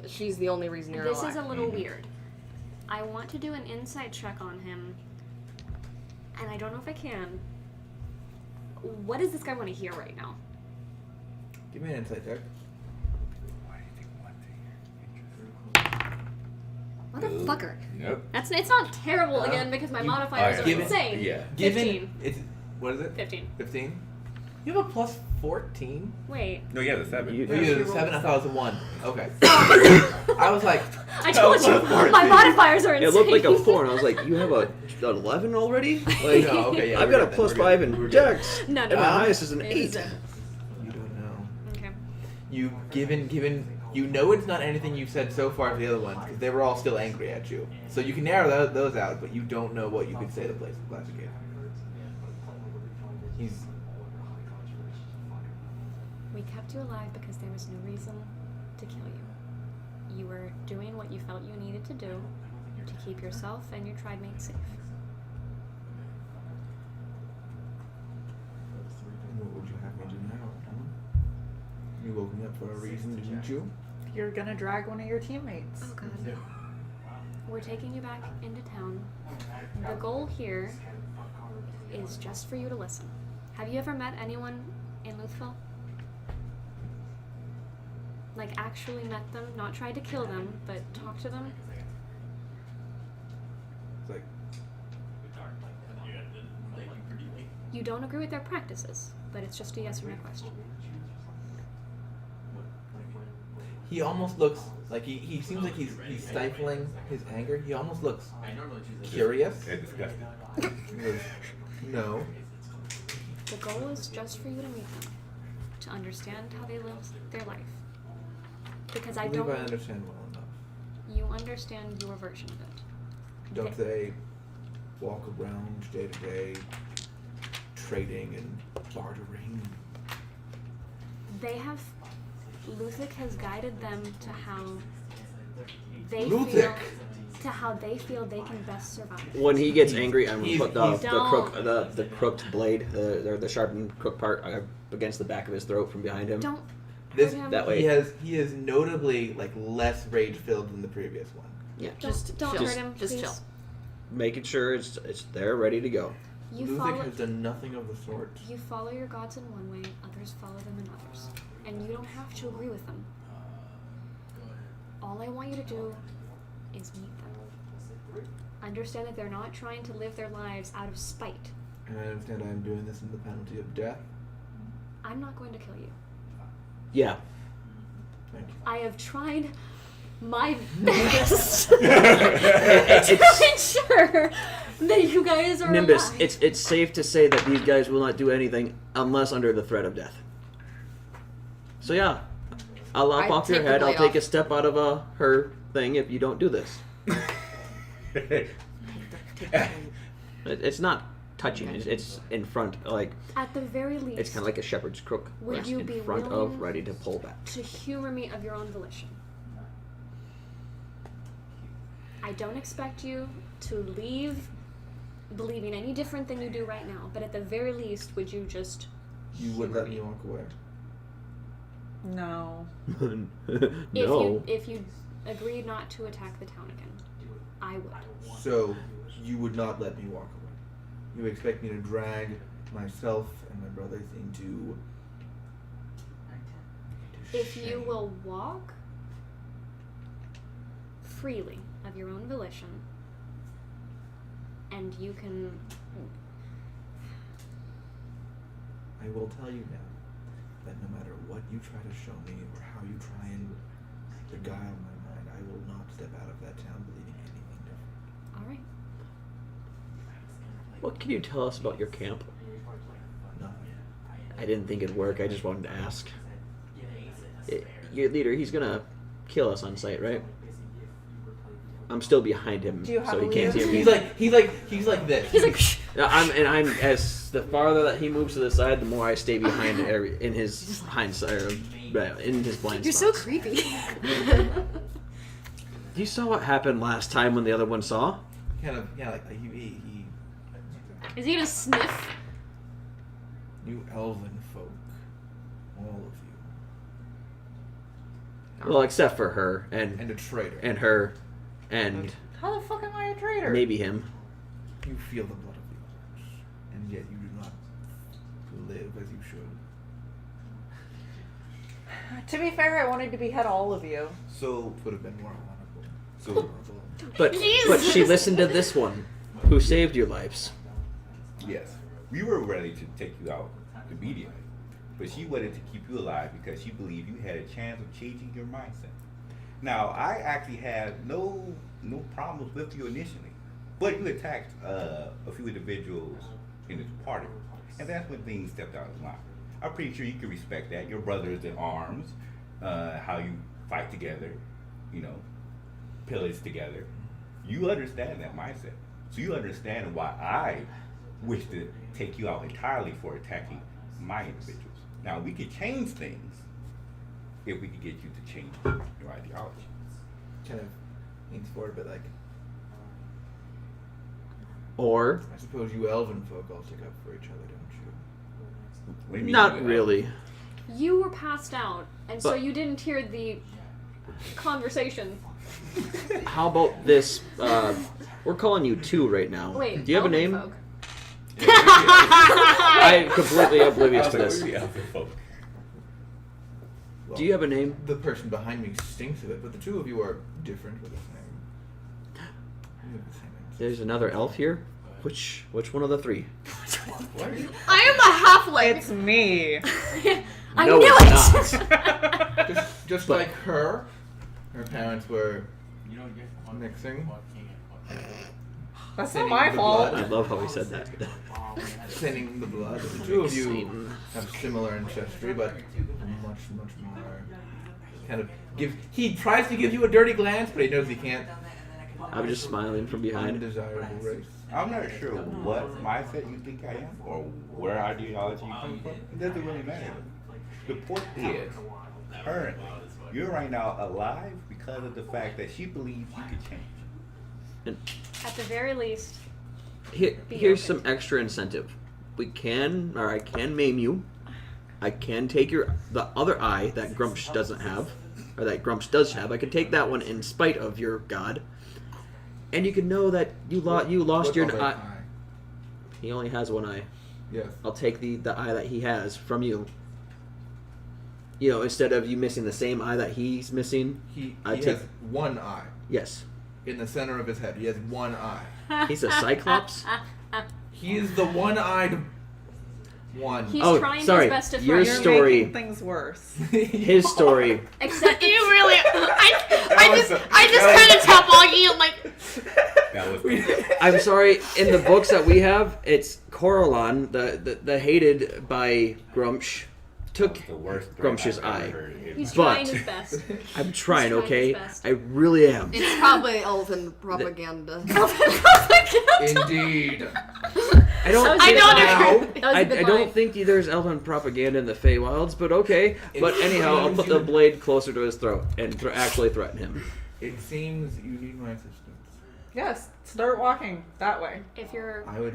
She's the only reason you're This alive. is a little weird. I want to do an insight check on him, and I don't know if I can. What does this guy want to hear right now? Give me an insight check. Motherfucker. Nope. It's not terrible again because my modifiers are Give it- insane. Yeah. 15. It's what is it? 15. 15. You have a plus 14. Wait. No, yeah, the 7. You- You have a 7. I thought it was a 1. Okay. I was like, I told you my modifiers are It insane. looked like a 4, and I was like, "You have an 11 already? Like, no, okay, yeah. I've we're got a good then, plus we're 5 good. We're in good. Dex, No, and no. my highest is an It is 8." You don't know. Okay. You given you know it's not anything you've said so far for the other ones because they were all still angry at you. So you can narrow those out, but you don't know what you could say to Blaziken. He's We kept you alive because there was no reason to kill you. You were doing what you felt you needed to do to keep yourself and your tribe mates safe. what would you have me do now? Huh? You woke me up for a reason, didn't you? You're gonna drag one of your teammates. Oh god. We're taking you back into town. The goal here is just for you to listen. Have you ever met anyone in Luthville? Like actually met them, not tried to kill them, but talk to them? It's like You don't agree with their practices, but it's just a yes or no question. he almost looks like he seems like he's stifling his anger. He almost looks curious. And disgusting. He goes, no. The goal is just for you to meet them, to understand how they live their life. Because I believe don't. I understand well enough. You understand your version of it. Don't they walk around day to day, trading and bartering? They have. Luthic has guided them to how they Luthic? feel. To how they feel they can best survive. When he gets angry, I'm gonna put Don't. the crooked blade, the sharpened crook part against the back of his throat from behind him. Don't. This hurt him. that way. he is notably like less rage filled than the previous one. Yeah, Don't chill. hurt him. Just please. chill. making sure it's there, ready to go. You Luthic follow. has done nothing of the sort. You follow your gods in one way, others follow them in others. And you don't have to agree with them. All I want you to do is meet them. Understand that they're not trying to live their lives out of spite. And I understand I am doing this in the penalty of death. I'm not going to kill you. Yeah. Thank you. I have tried my best It's- to ensure that you guys are Nimbus, alive. it's safe to say that these guys will not do anything unless under the threat of death. So yeah, I'll lop I off your take the head. I'll blade take a off. step out of her thing if you don't do this. It's not touching. It's in front. Like At the very least, it's kind of like a shepherd's crook. Would where it's you in be front willing of, ready to pull back. to humor me of your own volition. I don't expect you to leave believing any different than you do right now, but at the very least, would you just You would humor let me walk away. No. No. If you agreed not to attack the town again, I would. So, you would not let me walk away. You expect me to drag myself and my brothers into If you will walk freely of your own volition, and you can. I will tell you now that no matter what you try to show me or how you try and beguile my mind, I will not step out of that town believing anything different. Alright. What can you tell us about your camp? Nothing. I didn't think it'd work. I just wanted to ask. Your leader, he's gonna kill us on sight, right? I'm still behind him, Do you have so a he can't leader? see me. He's like this. He's like, shh. I'm as the farther that he moves to the side, the more I stay behind in his hind side, in his blind You're so spots. creepy. You saw what happened last time when the other one saw? Kind of, yeah, like he Is he gonna sniff? you elven folk, all of you, Well, except for her and and a traitor. her and How the fuck am I a traitor? maybe him. You feel the blood of the orcs, and yet you do not live as you should. To be fair, I wanted to behead all of you. So, Would have been more honorable. so But she listened to this one, who saved your lives. yes, we were ready to take you out immediately, but she wanted to keep you alive because she believed you had a chance of changing your mindset. Now, I actually had no problems with you initially, but you attacked a few individuals in this party, and that's when things stepped out of line. I'm pretty sure you can respect that. Your brothers in arms, how you fight together, pillage together. You understand that mindset, so you understand why I wish to take you out entirely for attacking my individuals. Now, we could change things if we could get you to change your ideology. Kind of leans forward, but like, Or I suppose you elven folk all stick up for each other, don't you? What do you mean not you- really. You were passed out, and so But- you didn't hear the conversation. How about this? We're calling you two right now. Wait, Do you have a elven name? folk. I'm completely oblivious I to was this. like, what do you mean, folk? Well, Do you have a name? The person behind me stinks of it, but the two of you are different with the same. You have the same names. There's another elf here. Which one of the three? What? I am a halfling. It's me. I No, knew it's it! Just But- like her parents were mixing, That's Sending not my the fault. blood. I love how he said that. thinning the blood. The two of you have similar ancestry, but much more kind of give. He tries to give you a dirty glance, but he knows he can't. I'm just smiling from behind. Undesirable race. I'm not sure what mindset you think I am or where ideology you come from. It doesn't really matter. The point is, currently, you're right now alive because of the fact that she believes you could change. And At the very least, here's some extra incentive. I can maim you. I can take the other eye that Grumsh doesn't have, or that Grumsh does have. I can take that one in spite of your god, and you can know that you lost What your other eye. eye? He only has one eye. Yes. I'll take the eye that he has from you. Instead of you missing the same eye that he's missing. He I has take- one eye Yes, in the center of his head. He has one eye. he's a cyclops. He is the one-eyed one. he's Oh, trying sorry. his best to Your frighten You're you. story- making things worse. His story. Except You really. I was just a- kind of tap on you. I'm like, That was I'm sorry. In the books that we have, it's Coralon, the hated by Grumsh, took the worst Grumsh's threat I've ever eye. heard in he's my- But- trying his best. I'm trying, He's trying okay? his best. I really am. it's probably elven propaganda. Indeed. I don't. That was I a bit don't lie. agree. That was a I bit don't lie. think there's elven propaganda in the Feywilds, but okay. But anyhow, I'll put the blade closer to his throat and actually threaten him. It seems you need my assistance. Yes, start walking that way. If you're I will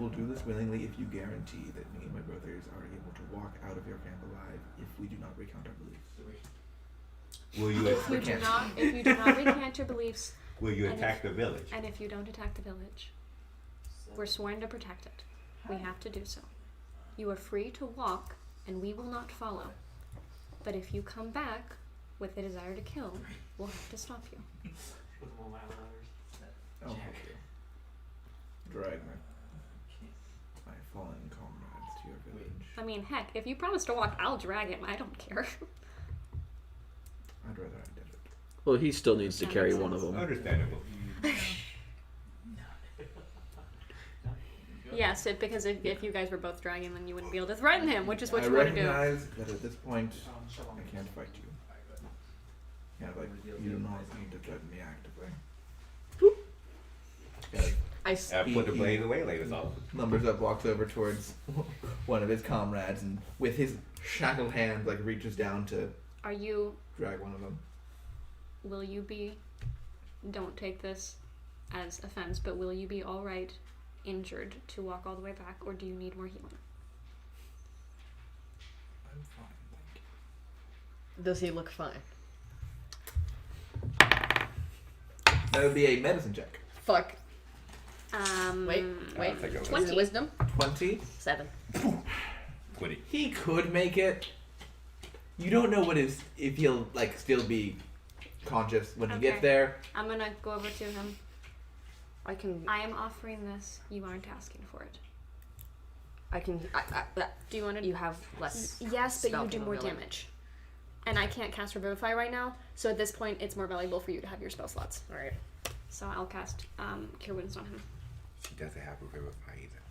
do this willingly if you guarantee that me and my brothers are able to walk out of your camp alive if we do not recount our beliefs. Will you If you do not recant your beliefs, will you and attack the village? and if you don't attack the village, we're sworn to protect it. We have to do so. You are free to walk, and we will not follow. But if you come back with the desire to kill, we'll have to stop you. Oh, okay. Drag my fallen comrades to your village. I mean, heck, if you promise to walk, I'll drag him. I don't care. I'd rather I did it. Well, he still needs to That carry makes one of sense. them. Understandable. Yes, because if you guys were both dragging, then you wouldn't be able to threaten him, which is what I you want to do. recognize that at this point, I can't fight you. Yeah, like, you do not need to threaten me actively. Yeah, Put the blade away, ladies off. numbers up, walks over towards one of his comrades, and with his shackled hand, like, reaches down to Are you, drag one of them. will you be, don't take this as offense, but will you be alright injured to walk all the way back, or do you need more healing? I'm fine, thank you. Does he look fine? That would be a medicine check. Fuck. Wait. I'll take it. 20. Is it wisdom? 20. 7. 20. He could make it. You don't know if he'll like still be conscious when he Okay. gets there. I'm gonna go over to him. I can. I am offering this. You aren't asking for it. Do you want to? You have less. Yes, but spell you do more capability. damage. And I can't cast Revivify right now, so at this point it's more valuable for you to have your spell slots. Alright. So I'll cast Cure Wounds on him. She doesn't have a revivify either.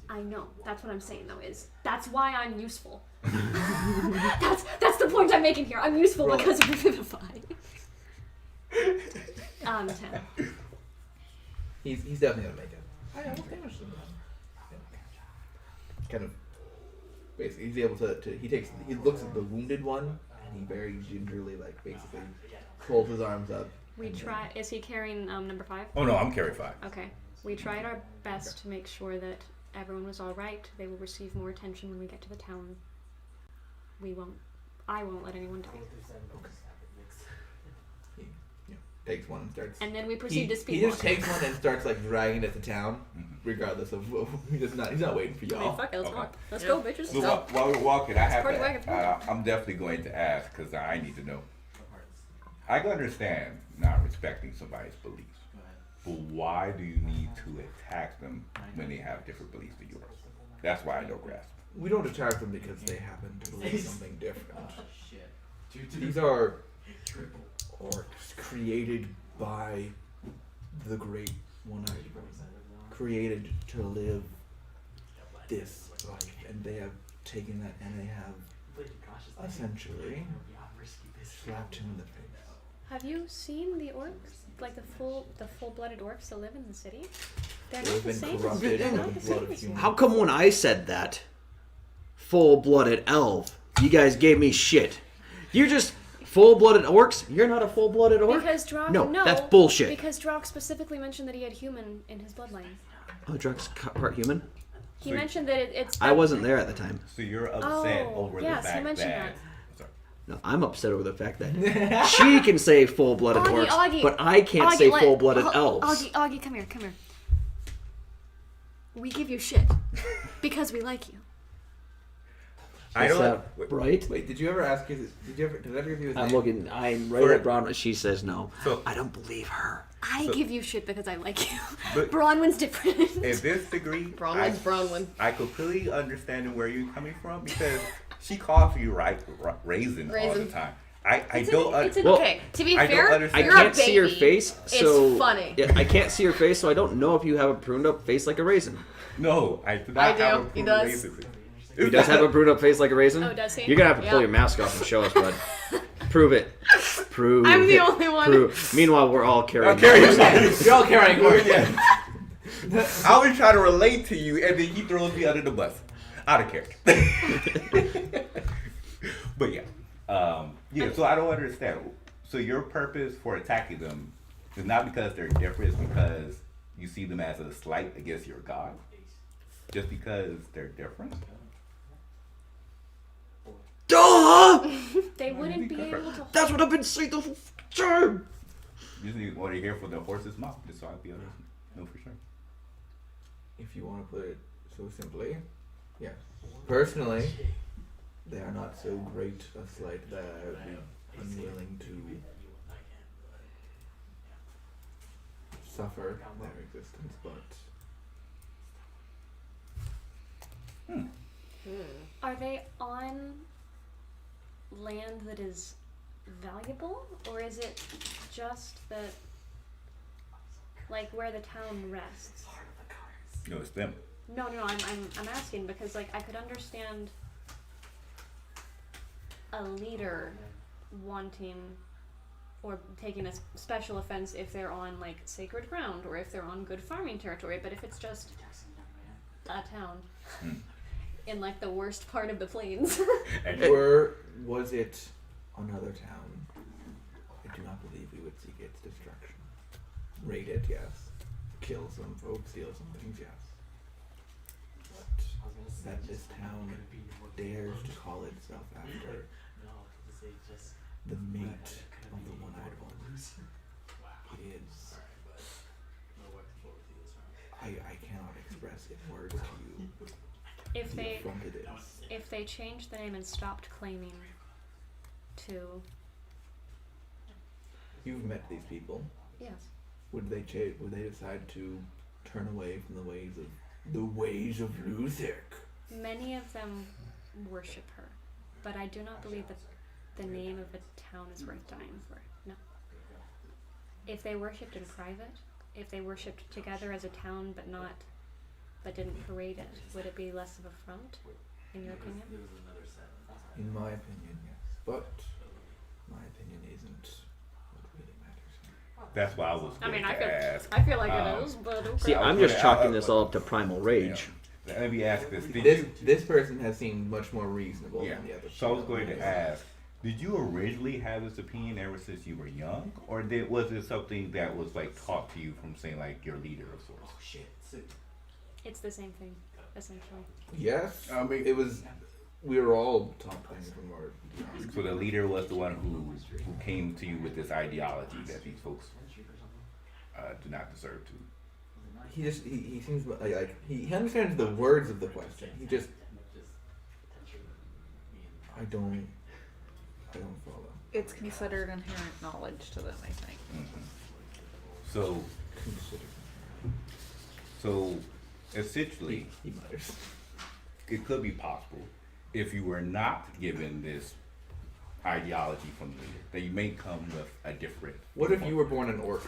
I know. That's what I'm saying though, is that's why I'm useful. that's the point I'm making here. I'm useful Roll. because of Revivify. 10. He's definitely gonna make it. I almost damaged him. Kind of. Basically, he's able to. He looks at the wounded one, and he very gingerly, like, basically pulls his arms up. We try. Is he carrying number 5? Oh no, I'm carry 5. Okay. We tried our best to make sure that everyone was all right. They will receive more attention when we get to the town. I won't let anyone die. He takes one and starts. And then we proceed to speed He just walk. takes one and starts like dragging it to town, regardless of he's not waiting for I mean, y'all. fuck it, let's Okay. walk. Let's Yeah. go, bitches. So Let's go. while we're walking, I have Party wagon. to. I'm definitely going to ask because I need to know. I can understand not respecting somebody's beliefs, but why do you need to attack them when they have different beliefs than yours? That's why I don't grasp. We don't attack them because they happen to believe something different. These are orcs created by the Great One-Eyed One, created to live this life, and they have taken that and they have essentially slapped him in the face. Have you seen the orcs? Like the full-blooded orcs that live in the city? They're They've not the been same. corrupted They're with not the the blood same of as you. humans. How come when I said that, full-blooded elf, you guys gave me shit? You're just full-blooded orcs? You're not a full-blooded orc? Because Drock, No, that's bullshit. Because Drock specifically mentioned that he had human in his bloodline. Oh, Druck's part human? He So- mentioned that it's. I wasn't there at the time. So you're upset Oh, over yes, the you fact mentioned that. Sorry. No, I'm upset over the fact that she can say full-blooded orcs, Augie, but I can't say full-blooded elves. Augie, come here. We give you shit because we like you. I Is don't. that right? Wait, did you ever ask? Did I ever give you his I'm name? looking. I'm right For- at Brown. She says no. So- I don't believe her. I So- give you shit because I like you. But- Bronwyn's different. In this degree, Bronwyn's Bronwyn. I completely understand where you're coming from because she calls you raisins all the Raisins. time. I don't. Well, Okay, to be I don't fair, understand. I you're a can't see your baby. face, so It's funny. Yeah, I can't see your face, so I don't know if you have a pruned up face like a raisin. No, I do not I have do. a He prune does. raisins. He does have a pruned up face like a raisin. Oh, does he? You're gonna have to pull Yeah. your mask off and show us, bud. Prove it. Prove I'm the it. only one. Prove. Meanwhile, we're all carrying. You're all carrying horse. I was trying to relate to you, and then he throws me under the bus. Out of character. But yeah. So I don't understand. So your purpose for attacking them is not because they're different, it's because you see them as a slight against your god? Just because they're different? Duh! They wouldn't be able to. That's what I've been saying the whole time. You just want to hear from the horse's mouth, just so the others know for sure. If you want to put it so simply, yes. Personally, they are not so great a slight that I would be unwilling to suffer their existence, but Are they on land that is valuable, or is it just that, like, where the town rests? No, it's them. No, I'm asking because, like, I could understand a leader wanting or taking a special offense if they're on, like, sacred ground or if they're on good farming territory, but if it's just a town in, like, the worst part of the plains. or was it another town? I do not believe we would seek its destruction. Raid it, yes. Kill some folks, steal some things, yes. But that this town dares to call itself after the mate of the one-eyed one is... I cannot express in words to you if the they affront it is. if they changed the name and stopped claiming to You've met these people. yes. Would they would they decide to turn away from the ways of Lutheric? Many of them worship her, but I do not believe that the name of a town is worth dying for. No. If they worshipped in private, if they worshipped together as a town but didn't parade it, would it be less of a front, in your opinion? In my opinion, yes. But my opinion isn't what really matters. That's why I was going to ask. I feel like it is, but okay. See, I'm just chalking this all up to primal rage. Yeah. Let me ask this. This person has seemed much more reasonable Yeah. than the other. So I was going to ask, did you originally have this opinion ever since you were young? Or was it something that was like taught to you from, say, like your leader of sorts? It's the same thing, essentially. Yes. I mean- it was. We were all taught things from our. So the leader was the one who came to you with this ideology that these folks do not deserve to. He seems like he understands the words of the question. He just. I don't follow. It's considered inherent knowledge to them, I think. So, Consider. so essentially, He mutters. it could be possible if you were not given this ideology from the leader, that you may come with a different. What if you were born an orc?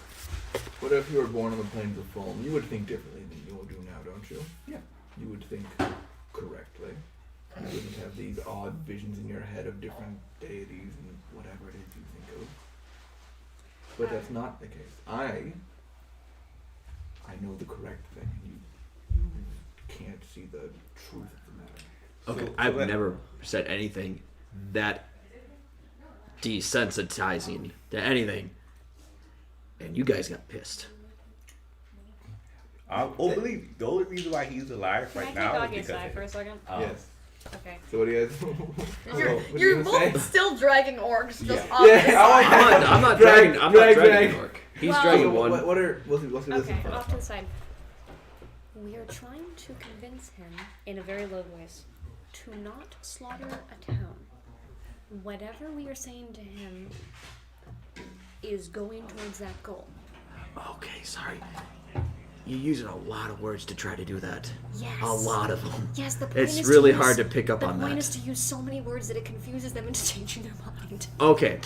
What if you were born on the plains of Fulham? You would think differently than you will do now, don't you? Yeah. You would think correctly. You wouldn't have these odd visions in your head of different deities and whatever it is you think of. But that's not the case. I know the correct thing. You can't see the truth of the matter. Okay, So I've let- never said anything that desensitizing to anything, and you guys got pissed. The only reason why he's alive Can right I now take is Augie's because side for a second? Yes. Okay. So what do you guys? You're both still dragging orcs just Yeah. off the Yeah, side. I'm not Drag, dragging. I'm drag, not dragging drag. Orc. He's Well- dragging one. What are? We'll see this Okay, in off front. to the side. We are trying to convince him, in a very low voice, to not slaughter a town. Whatever we are saying to him is going towards that goal. Okay, sorry. You're using a lot of words to try to do that. Yes. A lot of them. Yes, the point It's is really to use, hard to pick up the on point that. is to use so many words that it confuses them into changing their mind. Okay,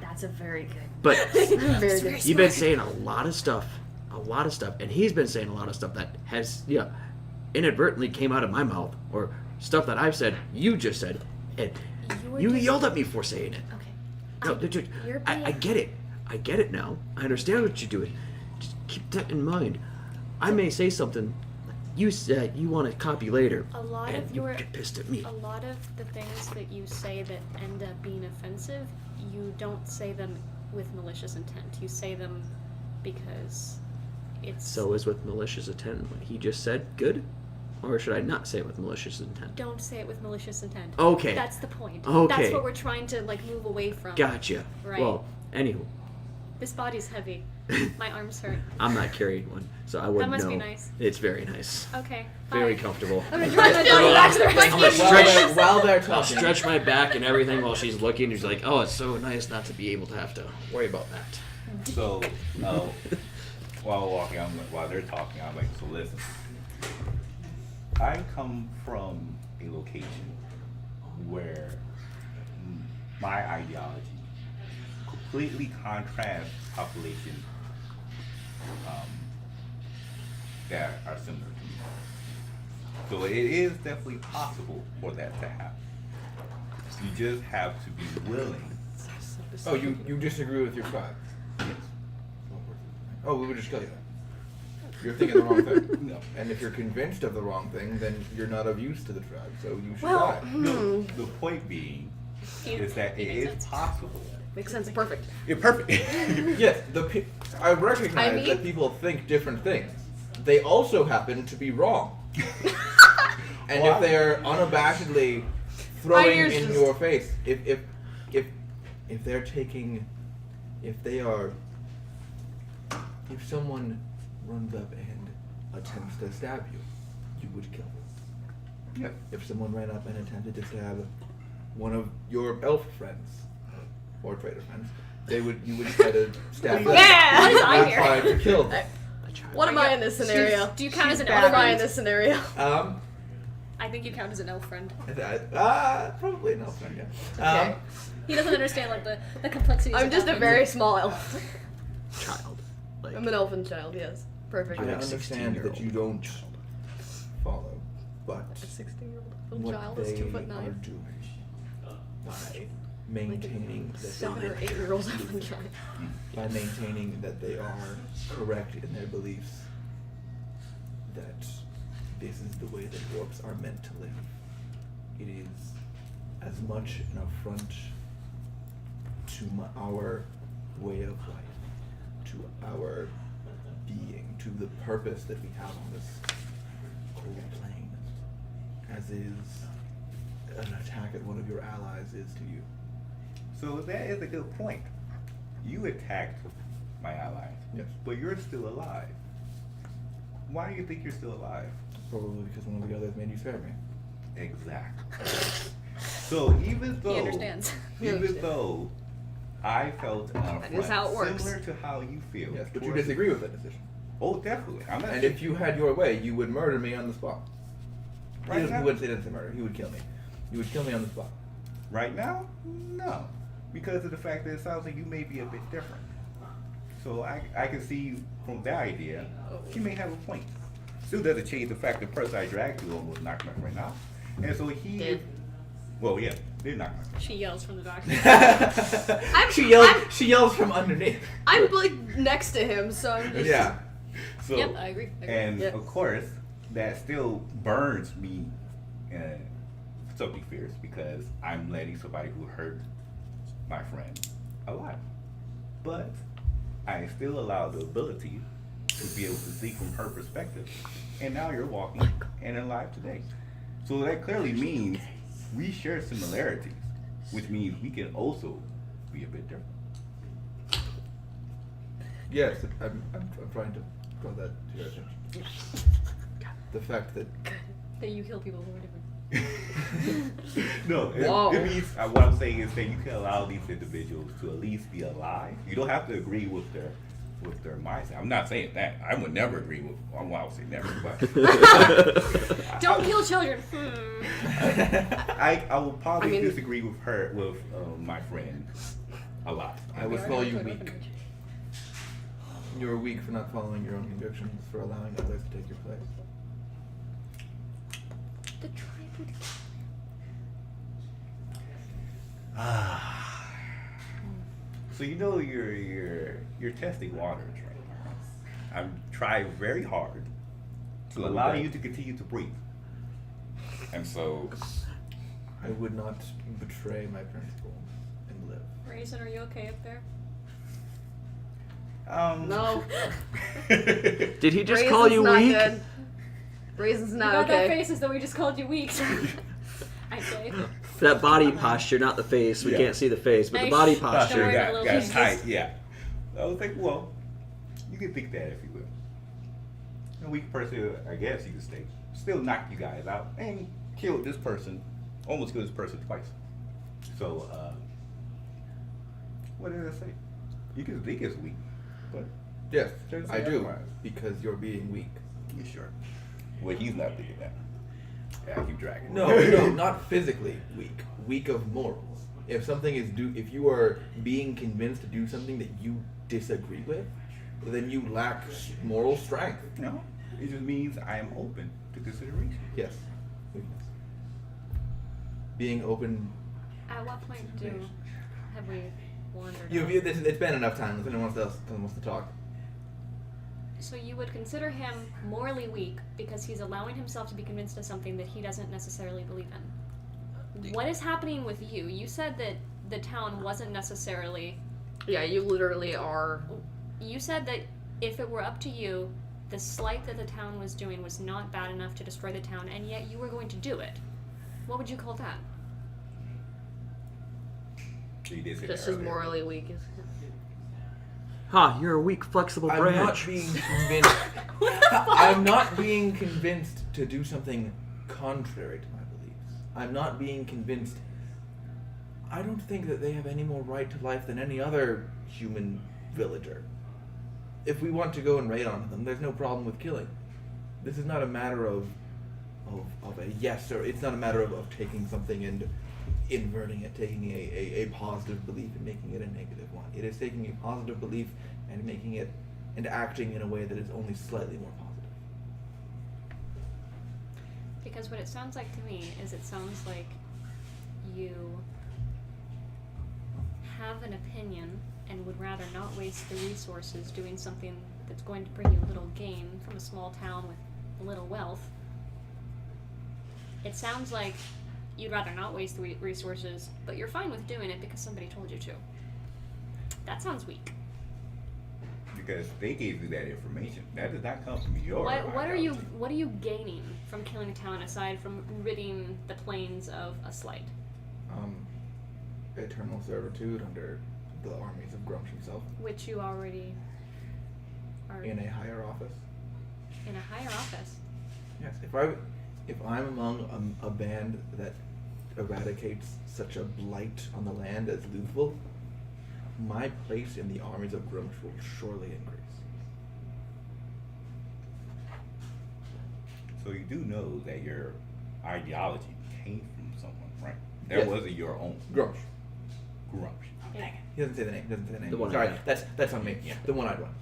That's a very good. but Very good. you've been saying a lot of stuff, and he's been saying a lot of stuff that has, inadvertently came out of my mouth, or stuff that I've said, you just said, and were you just- yelled at me for saying it. Okay. No, You're I being- get it. I get it now. I understand what you're doing. Just keep that in mind. I may say something you said you want to copy later, A lot and of you your get pissed at me. a lot of the things that you say that end up being offensive, you don't say them with malicious intent. You say them because it's So is with malicious intent what he just said good? Or should I not say it with malicious intent? Don't say it with malicious intent. Okay. That's the point. Okay. That's what we're trying to like move away from. Gotcha. Right. Well, anywho, This body's heavy. My arms hurt. I'm not carrying one, so I wouldn't know. must be nice. It's very nice. Okay. Very bye. comfortable. I'm gonna drive my body back to the I'm gonna rescue. stretch, While they're I'll talking, stretch my back and everything while she's looking. She's like, "Oh, it's so nice not to be able to have to worry about that." So, while walking, while they're talking, I'm like, so listen. I come from a location where my ideology completely contrasts population that are similar to me. So it is definitely possible for that to happen. You just have to be willing. oh, you disagree with your tribe? Yes. Oh, we would just kill you. You're thinking the wrong thing. No. And if you're convinced of the wrong thing, then you're not of use to the tribe, so you should Well, die. No, the point being is that it is possible. Makes sense. Perfect. Yeah, perfect. Yes, I recognize I mean- that people think different things. They also happen to be wrong. And Well, if they're unabashedly throwing ears in just- your face, if they're taking, if they are, if someone runs up and attempts to stab you, you would kill them. Yep. If someone ran up and attempted to stab one of your elf friends or traitor friends, you would try to stab them. Yeah! What is on Not here? try to kill them. What am I in this scenario? Do you count as an What elf am I in friend? this scenario? I think you count as an elf friend. Probably an elf friend, yeah. Okay. He doesn't understand like the complexities. I'm of just a elf very friends. small elf. Child. Like, I'm an elfin child, yes. Perfect. I Like understand that 16-year-old you don't follow, but A 16-year-old what child they is 2'9". are doing by maintaining that 7 or they 8-year-old elfin child. by maintaining that they are correct in their beliefs, that this is the way that dwarves are meant to live. It is as much an affront to our way of life, to our being, to the purpose that we have on this cold plane, as is an attack at one of your allies is to you. So that is a good point. You attacked my allies, Yes. but you're still alive. Why do you think you're still alive? Probably because one of the others made you spare me. Exactly. So even though, He understands. even though I felt That is how it works. similar to how you feel, Yes, but you towards- disagree with that decision. Oh, definitely. I'm not. And if you had your way, you would murder me on the spot. Right He now? wouldn't say murder. He would kill me. You would kill me on the spot. Right now, no, because of the fact that it sounds like you may be a bit different. So I can see from that idea, he may have a point. Still doesn't change the fact that the person I dragged you almost knocked me right now. And so he, Did. well, yeah, did knock me. She yells from the back. She yells from underneath. I'm like next to him, so I'm just. Yeah. So, Yep, I agree. and Yep. of course, that still burns me, something fierce, because I'm letting somebody who hurt my friend alive. But I still allow the ability to be able to see from her perspective. And now you're walking and alive today. So that clearly means we share similarities, which means we can also be a bit different. Yes, I'm trying to draw that to your attention. The fact that That you kill people who are different. No, Whoa. it means what I'm saying is that you can allow these individuals to at least be alive. You don't have to agree with their mindset. I'm not saying that. I would never agree with. Well, I would say never, but Don't kill children. I will probably I mean- disagree with my friend a lot. I would call you weak. Orphanage. You're weak for not following your own convictions, for allowing others to take your place. The tribe would So you know you're testing waters right now. I'm trying very hard to allow you to continue to breathe. And so I would not betray my principles and live. Raisin, are you okay up there? No. Did he just Raisin's call you not weak? good. Reason's You not got that okay. face as though we just called you weak. I say. That body posture, not the face. We Yeah. can't see the face, but the Nice. body Don't posture. worry about got, little got pieces. tight, yeah. I was like, well, you can think that if you will. A weak person, I guess you could say, still knock you guys out and killed this person, almost killed this person twice. So, what did I say? You can think it's weak, but Yes, Turns I out do. otherwise. Because you're being weak. you sure? Well, he's not thinking that. Yeah, I keep dragging. No, no, not physically weak. Weak of morals. If something is if you are being convinced to do something that you disagree with, then you lack moral strength. No, it just means I am open to consideration. Yes. Weakness. Being open. At what point have we wandered? It's been enough time. If anyone else wants to talk. So you would consider him morally weak because he's allowing himself to be convinced of something that he doesn't necessarily believe in. What is happening with you? You said that the town wasn't necessarily... Yeah, you literally are. You said that if it were up to you, the slight that the town was doing was not bad enough to destroy the town, and yet you were going to do it. What would you call that? So you did say Just that as earlier. morally weak as. Ha, you're a weak, flexible I'm branch. not being convinced. I'm not being convinced to do something contrary to my beliefs. I'm not being convinced. I don't think that they have any more right to life than any other human villager. If we want to go and raid on them, there's no problem with killing. This is not a matter of a yes, or it's not a matter of taking something and inverting it, taking a positive belief and making it a negative one. It is taking a positive belief and making it and acting in a way that is only slightly more positive. Because what it sounds like to me is it sounds like you have an opinion and would rather not waste the resources doing something that's going to bring you little gain from a small town with little wealth. It sounds like you'd rather not waste the resources, but you're fine with doing it because somebody told you to. That sounds weak. Because they gave you that information. That does not come from your What are you ideology. gaining from killing a town aside from ridding the plains of a slight? Eternal servitude under the armies of Grumsh himself Which you already are in a higher office. in a higher office. Yes, if I'm among a band that eradicates such a blight on the land as Luthville, my place in the armies of Grumsh will surely increase. So you do know that your ideology came from someone, right? That Yes. wasn't your own. Grumsh. Grumsh. He doesn't say the name. The one-eyed Sorry, one. that's on me. Yeah, the one-eyed one.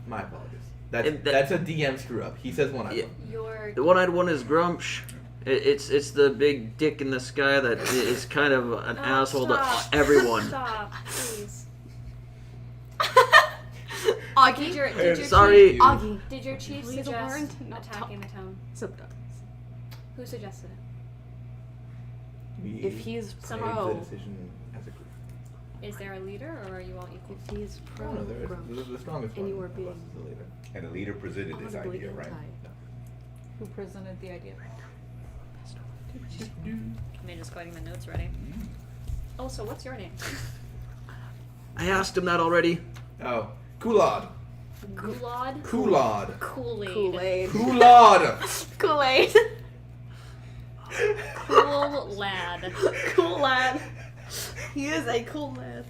My apologies. That's And that- that's a DM screw up. He says one-eyed Yeah. one. Your The one-eyed one is Grumsh. It's the big dick in the sky that is kind of an asshole stop. to everyone. Stop, please. Augie? Did your Sorry. chief, Augie. did your chief Please suggest learn to not attacking the town? Who suggested it? We If he's made pro, the decision as a group. Is there a leader, or are you all equal? if he's pro, Oh, no, there is. Grumsh, The strongest and one you are of us being is the leader. And the leader presented this audibly idea, right? anti. Who presented the idea? I'm just getting my notes ready. Oh, so what's your name? I asked him that already. Oh, Kulad. Gulad? Kulad. Kool-Aid. Kool-Aid. Kulad. Kool-Aid. Cool lad. Cool lad. He is a cool lad.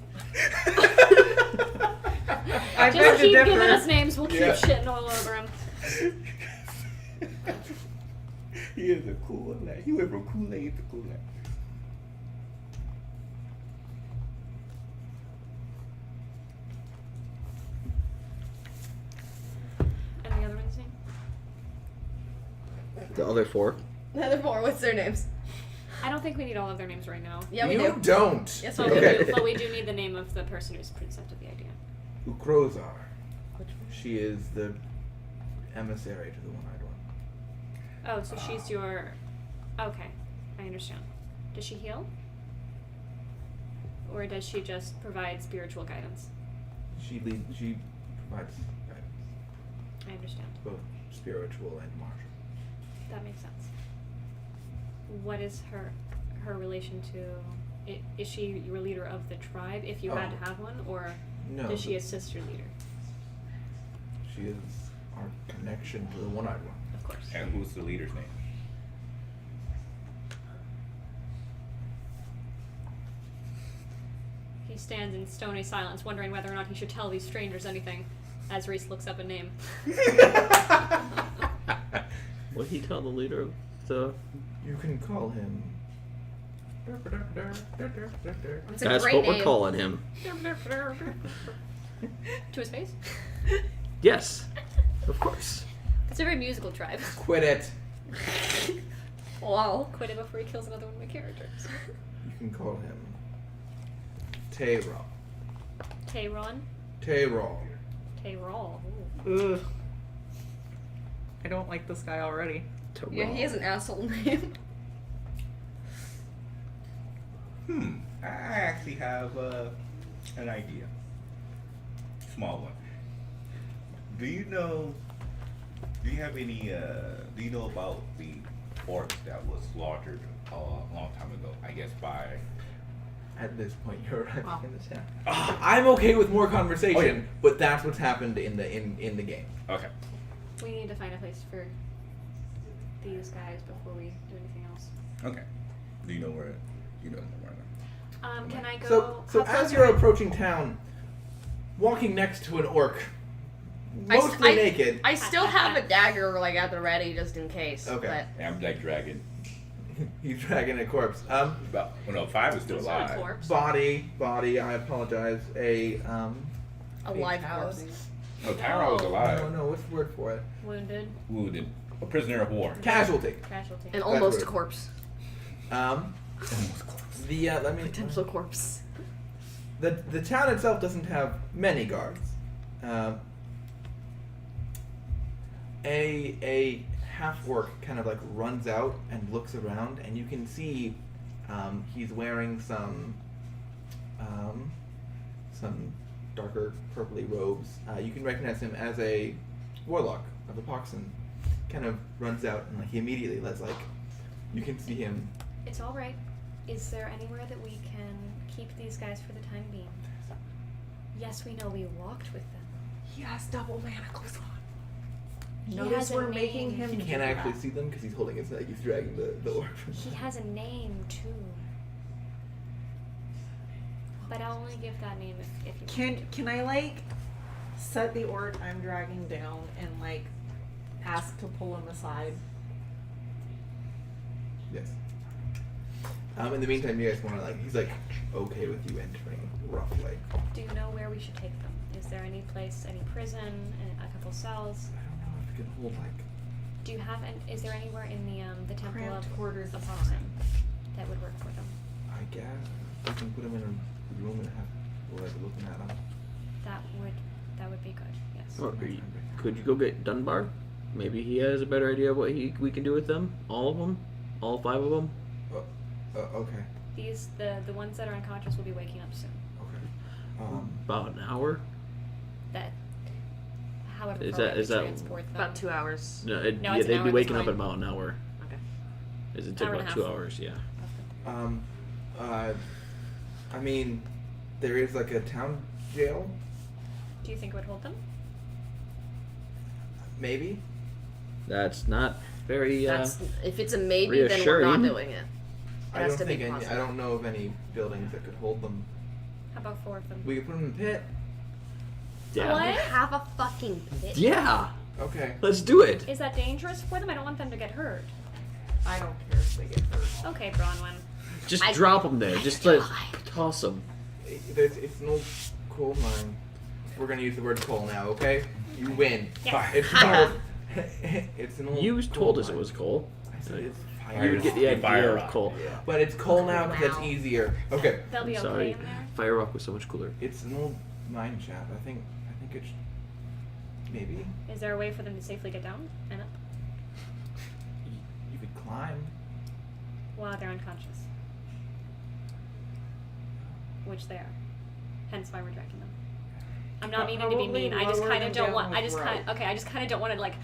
I Just beg to keep differ. giving us names, we'll keep Yeah. shitting all over him. He is a cool lad. He went from Kool-Aid to Kool-Aid. And the other one's name? The other four. The other four, what's their names? I don't think we need all of their names right now. Yeah, we you do. don't. Yes, But, we Okay. but we do need the name of the person who's presented the idea. Ukrozar. She is the emissary to the one-eyed one. Oh, so she's your... Okay, I understand. Does she heal? Or does she just provide spiritual guidance? She provides guidance, I understand. both spiritual and martial. That makes sense. What is her relation to? Is she your leader of the tribe, if you had to have one, or No. is she assist your leader? She is our connection to the one-eyed one. Of course. And who's the leader's name? He stands in stony silence, wondering whether or not he should tell these strangers anything, as Reese looks up a name. Would he tell the leader of the? You can call him. It's a That's great what name. we're calling him. To his face? Yes, of course. It's a very musical tribe. Quit it. Wow. Quit it before he kills another one of my characters. You can call him Tayron. Tayron? Tayron. Tayron. Ugh. I don't like this guy already. Yeah, he has an asshole name. I actually have an idea. Small one. Do you have any, do you know about the orc that was slaughtered a long time ago? I guess by... At this point, you're arriving Wow. in the town. I'm okay with more conversation, Oh, yeah. but that's what's happened in the game. Okay. We need to find a place for these guys before we do anything else. Okay. Do you know where? You don't know where. Can I go? So how close as you're are we- approaching town, walking next to an orc, I s- mostly I- naked. I still have a dagger like at the ready just in case. Okay. I'm like dragging. He's dragging a corpse. About 5 is still It's not a alive. corpse. Body. I apologize. A Live fatality? corpse. No, Taro is alive. No. What's the word for it? Wounded. Wounded. A prisoner of war. Casualty. Casualty. An almost right. corpse. Let me. Potential corpse. The town itself doesn't have many guards. A half orc kind of like runs out and looks around, and you can see he's wearing some darker purpley robes. You can recognize him as a warlock of the Poxon. Kind of runs out and like he immediately lets like you can see him. It's all right. Is there anywhere that we can keep these guys for the time being? Yes, we know we walked with them. He has double manacles on. He Notice has a we're making name. him. You do can't actually that. see them because he's holding his he's dragging the orc. He has a name too. But I'll only give that name if you want to. Can I like set the orc I'm dragging down and like ask to pull him aside? Yes. In the meantime, you guys want to like he's like okay with you entering roughly. Do you know where we should take them? Is there any place, any prison, a couple cells? I don't know if you can hold like. Do you have? Is there anywhere in the temple Cramped of quarters is Poxon fine. that would work for them? I guess you can put him in a room and have whoever looking at him. That would be good. Yes. Or could you go get Dunbar? Maybe he has a better idea of what we can do with them. All of them, all 5 of them. Okay. These the ones that are unconscious will be waking up soon. Okay. About an hour. That. However, Is far that- we is that- transport them. About 2 hours. No, No, yeah, it's an they'd hour be at waking this up in point. about an hour. Okay. It took Hour and about a 2 half. hours. Yeah. I mean, there is like a town jail, Do you think it would hold them? maybe. That's not very. That's if it's a maybe, then we're not reassuring. doing it. It I has don't to be think any. possible. I don't know of any buildings that could hold them. How about 4 of them? We could put them in the pit. Yeah. What? We have a fucking pit. Yeah. Okay. Let's do it. Is that dangerous for them? I don't want them to get hurt. I don't care if they get hurt. Okay, Bronwyn. Just I- drop them there. Just like toss them. It's an old coal mine. We're gonna use the word coal now, okay? You win. Yes. It's an old. It's an old. You coal told us it mine. was coal. I said it's You fire. would get the Yeah, idea fire of rock. coal. Yeah. But it's coal now because that's Now. easier. Okay. They'll be I'm okay sorry. in there. Fire rock was so much cooler. It's an old mine shaft. I think it's maybe Is there a way for them to safely get down and up you could climb. while they're unconscious? Which they are. Hence why we're dragging them. I'm not meaning to be Probably mean. I just lower kind of them don't want. down I with just kind. rope. Okay, I just kind of don't want to like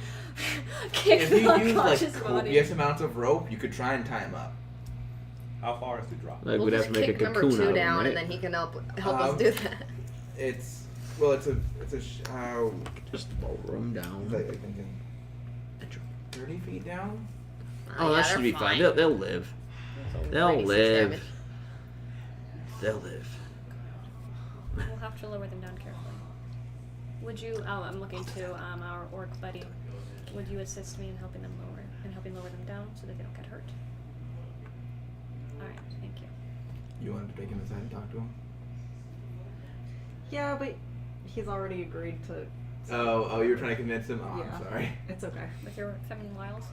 kick If the you use unconscious like body. copious amounts of rope, you could try and tie him up. How far is the drop? Like We'll we'd have just to make a kick number cocoon 2 out of down, him, right? and then he can help us Um, do that. It's how Just lower him down. like thinking 30 feet down. Oh, yeah, that should they're be fine. fine. They'll live. So They'll 96 live. damage. They'll live. We'll have to lower them down carefully. Would you? Oh, I'm looking to our orc buddy. Would you assist me in helping lower them down so that they don't get hurt? All right, thank you. You wanted to take him aside and talk to him? Yeah, but he's already agreed to. Oh, you were trying to convince him? Oh, Yeah. I'm sorry. It's okay. With your feminine wiles.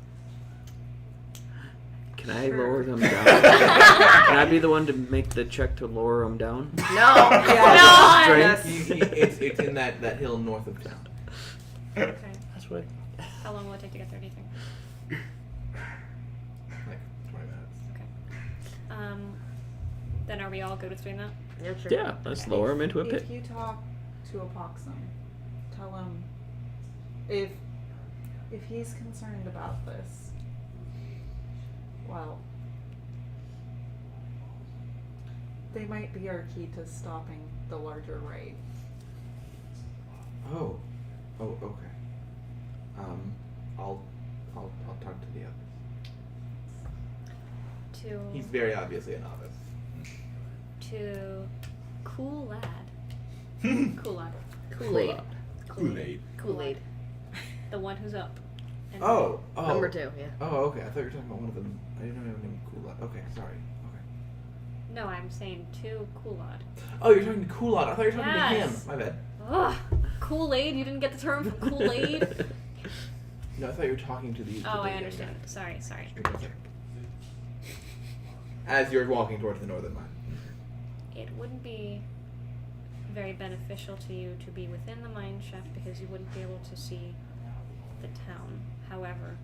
Can I Sure. lower them down? Can I be the one to make the check to lower them down? No! Yeah. Strength? It's in that hill north of town. Okay. That's what. How long will it take to get there? Do you think? Like 20 minutes. Okay. Then are we all good with doing that? Yeah, sure. Yeah, let's lower them into a pit. If you talk to Apoxum, tell him if he's concerned about this. Well, they might be our key to stopping the larger raid. Oh, okay. I'll talk to the others. To He's very obviously a novice. to cool lad. Cool lad. Kool-Aid. Kool-Aid. Kool-Aid. The one who's up. And Oh. Number 2, yeah. Oh, okay. I thought you were talking about one of them. I didn't know he named Cool. Okay, sorry. Okay. No, I'm saying to cool lad. Oh, you're talking to Coolot. I thought you were talking to him. Yes. My bad. Ugh. Kool-Aid? You didn't get the term for Kool-Aid? No, I thought you were talking to the. Oh, I understand. Sorry. As you're walking towards the northern line. It wouldn't be very beneficial to you to be within the mine shaft because you wouldn't be able to see the town. However,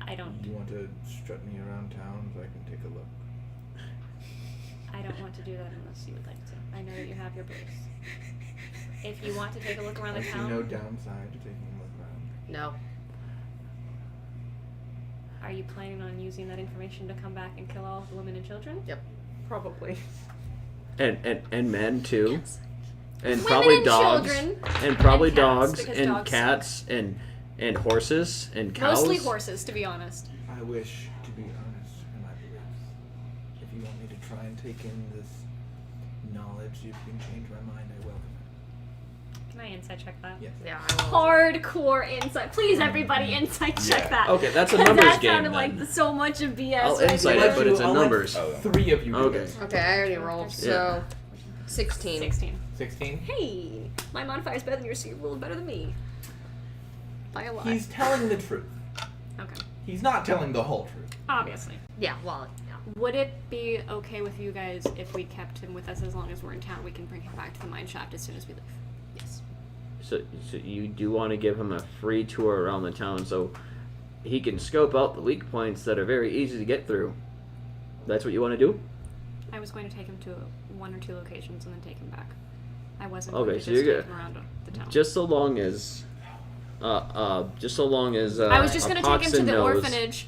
I don't You want to strut me around town so I can take a look? want to do that unless you would like to. I know that you have your beliefs. If you want to take a look around I the see town, no downside to taking a look around. No. are you planning on using that information to come back and kill all of the women and children? Yep. Probably. And men too. And Women probably and dogs. children. And probably And cats, dogs because and dogs cats and horses and cows. Mostly horses, to be honest. I wish to be honest in my beliefs. If you want me to try and take in this knowledge, if you can change my mind, I welcome Can I insight check that? it. Yes. Yeah, I will. Hardcore insight. Please, everybody, insight check Yeah. that. Okay, that's a 'Cause numbers that game, sounded then. like so much of BS. I'll right insight there. it, but it's in I'll let numbers. 3 of you do Okay. this. Okay, I already rolled, so 16. 16. 16? Hey, my modifier is better than yours, so you rolled better than me. By a lot. He's telling the truth. Okay. He's not telling the whole truth. Obviously. Yeah, well, yeah. Would it be okay with you guys if we kept him with us as long as we're in town? We can bring him back to the mine shaft as soon as we leave. Yes. So you do want to give him a free tour around the town so he can scope out the weak points that are very easy to get through. That's what you want to do? I was going to take him to 1 or 2 locations and then take him back. I wasn't Okay, going to so just you're take good. him around the town. Just so long as I was just going to take him to Apoxin the knows- orphanage.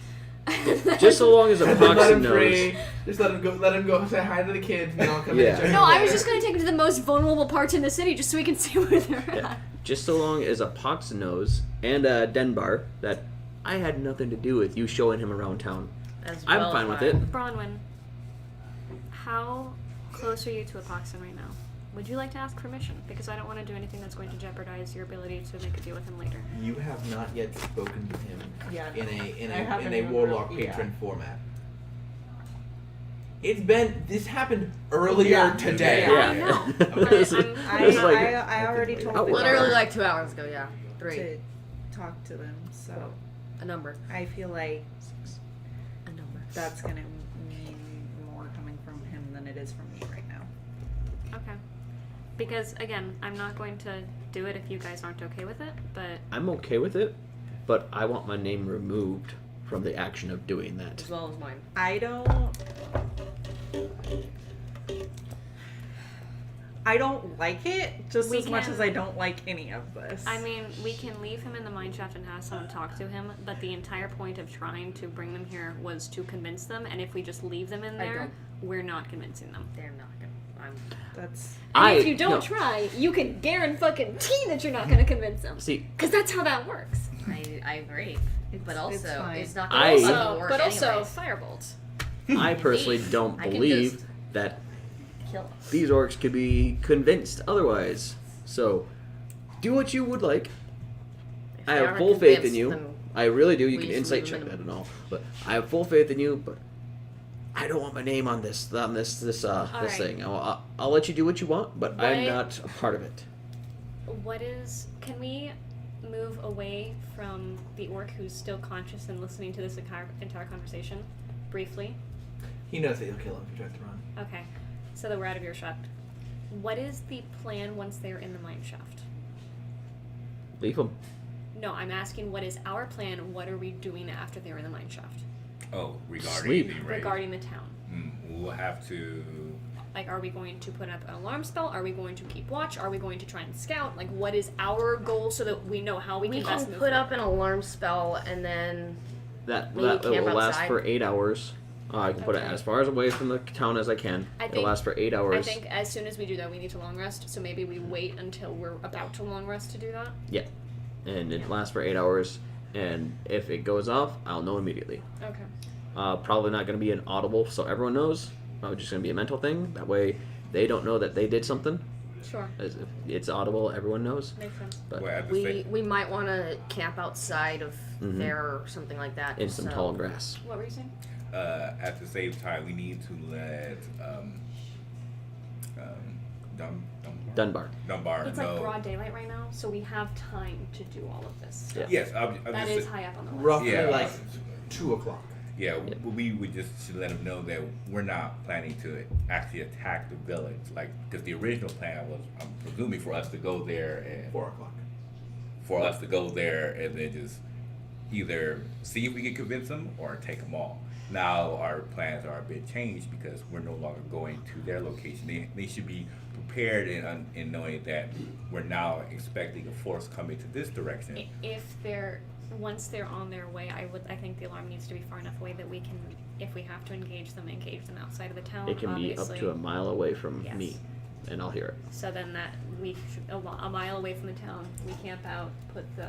Just so long as And then let Apoxin him knows. free. Just let him go say hi to the kids and I'll come in Yeah. and check No, him I out. was just going to take him to the most vulnerable parts in the city just so we can see where they're at. Yeah. Just so long as Apoxin knows and Denbar that I had nothing to do with you showing him around town. As I'm well fine as with mine. it. Bronwyn, how close are you to Apoxin right now? Would you like to ask permission? Because I don't want to do anything that's going to jeopardize your ability to make a deal with him later. You have not yet spoken to him Yeah, in I a haven't in a even warlock really- patron format. This happened earlier Yeah. today. Yeah. I know. It's I'm- I already told Oh, the Literally guard like 2 hours ago, yeah. 3. to talk to them, so A number. I feel like A number. that's gonna mean more coming from him than it is from me right now. Okay. Because, again, I'm not going to do it if you guys aren't okay with it, but I'm okay with it, but I want my name removed from the action of doing that. As well as mine. I don't. I don't like it just We as much can- as I don't like any of this. I mean, we can leave him in the mine shaft and have someone talk to him, but the entire point of trying to bring them here was to convince them, and if we just leave them in I there, don't- we're not convincing them. They're not gonna. that's And if you don't try, you can guarantee that you're not going to convince them. See, Because that's how that works. I agree. But it's also, fine. it's not I- gonna fucking work But also, anyways. firebolt. I personally don't I can believe just- that Kill 'em. these orcs could be convinced otherwise. So, do what you would like. If I they have aren't full faith in convinced, you. then I really do. You we can just insight leave check them that in. and all, but I have full faith in you. But I don't want my name on this this right. thing. I'll let you do what you want, but I'm What- not a part of it. Can we move away from the orc who's still conscious and listening to this entire conversation briefly? He knows that you'll kill him if he tries to run. Okay, so that we're out of earshot. What is the plan once they're in the mine shaft? Leave them. No, I'm asking what is our plan? What are we doing after they're in the mine shaft? Oh, regarding Sleep. the raid. Regarding the town. We'll have to. Like, are we going to put up an alarm spell? Are we going to keep watch? Are we going to try and scout? Like, what is our goal so that we know how we we can best can move put forward? up an alarm spell and then That Maybe that camp will last outside. for 8 hours. I can put it Okay. as far as away from the town as I can. I It'll think- last for 8 hours. I think as soon as we do that, we need to long rest. So maybe we wait until we're about to long rest to do that. Yeah, and it lasts for 8 hours. And if it goes off, I'll know immediately. Okay. Probably not going to be an audible, so everyone knows. Just going to be a mental thing. That way, they don't know that they did something. Sure. As if it's audible, everyone knows. Makes sense. But Well, at the we same, we might want to camp outside of Mhm. there or something like that. in some so- tall grass. What were you saying? at the same time, we need to let Dunbar. Dunbar It's know. like broad daylight right now, so we have time to do all of this. Yeah. Yes, I'm That just is high up on the list. Roughly Yeah. like 2 o'clock. Yeah, we would just should let them know that we're not planning to actually attack the village, like because the original plan was, I'm presuming, for us to go there and 4 o'clock. then just either see if we can convince them or take them all. Now our plans are a bit changed because we're no longer going to their location. They should be prepared in knowing that we're now expecting a force coming to this direction. Once they're on their way, I think the alarm needs to be far enough away that we can, if we have to engage them outside of the town. It can be up obviously. to a mile away from Yes. me, and I'll hear it. So then that a mile away from the town, we camp out, put the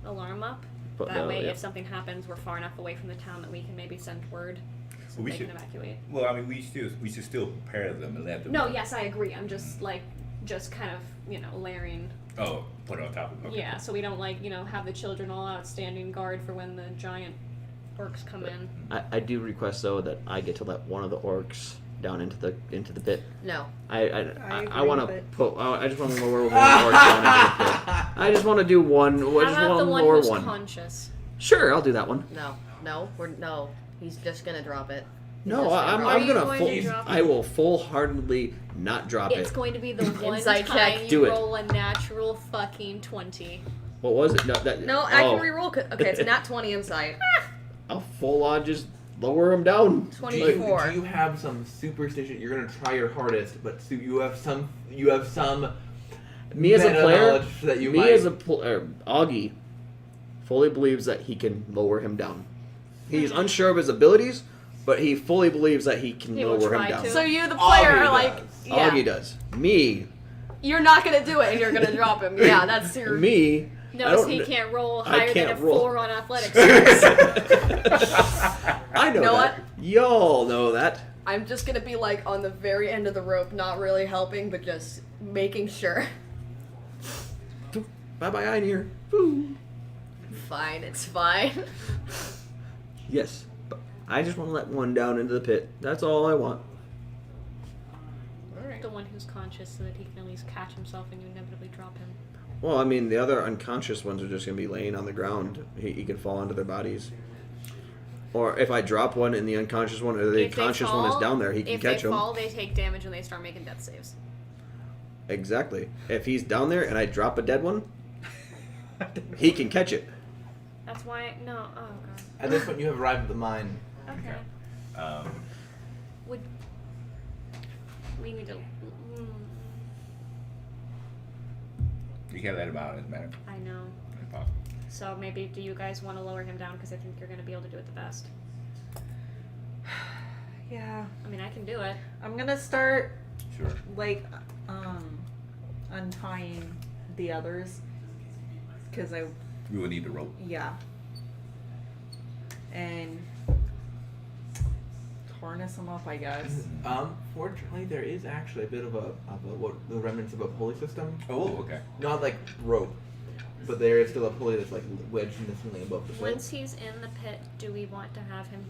alarm up. Put That the- way, yeah. if something happens, we're far enough away from the town that we can maybe send word so We they should- can evacuate. Well, I mean, we should still prepare them and let them. No, yes, I agree. I'm just kind of layering. Oh, put it on top of. Okay. Yeah, so we don't have the children all out standing guard for when the giant orcs come in. I do request though that I get to let one of the orcs down into the pit. No. I agree want to with it. put. I just want to lower one orc down into the pit. I just want to do one. I How just about want the to one lower who's one. conscious? Sure, I'll do that one. No. He's just gonna drop it. No, Just I'm Are you gonna going full. to drop I will full-heartedly not drop It's it. going to be the one Insight time check. you Do it. roll a natural fucking 20. What was it? No, I can reroll. Okay, it's not 20 inside. I'll full on just lower him down. 24. Do you have some superstition? You're gonna try your hardest, but you have some Me as a meta player, knowledge that you me might. as a Augie fully believes that he can lower him down. He's unsure of his abilities, but he fully believes that he can He will lower him try does. to. So you, the player, Augie are like, does. yeah, Augie does. Me, you're not gonna do it, and you're gonna drop him. Yeah, that's your. me. Notice I he don't- can't roll I higher than can't a roll. 4 on athletics. I know Know that. Y'all know that. I'm just gonna be like on the very end of the rope, not really helping, but just making sure. Bye bye, Einir. Fine, it's fine. Yes, but I just want to let one down into the pit. That's all I want. The one who's conscious so that he can at least catch himself and you inevitably drop him. Well, I mean, the other unconscious ones are just going to be laying on the ground. He can fall onto their bodies. Or if I drop one and the unconscious one, or the If they conscious one is fall- down there, he can catch If they him. fall, they take damage and they start making death saves. Exactly. If he's down there and I drop a dead one, he can catch it. That's why, no, oh god. At this point, you have arrived at the mine. Okay. Um, Would we need to? You can't let him out as medical. I know. Impossible. So maybe do you guys want to lower him down because I think you're going to be able to do it the best. Yeah. I mean, I can do it. I'm gonna start Sure. like untying the others because I We will need the rope. yeah and harness them up, I guess. Fortunately, there is actually a bit of a what the remnants of a pulley system. Oh, okay. Not like rope, but there is still a pulley that's like wedged into something above the foot. Once he's in the pit, do we want to have him?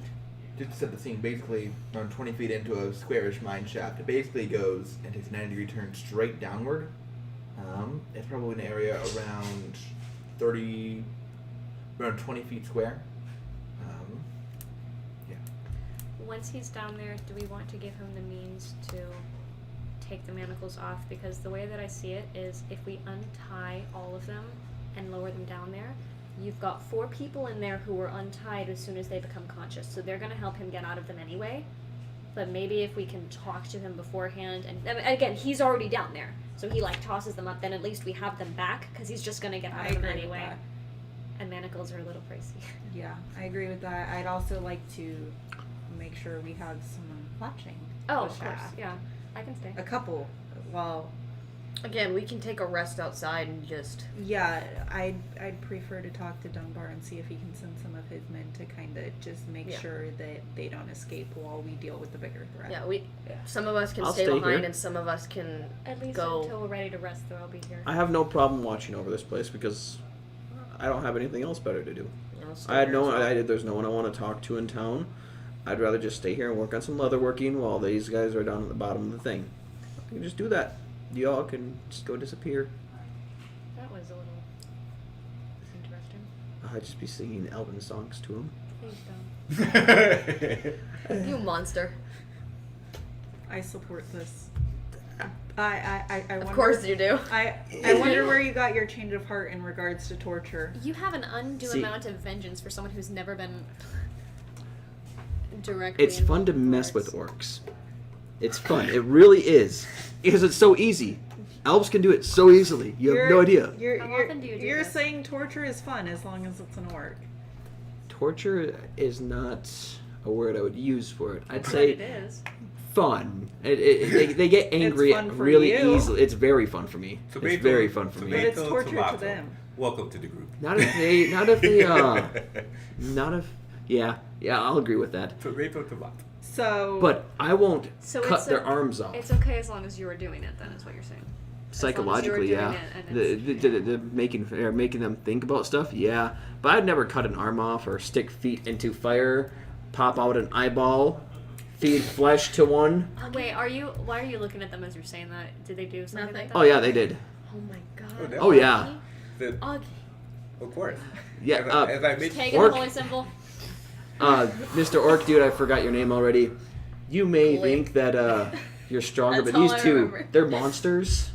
Just to set the scene, basically around 20 feet into a squarish mine shaft, it basically goes and takes a 90-degree turn straight downward. It's probably an area around 20 feet square. Yeah. Once he's down there, do we want to give him the means to take the manacles off? Because the way that I see it is if we untie all of them and lower them down there, you've got 4 people in there who were untied as soon as they become conscious. So they're going to help him get out of them anyway. But maybe if we can talk to him beforehand, and I mean, again, he's already down there. So he like tosses them up, then at least we have them back because he's just going to get out I of them agree with anyway. that. And manacles are a little pricey. Yeah, I agree with that. I'd also like to make sure we have someone watching. Oh, the of course. shaft. Yeah. I can stay. A couple. Well, Again, we can take a rest outside and just. yeah, I'd prefer to talk to Dunbar and see if he can send some of his men to kind of just make Yeah. sure that they don't escape while we deal with the bigger threat. Yeah, some of us can I'll stay stay behind here. and some of us can At least go. until we're ready to rest, though, I'll be here. I have no problem watching over this place because I don't have anything else better to do. Stay I had here as well. there's no one I want to talk to in town. I'd rather just stay here and work on some leather working while these guys are down at the bottom of the thing. I can just do that. Y'all can just go disappear. That was a little interesting. I'd just be singing Elven songs to them. Please don't. You monster. I support this. I wonder, Of course you do. I wonder where you got your change of heart in regards to torture. You have an undue See- amount of vengeance for someone who's never been directly It's fun to involved mess with with orcs. It's fun. It really is. Because it's so easy. Elves can do it so easily. You have no idea. How often do you do You're this? saying torture is fun as long as it's an orc. Torture is not a word I would use for it. I'd But say it is. fun. They get angry fun for really you. easily. It's very fun for me. It's very fun for me. But it's torture to Tomato. them. Welcome to the group. Not if yeah, I'll agree with that. Tomato. So, But I won't So cut it's their arms off. It's okay as long as you were doing it, then, is what you're saying. Psychologically, doing yeah. it and it's- The making them think about stuff, yeah. But I'd never cut an arm off or stick feet into fire, pop out an eyeball, feed flesh to one. Wait, why are you looking at them as you're saying that? Did they do something Nothing. like that? Oh yeah, they did. Oh my god. Oh yeah, Ugh. Of course. yeah. As I mentioned, Taking Orc. the holy symbol. Mr. Orc, dude, I forgot your name already. You may Blake. think that you're stronger, That's but these all I two, remember. they're monsters.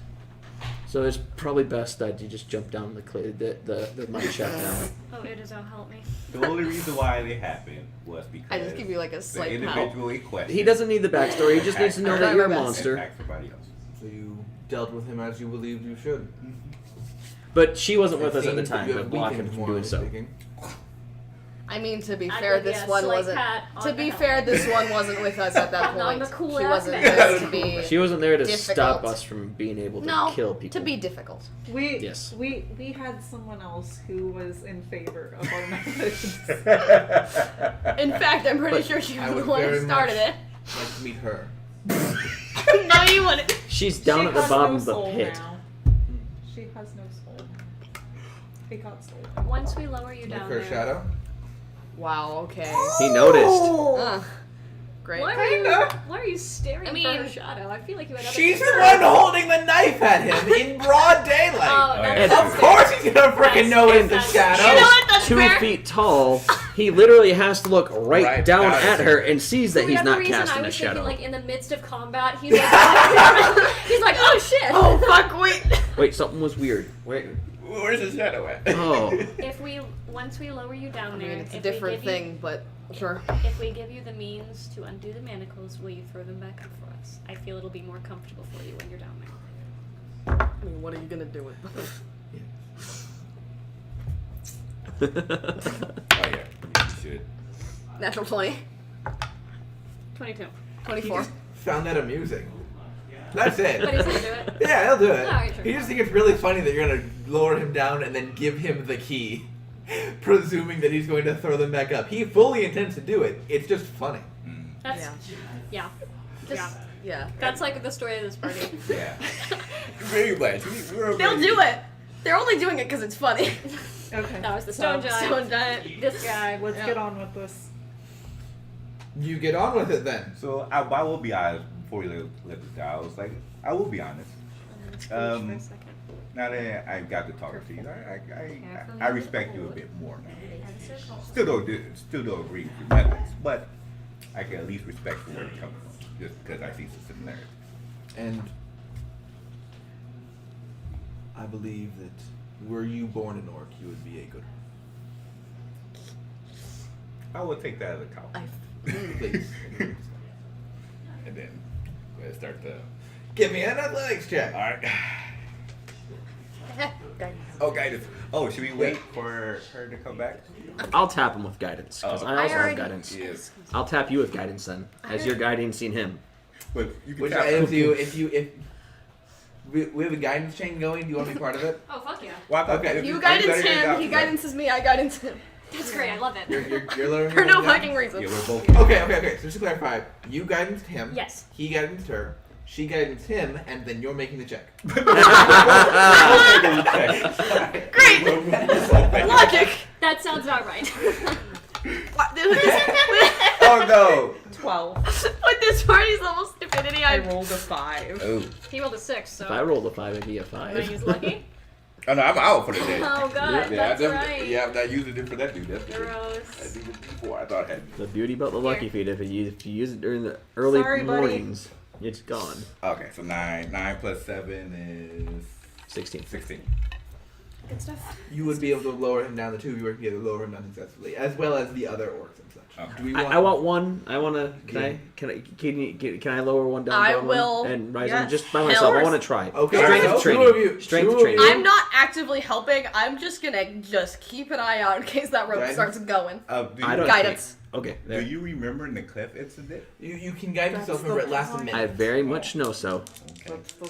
So it's probably best that you just jump down the mine shaft now. Oh, it is. Oh, help me. the only reason why they happened was because I just give you like a the slight individual in question. He doesn't need the backstory. He just needs to know I that tried you're a my best. monster. Attack somebody else. So you dealt with him as you believed you should. But she wasn't with us at the It seems that time you to have block him weakened, from morally doing so. speaking. I mean, to be I'd fair, like this a one slight wasn't. pat on To the be helmet. fair, this one wasn't with us at that On point. the cool She ass wasn't man. there to be. She wasn't there to Difficult. stop us from being able to No, kill people. to be difficult. we Yes. we had someone else who was in favor of our methods. In fact, I'm pretty sure she I was would the one who very started much it. like to meet her. No, you wouldn't. She's down She at the has bottom no of the soul pit. now. She has no soul. It got stolen. Once we lower you Like down her there. shadow. Wow. Okay. He noticed. Ugh. Great. Why are you staring I for mean- her shadow? I feel like you had other She's the concerns. one holding the knife at him in broad daylight. Oh, And- that's Of course he's gonna frickin' know it's the That's- shadow. You know what? That's 2 fair. feet tall. He literally has to look right Right down down at at her and sees that For he's whatever not reason, casting I a was shadow. thinking, like, in the midst of combat, he's like, he's like, oh shit. Oh fuck! Wait. Wait, something was weird. Wait. Where's the shadow at? Oh. Once we lower you down I there, mean, it's a if we different give you- thing, but sure. If we give you the means to undo the manacles, will you throw them back up for us? I feel it'll be more comfortable for you when you're down there. I mean, what are you gonna do with them? Oh yeah, you should. Natural 20. 22. 24. Found that amusing. That's it. But he's gonna do it. Yeah, he'll do it. Alright, sure. He just think it's really funny that you're gonna lower him down and then give him the key, presuming that he's going to throw them back up. He fully intends to do it. It's just funny. That's Yeah. yeah. Just, yeah. That's like the story of this party. Yeah. Very much. They'll do it. They're only doing it because it's funny. Okay. That was the stone giant. Stone giant. This guy. Let's get on with this. You get on with it then. So I will be honest before we let this die. I was like, I will be honest. For a second. Now that I got to talk to you, I respect you a bit more now. Still don't agree with your methods, but I can at least respect where you're coming from, just because I see some similarities. And I believe that were you born an orc, you would be a good I will take that as a compliment. Please. And then let's start to. Give me an athletics check. All right. Guidance. Oh, guidance. Oh, should we wait for her to come back? I'll tap him with guidance because Oh. I also already- have guidance. Yes. I'll tap you with guidance then, as you're guiding him. But you can Which tap- items do you, if we have a guidance chain going, do you want to be part of it? Oh fuck yeah. Well, I thought Okay. if You are guidance better than him, that, he then- guidances me, I guidance him. That's great. I love it. You're lowering For him no down? fucking reason. Yeah, we're both. Okay. So just to clarify, you guidanced him. Yes. He guidanced her. She guidanced him, and then you're making the check. Great! Logic! That sounds about right. Oh no! 12. With this party's level stupidity, I I rolled a 5. Oh. He rolled a 6, so. If I rolled a 5, it'd be a I'm gonna 5. use lucky. Oh no, I'm out for the day. Oh god, that's right. Yeah, I'm not using it for that dude. That's the thing. I Gross. did it before. I thought I had. The beauty about the lucky feat, if you use it during the early Sorry, buddy. mornings, it's gone. Okay, so 9 plus 7 is 16. 16. Good stuff. You would be able to lower him down. The two of you work together, lower him down successfully, as well as the other orcs and such. Okay. Do we I want one. I want to. Can I lower one down? I down will. One and rise Yes. them just by Hell myself. I yes. want to try. Okay, Strength so training. two of you. Strength two of training. you. I'm not actively helping. I'm just gonna keep an eye out in case that rope Guidance? starts going. Do I you, don't- Guidance. Okay. do There. you remember in the cliff incident? You can guide That's yourself. the Remember, it lasts a point. minute. I very much know so. Okay. That's the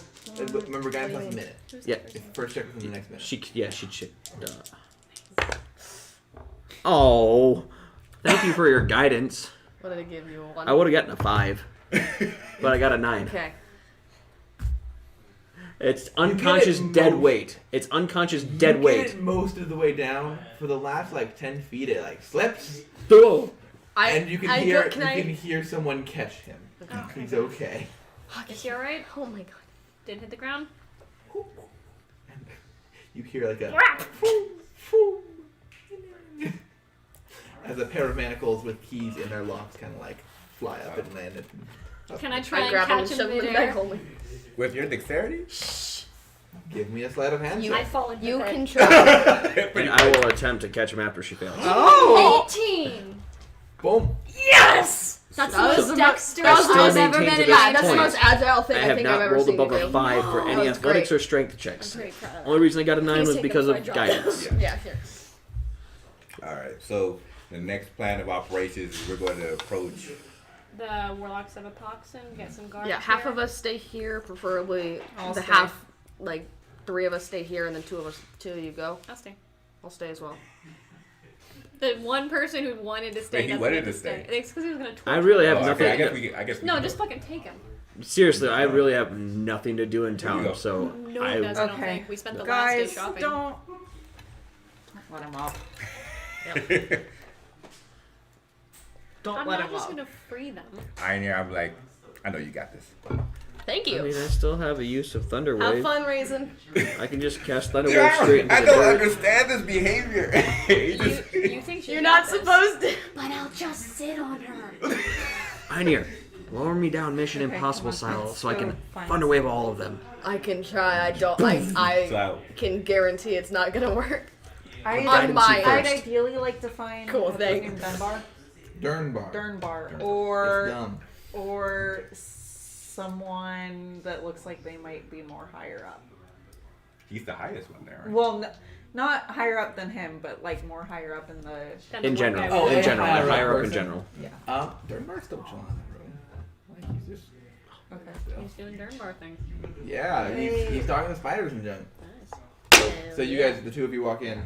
But remember, guidance lasts a minute. Yeah. It's the first check within the next minute. She. Oh, thank you for your guidance. What did it give you? A 1? I would have gotten a 5, but I got a 9. Okay. It's unconscious dead most. weight. It's unconscious You dead get weight. it most of the way down. For the last like 10 feet, it like slips, Oh. and you can I hear don't- can I- you can hear someone catch him. Okay. He's okay. Is he alright? Oh my god. Didn't hit the ground? And you hear like a Crap! as a pair of manacles with keys in their locks kind of like fly up and land. Can I try I and grab him catch and him shove him in the midair? bag only. With your dexterity? Give me a sleight of hand. You- check. I fall into You bed. can try. And I will attempt to catch him after she fails. Oh! 18! Boom. Yes! That's That the was most the mo- dexterous that was the I've most- ever maintained been to in this my That's the point. most agile thing I I have think I've not ever rolled seen above you a do. 5 for any That's athletics great. or strength I'm checks. very proud of that. Only reason I got a 9 Please was take because it of before I drop it. guidance. Yeah, here. Alright, so the next plan of operations is we're going to approach. The warlocks have a toxin, get some guards. Yeah, half here. of us stay here, preferably I'll the stay. half, like 3 of us stay here, and then 2 of you go. I'll stay. I'll stay as well. The one person who wanted to stay Wait, he doesn't wanted get to to stay. It's because he was going to torture I really me. have Oh, nothing. okay, I guess we No, can just go. fucking take him. Seriously, I really have nothing to do in you town, go. so No one does, I don't Okay. think. We spent the last day Guys, shopping. don't let him up. Don't I'm let not him just up. going to free them. I'm like, I know you got this. Thank I you. mean, I still have a use of Thunder Have Wave. fun, Raisin. I can just cast Thunder Wave straight into I the don't dirt. understand this behavior. He just- You think she You're got not this. supposed to. But I'll just sit on her. Einir, lower me down Mission Okay, Impossible come on, style let's so I go can find Thunder Wave all of them. I can try. I don't. I So, can guarantee it's not gonna work. I'd, On mine. I'd first. ideally like to find Cool, what's his thanks. name, Dunbar? Dernbar. Dernbar. It's Or dumb. someone that looks like they might be more higher up. he's the highest one there. Right? Well, Not higher up than him, but like more higher up in the. Than In the one general. guy Oh, with in the- general. higher up Higher up in person. general. Yeah. Dernbar's still chilling in the room. Like he's just. Okay. He's doing Dernbar things. Yeah, he's talking to spiders and junk. Nice. So you guys, the two of you walk in.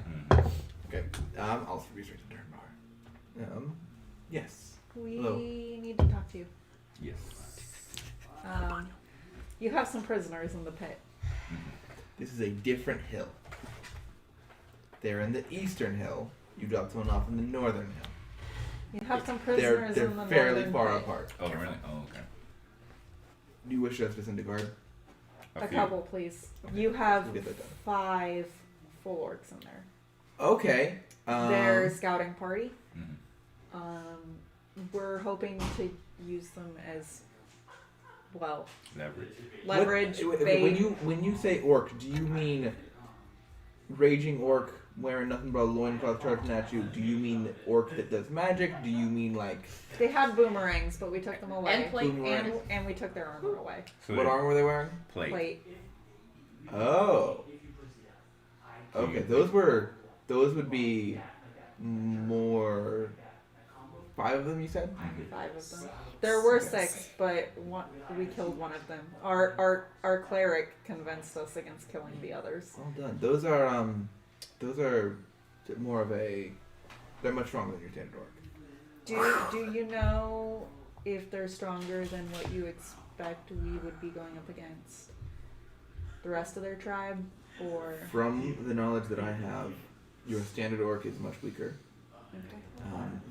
Okay. I'll be straight to Dernbar. Yes. We Hello. need to talk to you. Yes. You have some prisoners in the pit. This is a different hill. They're in the eastern hill. You dropped one off in the northern hill. You have some They're prisoners in the fairly northern far pit. apart. Oh, really? Oh, okay. Do you wish us to send a guard? A few. couple, please. You have We'll get that done. 5 full orcs in there. Okay. Their scouting party. Mhm. We're hoping to use them as well Leverage. leverage. When you say orc, do you mean raging orc wearing nothing but a loincloth charging at you? Do you mean orc that does magic? Do you mean like They had boomerangs, but we took them away. And plate. And we took their armor away. So what armor were they wearing? Plate. Plate. Oh. Okay, those would be more. 5 of them, you said? 5 of them. There were 6, but we killed one of them. Our cleric convinced us against killing the others. Well done. Those are more of a. They're much stronger than your standard orc. Do you know if they're stronger than what you expect we would be going up against? The rest of their tribe, or From the knowledge that I have, your standard orc is much weaker. okay.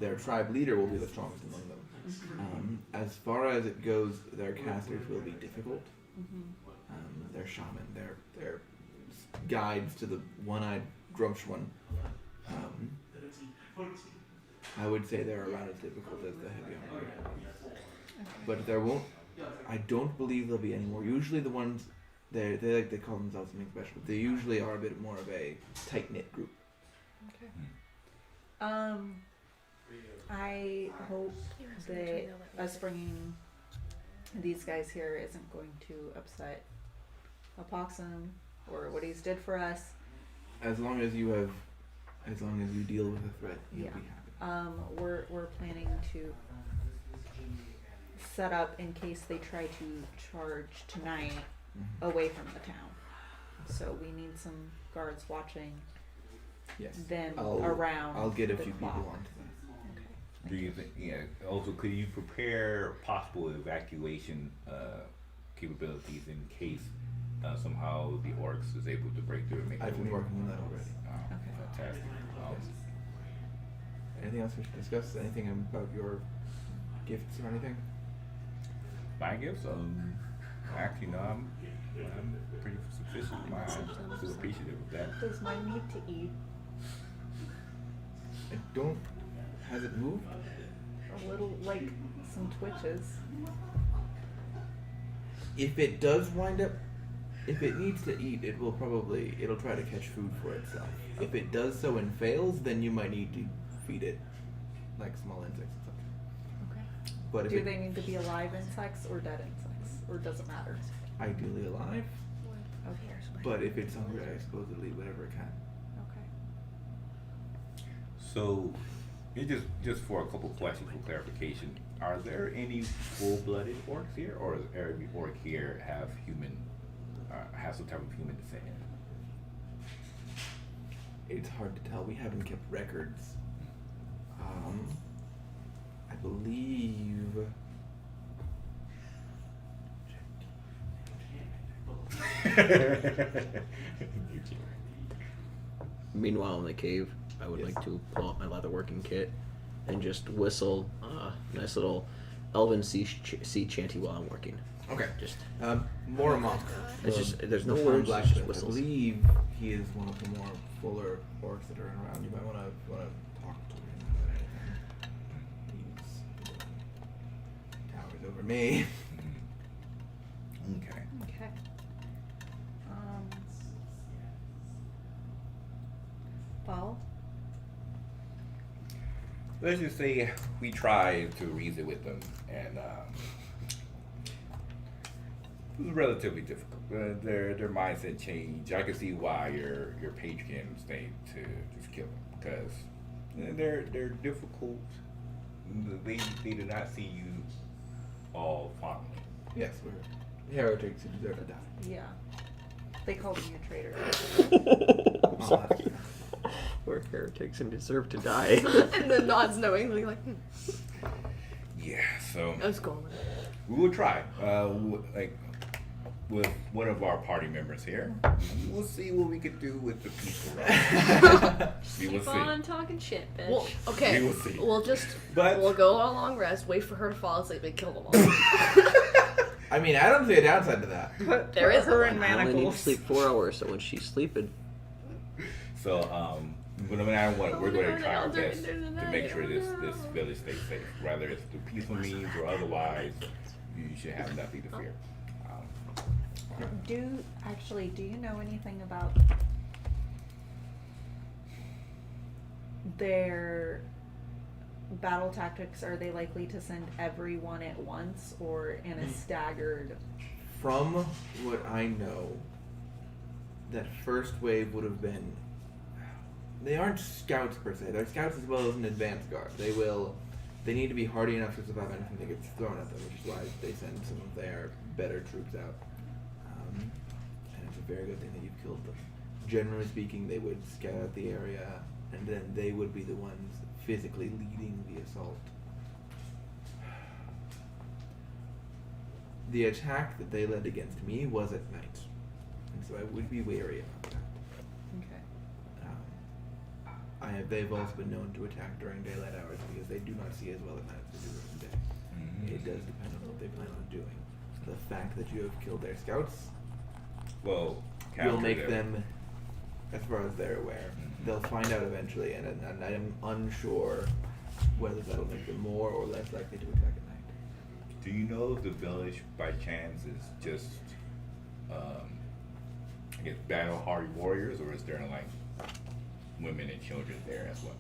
Their tribe leader will be the strongest among them. As far as it goes, their casters will be difficult. Their shaman, their guides to the one-eyed Grumsh one. I would say they're around as difficult as the heavy armor. But there won't. I don't believe there'll be any more. Usually the ones they call themselves something special. They usually are a bit more of a tight-knit group. Okay. I hope that us bringing these guys here isn't going to upset Apoxum or what he's did for us. As long as you deal with the threat, you'll Yeah. be happy. We're planning to set up in case they try to charge tonight away from the town. So we need some guards watching Yes. them I'll- around. I'll get a the few clock. people onto that. Do you think? Yeah. Also, could you prepare possible evacuation capabilities in case somehow the orcs is able to break through and make I've their been way? working on that already. Oh, Okay. fantastic. Anything else we should discuss? Anything about your gifts or anything? My gifts? Actually, no. I'm pretty sufficient. I'm still appreciative of that. Does mine need to eat I don't. Has it moved? a little, like some twitches? If it does wind up, if it needs to eat, it'll try to catch food for itself. If it does so and fails, then you might need to feed it, like small insects and stuff. Okay. But if Do it, they need to be alive insects or dead insects, or does it matter? ideally alive, Okay. but if it's hungry, I suppose it'll eat whatever it can. Okay. So, it just for a couple questions for clarification, are there any full-blooded orcs here, or does every orc here have some type of human descent? It's hard to tell. We haven't kept records. I believe. Meanwhile, in the cave, I would like to pull out my leatherworking kit and just whistle a nice little elven sea chanty while I'm working. Okay. Just More a monk. it's just there's no the words, it's blacksmith. just I whistles. believe he is one of the more fuller orcs that are around. You might want to talk to him about anything. He's towers over me. Okay. Okay. Paul? Let's just say we tried to reason with them, and was relatively difficult. Their mindset changed. I can see why your page can stay to just kill them because they're difficult. They do not see you all fondly. Yes, we're heretics who deserve to die. Yeah. They called me a traitor. I'm sorry. We're heretics and deserve to die. And then nods knowingly, like, Yeah, so I was going. we will try. Like with one of our party members here, we'll see what we could do with the peaceful route. We will Keep see. on talking shit, bitch. Well, okay. We will see. We'll just But- we'll go on a long rest, wait for her to fall asleep, and kill them all. I mean, I don't see a downside to that. There is her one. in I only need to manacles. sleep 4 hours, so when she's sleeping, So, but no matter what, we're going to try our I'll do it best during the to night. make sure this Oh, no. village stays safe. Whether it's through peaceful means or otherwise, you should have nothing to fear. Do you know anything about their battle tactics? Are they likely to send everyone at once or in a staggered? From what I know, that first wave would have been. They aren't scouts per se. They're scouts as well as an advance guard. They need to be hardy enough to survive anything that gets thrown at them, which is why they send some of their better troops out. And it's a very good thing that you've killed them. Generally speaking, they would scout out the area, and then they would be the ones physically leading the assault. The attack that they led against me was at night, and so I would be wary about that. Okay. They've also been known to attack during daylight hours because they do not see as well at night as they do during the day. Mm-hmm. It does depend on what they plan on doing. The fact that you have killed their scouts Well, will capture make them, as far as they're aware, Mhm. they'll find out eventually, and I'm unsure whether that'll make them more or less likely to attack at night. Do you know if the village, by chance, is just, I guess, battle-hardy warriors, or is there like women and children there as well?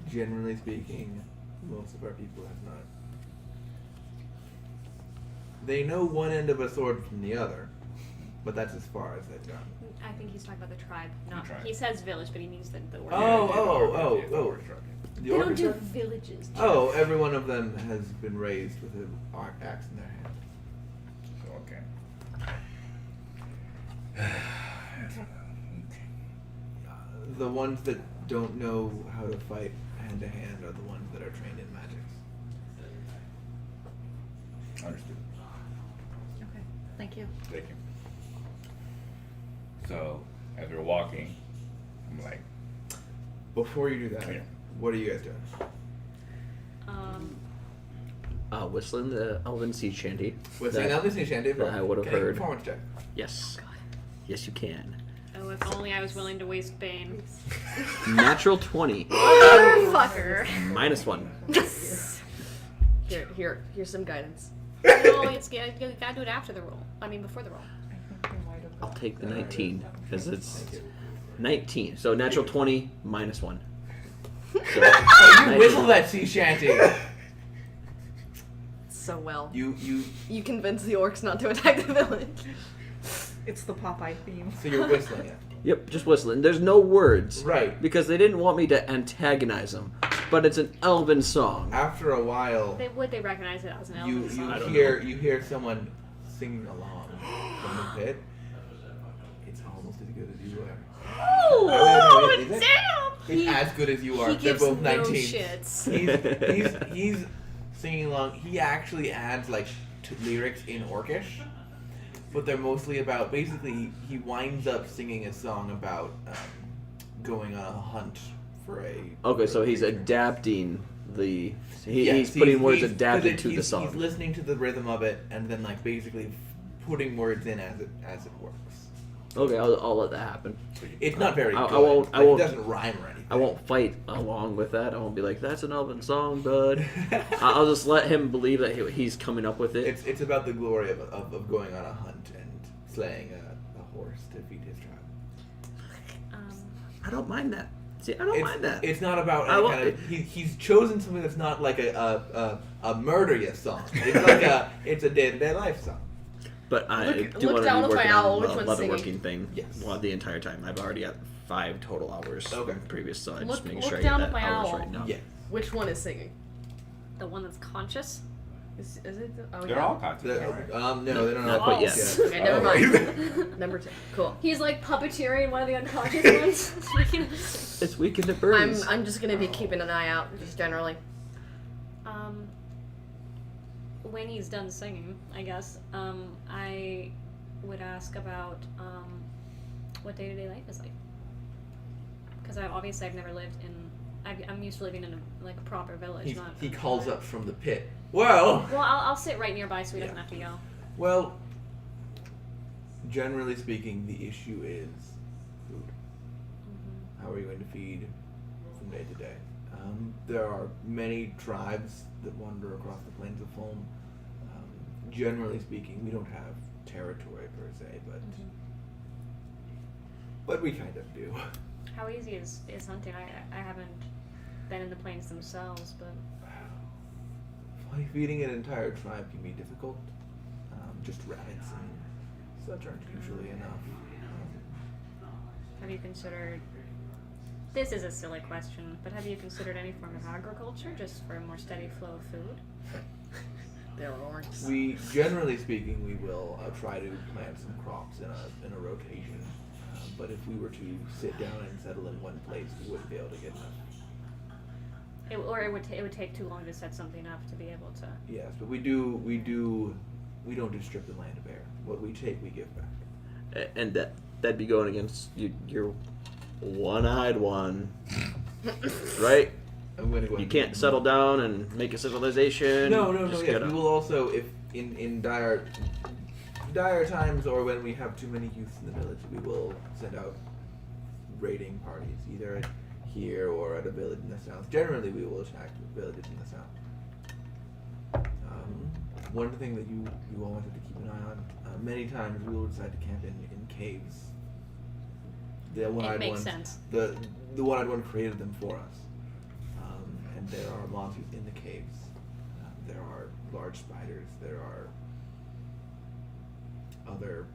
Generally speaking, most of our people have not. They know one end of a sword from the other, but that's as far as they've gone. I think he's talking about the tribe. Not tribe. he says village, but he means the orc. Oh. Yeah, the orc tribe. The They don't do orcs are- villages. Oh, every one of them has been raised with an axe in their hand. So, okay. The ones that don't know how to fight hand to hand are the ones that are trained in magics. Understood. Okay. Thank you. Thank you. So, as we're walking, I'm like, Before you do that, Yeah. what are you guys doing? whistling the Elven Sea Shanty. Whistling That- out this Shanty. that I would have Okay, heard. Performance check. Yes. Yes, you can. Oh, if only I was willing to waste Bane. Natural 20. Fucker. -1. Here's some guidance. No, you gotta do it after the roll. I mean, before the roll. I think we might have I'll got take the 19 because it's Thank you. 19. So natural 20 -1. So, You whistle that sea shanty. So well. You You convince the orcs not to attack the village. It's the Popeye theme. so you're whistling it. Yep, just whistling. There's no words. Right. Because they didn't want me to antagonize them. But it's an Elven song. After a while, Would they recognize it as an you elven song? I don't you hear someone singing along from the pit. It's almost as good as you are. Oh, Is it? damn! It's as good as you are. He They're gives both no 19. shits. He's singing along. He actually adds like lyrics in Orcish, but they're mostly about. Basically, he winds up singing a song about going on a hunt for a. Okay, so for a he's creature. adapting the. Yes, He's putting words he's- adapted 'cause to the he's song. listening to the rhythm of it and then like basically putting words in as it works. Okay, I'll let that happen. It's not very I good. won't- I won't- It doesn't rhyme or anything. I won't fight along with that. I won't be like, that's an Elven song, bud. I'll just let him believe that he's coming up with it. It's about the glory of going on a hunt and slaying a horse to feed his tribe. I don't mind that. See, I don't mind that. It's not about I any won't- kind of. He's chosen something that's not like a murder you song. It's like it's a day-to-day life song. But I Look- do look want to down be with my working owl, on which the one's leatherworking thing Yes. the entire time. I've already got 5 total hours Okay. previous, so I'm Look- just making look sure I down get with that my hours owl. right now. Yes. Which one is singing? The one that's conscious? Is it? The, oh, They're yeah. all conscious. No, they don't Not know. quite yet. False. Okay, never mind. Number 2. Cool. He's like puppeteering one of the unconscious ones. It's weekend at Bernie's. I'm just gonna be keeping an eye out, just generally. When he's done singing, I guess, I would ask about what day-to-day life is like. Because obviously I've never lived in. I'm used to living in a proper village. He calls up from the pit. Well, I'll sit right nearby so he doesn't have to yell. well. Generally speaking, the issue is food. How are you going to feed from day to day? There are many tribes that wander across the plains of Fulham. Generally speaking, we don't have territory per se, but we kind of do. How easy is hunting? I haven't been in the plains themselves, but Fly feeding an entire tribe can be difficult. Just rabbits and such aren't usually enough. have you considered? This is a silly question, but have you considered any form of agriculture just for a more steady flow of food? They're orcs. We, generally speaking, we will try to plant some crops in a rotation. But if we were to sit down and settle in one place, we wouldn't be able to get enough. It would take too long to set something up to be able to. Yes, but we don't just strip the land bare. What we take, we give back. And that'd be going against your one-eyed one, right? I'm going to go. You can't settle down and make a civilization. No. Just Yes, gotta- we will also, if in dire times or when we have too many youths in the village, we will send out raiding parties, either here or at a village in the south. Generally, we will attack villages in the south. One thing that you all wanted to keep an eye on, many times we will decide to camp in caves. The one-eyed makes ones, sense. The one-eyed one created them for us. And there are monsters in the caves. There are large spiders. There are other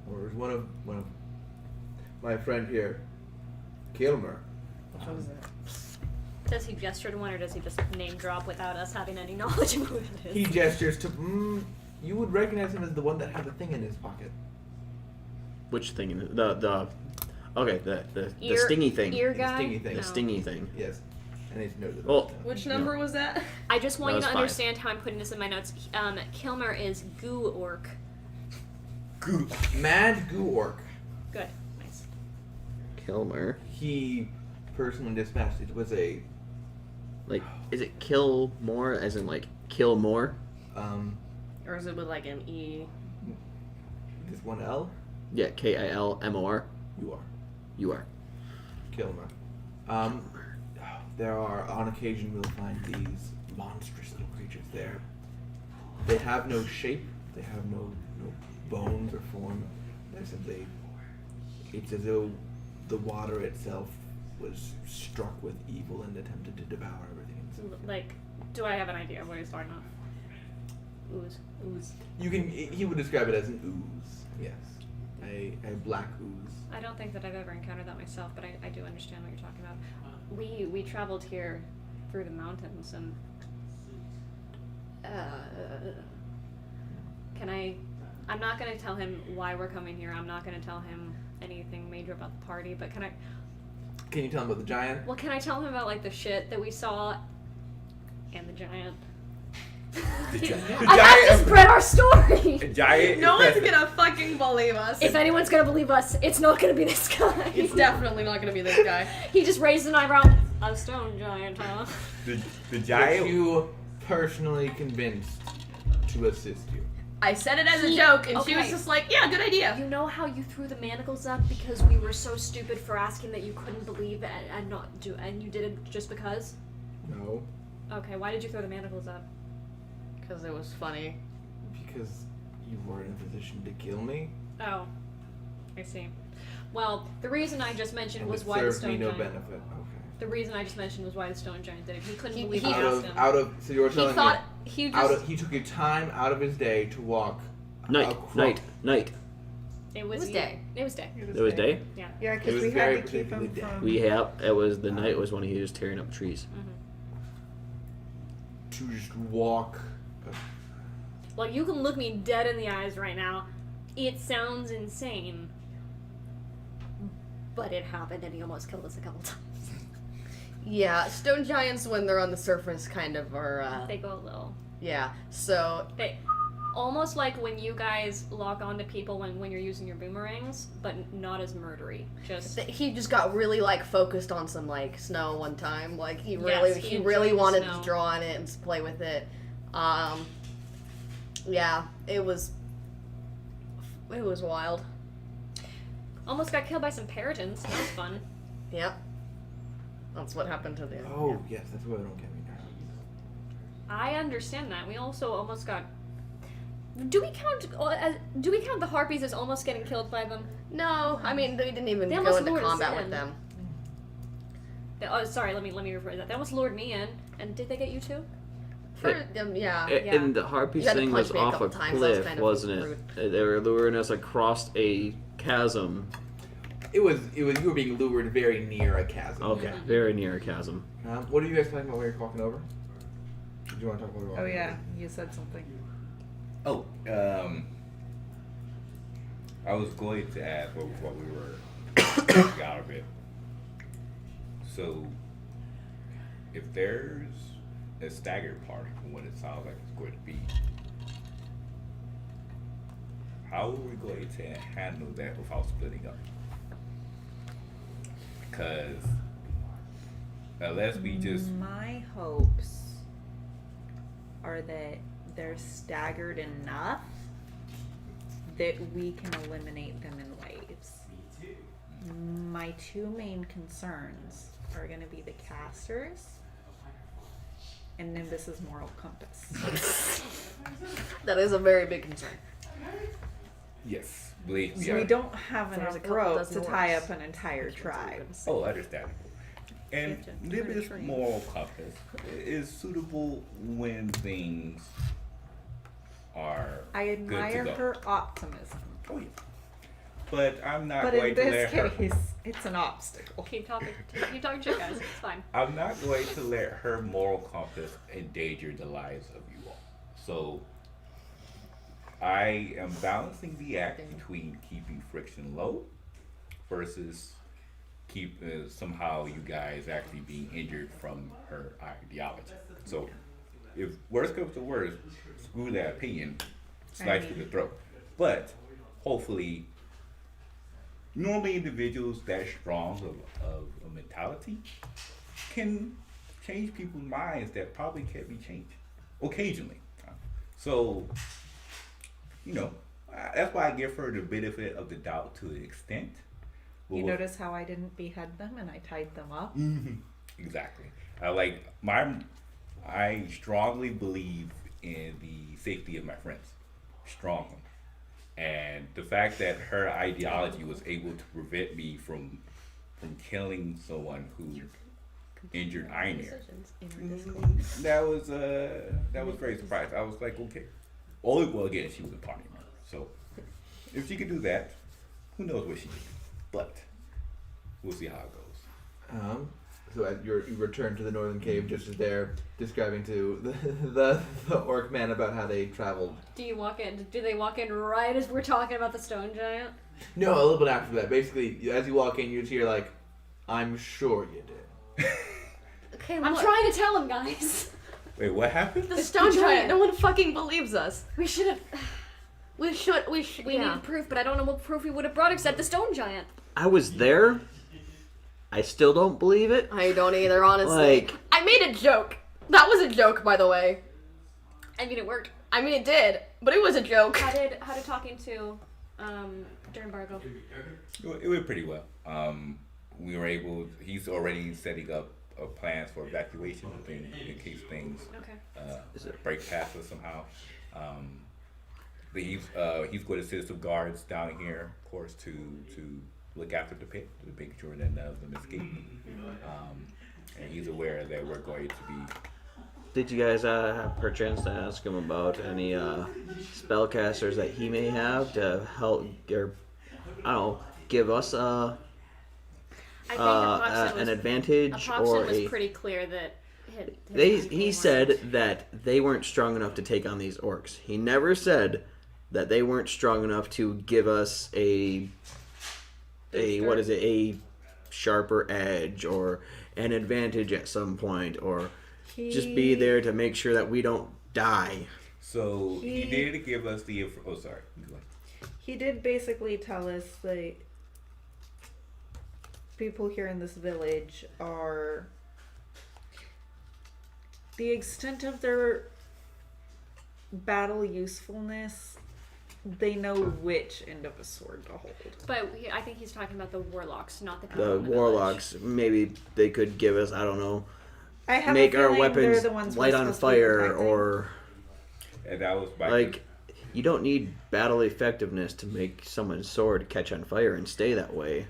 orders. One of my friend here, Kilmer. Which one is that? Does he gesture to one, or does he just name drop without us having any knowledge of who it is? He gestures to. You would recognize him as the one that had the thing in his pocket. Which thing? The Ear- stingy thing. Ear The guy. stingy thing. The No. stingy thing. Yes, and his nose. Well, Which number was that? I just want That you to was fine. understand how I'm putting this in my notes. Kilmer is goo orc. Mad Goo Orc. Good. Nice. Kilmer. He personally dispatched it. Was a Like, is it kill more as in like kill more? Or is it with like an E? this one L. Yeah, KILMOR. You are. You are. Kilmer. There are, on occasion, we'll find these monstrous little creatures there. They have no shape. They have no bones or form. They're simply. It's as though the water itself was struck with evil and attempted to devour everything. Like, do I have an idea of what he's talking about? Ooze. You can. He would describe it as an ooze. Yes, a black ooze. I don't think that I've ever encountered that myself, but I do understand what you're talking about. We traveled here through the mountains, and I'm not going to tell him why we're coming here. I'm not going to tell him anything major about the party, but can you tell him about the giant? Well, can I tell him about, like, the shit that we saw and the giant? I have to spread our story! Giant. No one's gonna fucking believe us. If anyone's gonna believe us, it's not gonna be this guy. It's definitely not gonna be this guy. He just raised an eyebrow. A stone giant, huh? The Were giant. you personally convinced to assist you? I said it as a joke, and she was okay. just like, "Yeah, good idea." You know how you threw the manacles up because we were so stupid for asking that you couldn't believe and not do, and you did it just because? No. Okay, why did you throw the manacles up? Because it was funny. Because you weren't in a position to kill me. Oh, I see. Well, the reason I just mentioned And was it why the served me stone no giant. benefit. Okay. The reason I just mentioned was why the stone giant did it. He couldn't He- believe he- I asked him. So you were He telling thought me he just. he took your time out of his day to walk Night. It was day. It was day. It was day. Yeah. Yeah, It because was we very had to keep him particularly from. It was the night was when he was tearing up trees. To just walk. Well, you can look me dead in the eyes right now. It sounds insane. But it happened and he almost killed us a couple times. Yeah, stone giants when they're on the surface kind of are. They go a little. Yeah, so They almost like when you guys lock onto people when you're using your boomerangs, but not as murdery. Just he just got really like focused on some like snow one time. Like he really Yes, he he really enjoyed the wanted snow. to draw on it and play with it. Yeah, it was wild. almost got killed by some peritons. That was fun. Yep. That's what happened to the. Oh, yes, that's what I don't get me now. I understand that. We also almost got. Do we count the harpies as almost getting killed by them? No, I mean they didn't even They go almost into lured us combat in. with them. Oh, sorry. Let me rephrase that. They almost lured me in. And did they get you too? Yeah. And the harpies You had to thing punch was me a off a couple times, that was cliff, kind of wasn't rude. it? They were luring us across a chasm. It was you were being lured very near a chasm. Okay, very near a chasm. What are you guys talking about when you're walking over? Did you want to talk about? Oh yeah, you said something. Oh, I was going to ask what we were getting out of it. So, if there's a staggered party from what it sounds like it's going to be, how are we going to handle that without splitting up? Because unless we just My hopes are that they're staggered enough that we can eliminate them in waves. My two main concerns are going to be the casters and Nimbus's moral compass. That is a very big concern. yes, believe me. So we I- don't have There's enough a couple rope dozen to tie orcs. up an entire tribe. Oh, understandable. And You have to turn a Nimbus tree. moral compass is suitable when things are I good to admire go. her optimism, Oh yeah. But I'm not but going in to this let her. case, it's an obstacle. Keep talking shit, guys. It's fine. I'm not going to let her moral compass endanger the lives of you all. So I am balancing the act between keeping friction low versus keep somehow you guys actually being injured from her ideology. So if worst comes to worst, screw that opinion, slice through the throat. But hopefully, normally individuals that strong of a mentality can change people's minds that probably can't be changed occasionally. So, that's why I give her the benefit of the doubt to an extent. You notice how I didn't behead them and I tied them up? Exactly. I strongly believe in the safety of my friends. Strongly. And the fact that her ideology was able to prevent me from killing someone who injured Einir, that was very surprising. I was like, okay. Well, again, she was a party member, so if she could do that, who knows what she could do. But we'll see how it goes. So as you return to the northern cave, just as they're describing to the orc man about how they traveled. Do they walk in right as we're talking about the stone giant? No, a little bit after that. Basically, as you walk in, you just hear like, "I'm sure you did." Okay, I'm trying to tell him, guys. Wait, what happened? The stone giant. giant. No one fucking believes us. We should have. We should. We yeah. need proof, but I don't know what proof we would have brought except the stone giant. I was there. I still don't believe it. I don't either, honestly. Like- I made a joke. That was a joke, by the way. I mean, it worked. I mean, it did, but it was a joke. How did talking to Dernbar go? It went pretty well. We were able. He's already setting up plans for evacuation in case things Okay. break past us somehow. But he's going to send some guards down here, of course, to look after the pit, to make sure that none of them escape. And he's aware that we're going to be Did you guys have perchance to ask him about any spellcasters that he may have to help, or I don't know, give us I think an advantage Apoxon or was a? pretty clear that He said that they weren't strong enough to take on these orcs. He never said that they weren't strong enough to give us a sharper edge or an advantage at some point, or just be there to make sure that we don't die. So he did give us the oh sorry. Go ahead. He did basically tell us that people here in this village are the extent of their battle usefulness. They know which end of a sword to hold. But I think he's talking about the warlocks, not the people The in the warlocks, maybe they could give us, I don't know, I have make a our feeling weapons they're the ones we're light on supposed to be fire, protecting. or And that was by like, you don't need battle effectiveness to make someone's sword catch on fire and stay that way.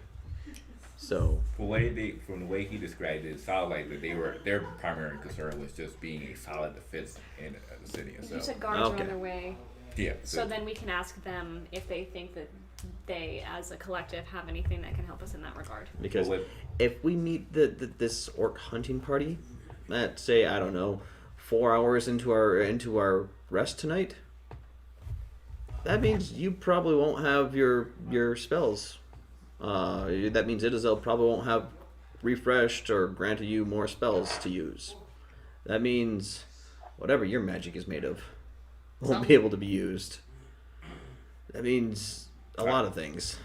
So from the way he described it, it sounded like that their primary concern was just being a solid defense in the city You itself. said guards are Okay. on their way. Yeah. So then we can ask them if they think that they, as a collective, have anything that can help us in that regard. because Well, if we meet this orc hunting party, let's say, I don't know, 4 hours into our rest tonight, that means you probably won't have your spells. That means Idazel probably won't have refreshed or granted you more spells to use. That means whatever your magic is made of won't be able to be used. That means a lot of things.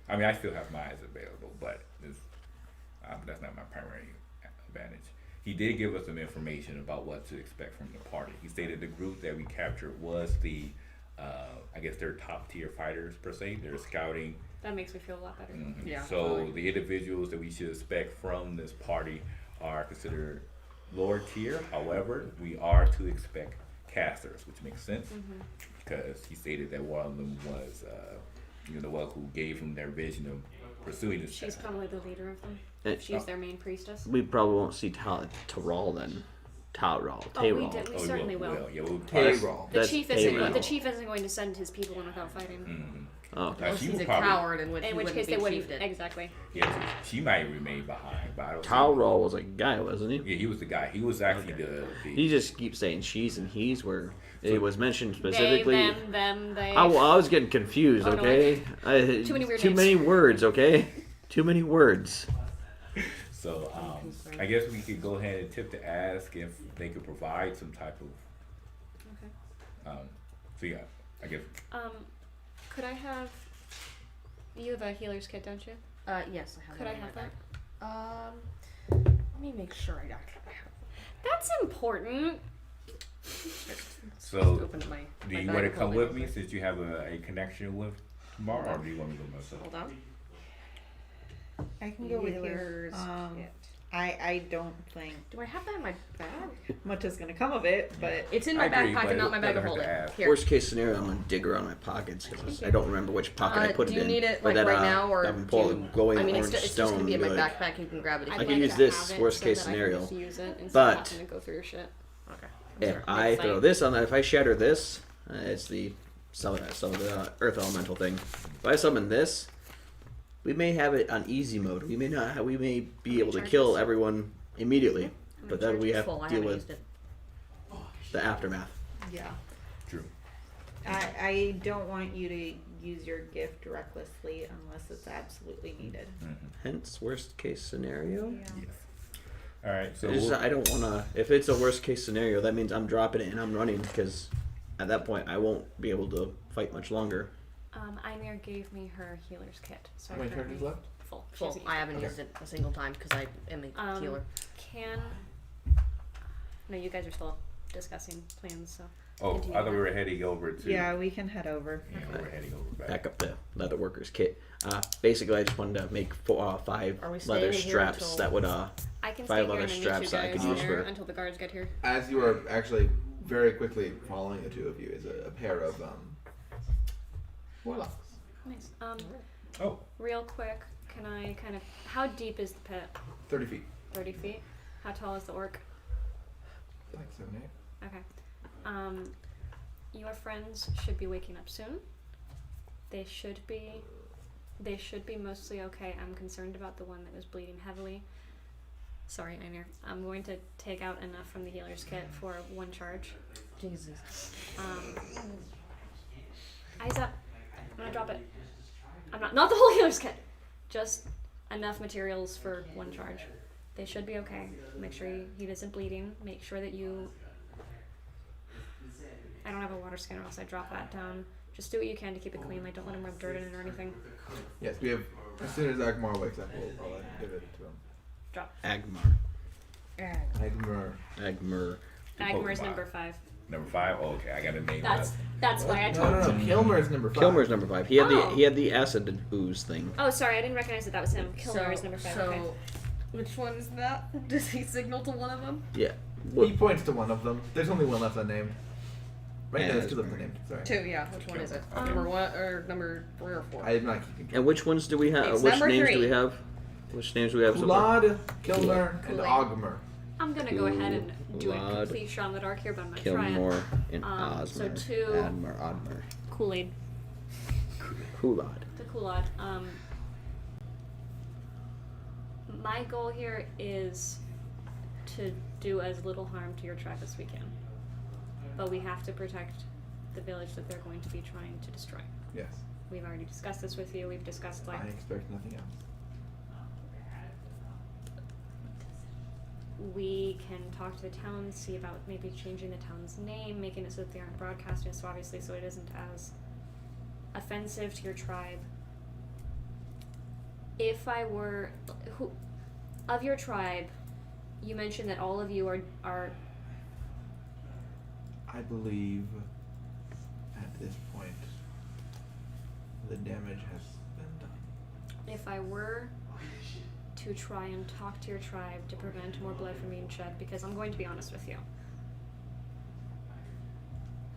I mean, I still have my eyes available, but that's not my primary advantage. He did give us some information about what to expect from the party. He stated the group that we captured was the, I guess they're top tier fighters per se. They're scouting. That makes me feel a lot better. Mhm. Yeah, So totally. the individuals that we should expect from this party are considered lower tier. However, we are to expect casters, which makes sense because he stated that one of them was, the one who gave him their vision of pursuing this. She's task. probably the leader of them. And- She's their main priestess. We probably won't see Taral then. Taral. Oh, we Taral. did. We Oh, certainly will. Yeah, we'll Payroll. The That's chief isn't going to send his people in without fighting. Mhm. Oh, Now, Unless she he's will a probably- coward, in which he In which wouldn't case be they wouldn't. chieftain. Exactly. Yeah, she might remain behind, but I don't. Taral was a guy, wasn't he? Yeah, he was the guy. He was actually the. He just keeps saying she's and he's where it was mentioned They, specifically. them, they. I was getting confused, Oh, no, okay? Too many weird Too names. many words, okay? Too many words. So I guess we could go ahead and tip to ask if they could provide some type of. Okay. So yeah, I guess. Could I have? You have a healer's kit, don't you? Yes, I have. Could I one in have my that? bag. Let me make sure I actually have. That's important. So Open my. do my you bag want to of come holding with me first. since you have a connection with Bar, or do you want me to go myself? Hold on. I can go with you. Healer's kit. I don't think Do I have that in my bag? much is gonna come of it, but It's in I my agree, backpack but and not my it bag of doesn't hurt holding. to ask. Here. Worst case scenario, I'm gonna dig around my pockets because I don't remember which pocket I put do it you in. need it But like that, right now, or that can do pull you, glowing I mean, orange it's just stone gonna be in my and like, backpack. You can grab it. If I'd you I can like use to this, have it worst so case that I can scenario. just use it instead But- of having to go through your shit. Okay. if I It's throw like- this on there, if I shatter this, it's the earth elemental thing. If I summon this, we may have it on easy mode. We may not. We may be able to charges? kill everyone immediately, but then we have Full. I to deal haven't with used it. the aftermath. yeah. True. I don't want you to use your gift recklessly unless it's absolutely needed. Hence, worst case scenario. Yes. All right. So It's just, I don't want to. If it's a worst case scenario, that means I'm dropping it and I'm running because at that point I won't be able to fight much longer. Ymir gave me her healer's kit, so How many I charges currently left? full. She Full. hasn't I used haven't Okay. used it a single time because I am a it. healer. Can. No, you guys are still discussing plans, so. Oh, Continue I thought we on. were heading over to. Yeah, we can head over. Yeah, we're heading over Back up the leather workers kit. Basically, I just wanted to make 5 Are we leather staying here straps until- that would I can 5 stay here leather and then meet you straps that I guys could use there for. until the guards get here. As you are actually very quickly following the two of you is a pair of warlocks. Nice. Oh, Real quick, can I kind of? How deep is the pit? 30 feet. 30 feet. How tall is the orc? Like 7, 8. Okay. Your friends should be waking up soon. They should be mostly okay. I'm concerned about the one that was bleeding heavily. Sorry, Einir. I'm going to take out enough from the healer's kit for 1 charge. Jesus. Eyes up. I'm gonna drop it. I'm not the whole healer's kit. Just enough materials for 1 charge. They should be okay. Make sure he isn't bleeding. Make sure that you... I don't have a water skin or else I drop that down. Just do what you can to keep it clean. Like, don't let him rub dirt in it or anything. Yes, we have. As soon as Agmar wakes up, I'll give it to him. Drop. Agmar. Agmar. Agmar's number 5. Number 5. Oh, okay, I got a name. That's why I told No. Kilmer's number 5. Kilmer's number 5. He had Oh. he had the acid ooze thing. Oh, sorry, I didn't recognize that was him. Kilmer is number 5. So, Okay. which one is that? Does he signal to one of them? Yeah. He points to one of them. There's only one left unnamed. Right now, there's 2 left unnamed. Sorry. 2, yeah. Which one is it? Okay. Number 1 or number 3 or 4? I am not keeping track. And which ones do we have? It's Which number names 3. do we have? Which names do we have? so far? Kulad, Kilmer, and Kool-Aid. Ogmer. I'm gonna go ahead and do a Lod, complete shot in the dark here, but I'm gonna try it. Kilmore and So Osmer. 2 Admer. Kool-Aid. Kulad. The Kool-Aid. My goal here is to do as little harm to your tribe as we can. But we have to protect the village that they're going to be trying to destroy. Yes. We've already discussed this with you. We've discussed, I expect nothing else. we can talk to the town, see about maybe changing the town's name, making it so that they aren't broadcasting it, so obviously so it isn't as offensive to your tribe. If I were... of your tribe, you mentioned that all of you are I believe at this point the damage has been done. if I were to try and talk to your tribe to prevent more blood from being shed, because I'm going to be honest with you.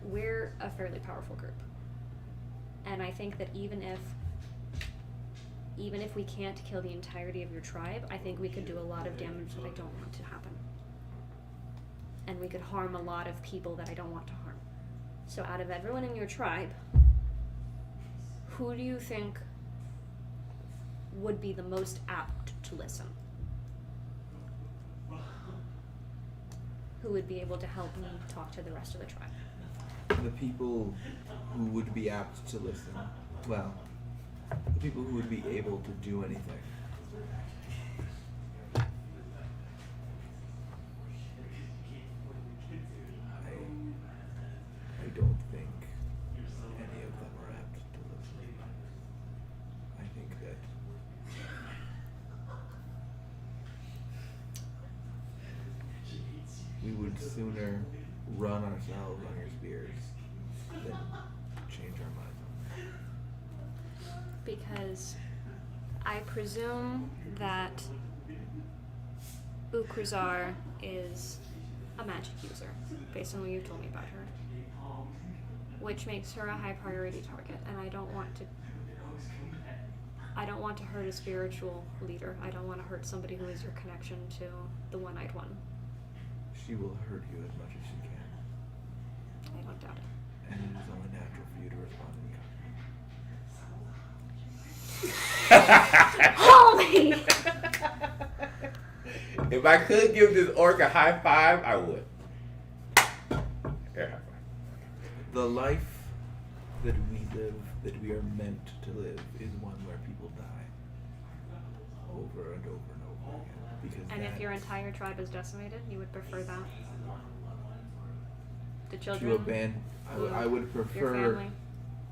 We're a fairly powerful group. And I think that even if we can't kill the entirety of your tribe, I think we could do a lot of damage that I don't want to happen. And we could harm a lot of people that I don't want to harm. So out of everyone in your tribe, who do you think would be the most apt to listen? Who would be able to help me talk to the rest of the tribe? The people who would be apt to listen, well, the people who would be able to do anything. I don't think any of them are apt to listen. I think that we would sooner run ourselves on your spears than change our minds on them. Because I presume that Ukruzar is a magic user, based on what you've told me about her. Which makes her a high priority target, and I don't want to hurt a spiritual leader. I don't want to hurt somebody who is your connection to the One-Eyed One. She will hurt you as much as she can, I don't doubt it. and it is only natural for you to respond in kind. Holy! If I could give this orc a high 5, I would. Air high 5. The life that we live, that we are meant to live, is one where people die over and over and over again. Because And if that- your entire tribe is decimated, you would prefer that? The to children? abandon, I would Your prefer. family?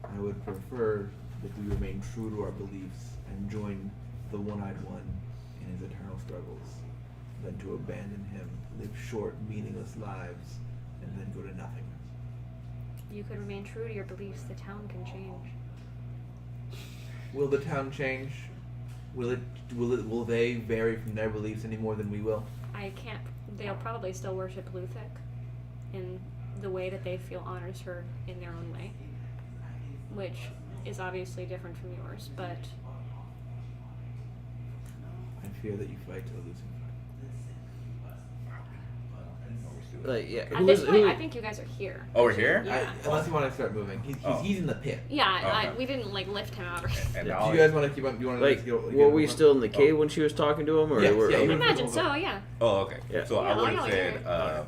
I would prefer that we remain true to our beliefs and join the One-Eyed One in his eternal struggles, than to abandon him, live short, meaningless lives, and then go to nothingness. You could remain true to your beliefs. The town can change. Will the town change? Will they vary from their beliefs any more than we will? I can't. They'll probably still worship Luthic in the way that they feel honors her in their own way, which is obviously different from yours. But I fear that you fight to a losing fight. Always do. Like, yeah. At Who this is point, who? I think you guys are here. Over here? Yeah. Unless you want to start moving. He's in the pit. Yeah, Okay. we didn't like lift him out or And Yeah. now Do you guys want to keep on? Do you want to Like, go? were we still in the cave when she was talking to him, or Yes, were, yeah, I you were- imagine so, yeah. Oh, okay. Yeah. So Yeah, I would I know have said, what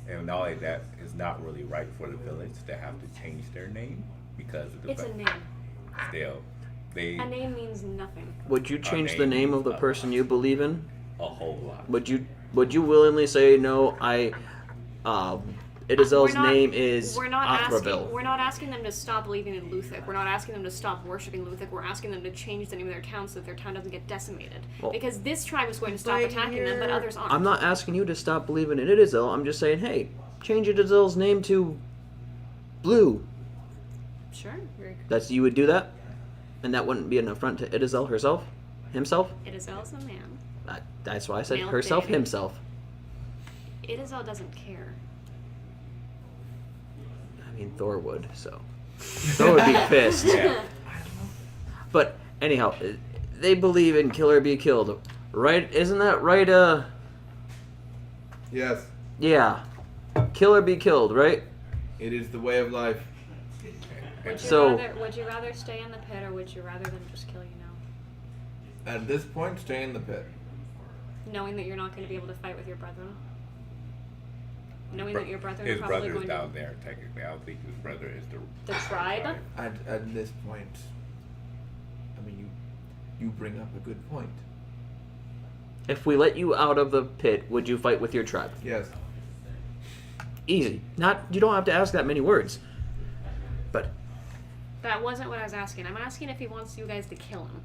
and not only that, it's not really right for the village to have to change their name because of the It's a fact name. still they A name means nothing. would you change the name of the person you believe in? a whole lot. Would you willingly say no? Idazel's We're not- name is We're not Othraville. asking them to stop believing in Luthik. We're not asking them to stop worshiping Luthik. We're asking them to change the name of their town so that their town doesn't get decimated. Well- Because this tribe is going to stop But attacking them, but you're- others aren't. I'm not asking you to stop believing in Idazel. I'm just saying, hey, change Idazel's name to Blue. Sure. You would do that, and that wouldn't be an affront to Idazel himself. Idazel's a man. That's why I said Male herself, baby. himself. Idazel doesn't care. I mean, Thor would, so Thor would be pissed. Yeah. But anyhow, they believe in kill or be killed, right? Isn't that right? Yes, Yeah, kill or be killed, right? it is the way of life. Would you rather stay in the pit or would you rather them just kill you now? At this point, stay in the pit. Knowing that you're not going to be able to fight with your brethren? Knowing that your brethren His are probably brother is going down to... there, technically. I don't think his brother is the The tribe? At this point, I mean, you bring up a good point. If we let you out of the pit, would you fight with your tribe? Yes. Easy. You don't have to ask that many words. But That wasn't what I was asking. I'm asking if he wants you guys to kill him.